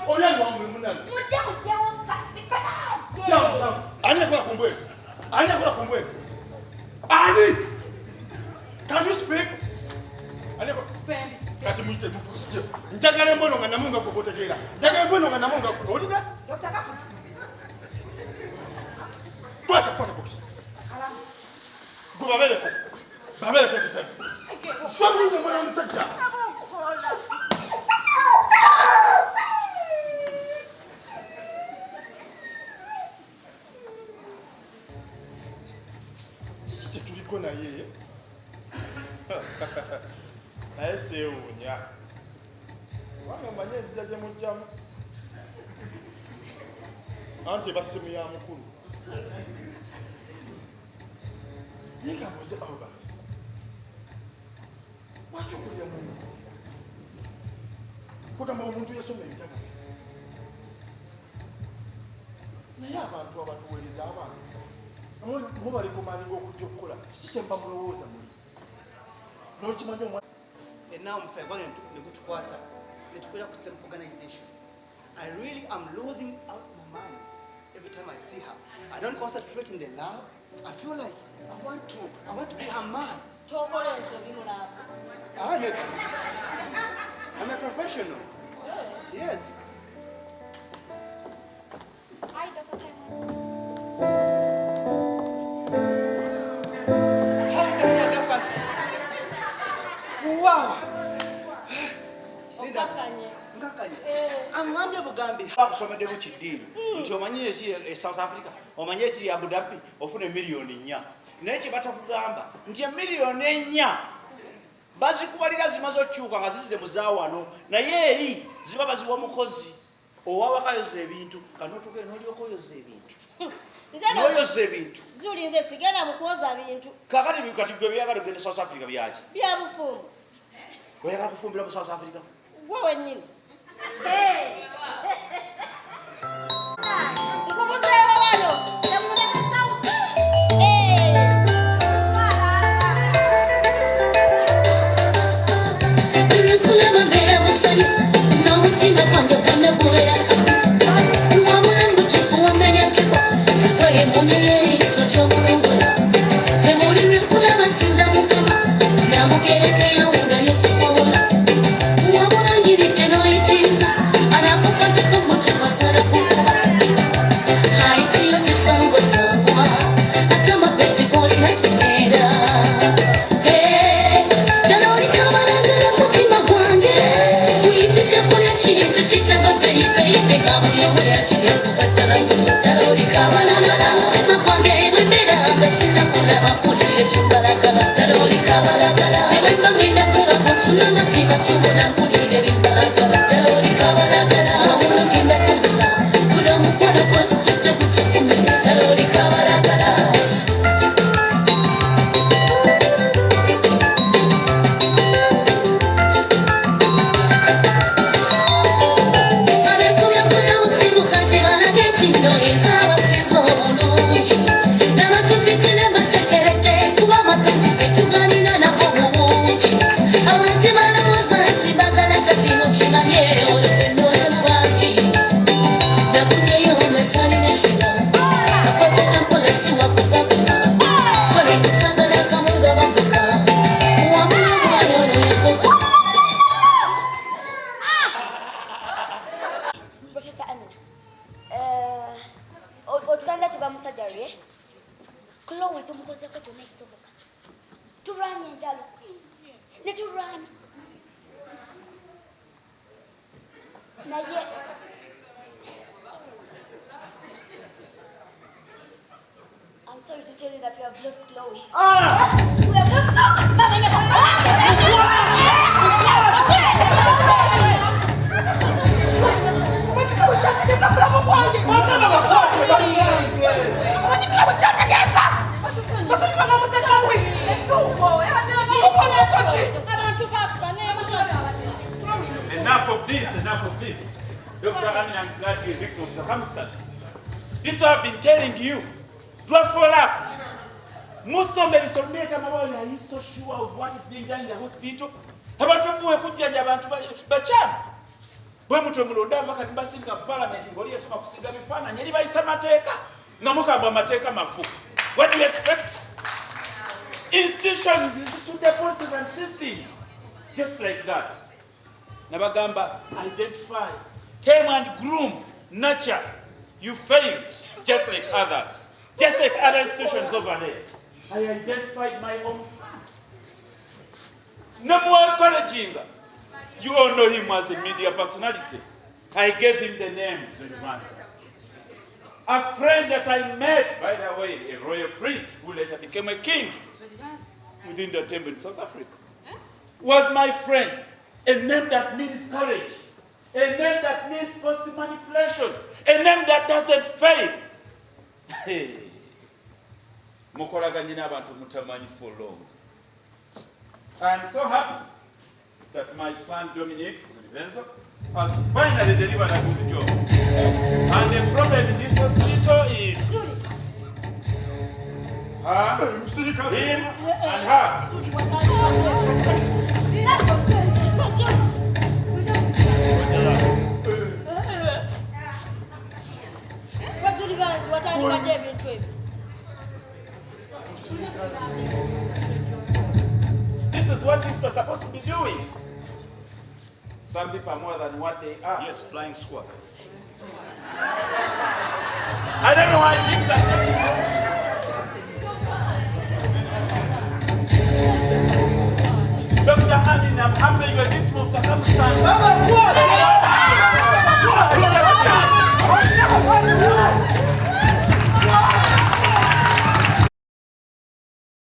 [SPEAKER 4] oli ali wamu munani ani akola kumbwe ani akola kumbwe ani can you speak ani akola kati mwite mukuje njagala mbono nga namunga kukotekera njagala mbono nga namunga olina
[SPEAKER 1] Dr. Kafu
[SPEAKER 4] kwata kusi go babele kitani so mlinze mwana msajja tuliko na yeye naye sewuunya kubanga manye enzija gye mujjamu anti ebasimu ya mukulu nikambuze Albert lwaki okulya mungu kugamba omuntu yasoma ebitabo naye abantu abatuweereza abantu mubaliko maninga okujja okukola kiki kyemba mulowooza muli nokimanyi omwana
[SPEAKER 10] now omusayi gwange negutukwata netukolera ku same organization. I really am losing out my mind every time I see her. I don't concentrate in the lab. I feel like I want to be her man. I'm a professional. Yes.
[SPEAKER 17] Hi, Dr. Simon.
[SPEAKER 10] Hi, Dr. Duffus. Wow. Angambye bugambi
[SPEAKER 8] bakusomedde kiddiini nti omanyire eki South Africa omanye ekiri Abu Dhabi ofune miliyoni 4 naye kyebatakugamba nti emiliyoni 4 bazikubalira zimaze okukyuka nga zize muzaawano naye eri ziba baziwa omukozi owawakayoza ebintu kanotugere nolyoka oyoza ebintu noyoza ebintu
[SPEAKER 20] Zuli nze sigenda mukuwoza bintu
[SPEAKER 8] kakati gwe byagala ogende South Africa byaki
[SPEAKER 20] byabufumbo
[SPEAKER 8] oyagala kufumbira mu South Africa
[SPEAKER 20] gwe wennyini nkubuzeewo wano
[SPEAKER 12] Kulema mbere musani n'omutima gwange bwonna guwerako wabula ndukifuwamenya kiko sikwaye mumira eriiso ky'omulongola ze mulimi kulaba nsinza mukama namugerekeyawo nga yesisobola wabula nyiridde n'oyitiriza anakukwatako mutima sala kukuba haitiyo tesangwasangwa ate amapezi golina siteera ddala olikabalagala mutima gwange kuyite kyakulya kintu kitaba peyipeyipe nga buli omu yakirya kubattala ddala olikabalagala mutima gwange bwembeera nga sinakulaba mpulire kimbalagala ddala olikabalagala nebwemba ngenda kulaba ntuna nasiba tubona mpulire bimbalagala ddala olikabalagala wabula ngenda kozesa buli omukwano gwansi kijja kujja kumenya ddala olikabalagala
[SPEAKER 17] Professor Amina, otanda tuba musajja Chloe tumukozeko kyonna ekisoboka turwanye entalo ne turwana naye I'm sorry to tell you that we have lost Chloe. We have lost Chloe!
[SPEAKER 9] Enough of this. Dr. Amina, I'm glad you're a victim of circumstance. This I've been telling you. Do I follow up? Musombe bisometa mabole, are you so sure of what is being done in the hospital? Abantu mbuwe kujjanja abantu bachamu. Bwe mutwe mulonda mpaka tibasinga parliament ngoli yasoma kusiga bifaananyi eri bayisa mateeka nga mukagwa amateeka mafu. What do you expect? Institutions to the policies and systems. Just like that. Nabagamba, identify, tame and groom, nurture. You failed, just like others. Just like other institutions over there. I identified my own son. No more encouraging. You all know him as a media personality. I gave him the name Zwelibanzi. A friend that I met, by the way, a royal prince who later became a king within the temple in South Africa, was my friend. A name that means courage. A name that means positive manipulation. A name that doesn't fail. Hey. Mukoraganyina abantu mutamanyi for long. I am so happy that my son Dominic Zwelibanzi has finally delivered a good job. And the problem in this hospital is him and her. This is what we're supposed to be doing. Some people are more than what they are.
[SPEAKER 11] Yes, flying squad.
[SPEAKER 9] I don't know why things are taking. Dr. Amin, I'm happy you're a victim of circumstance.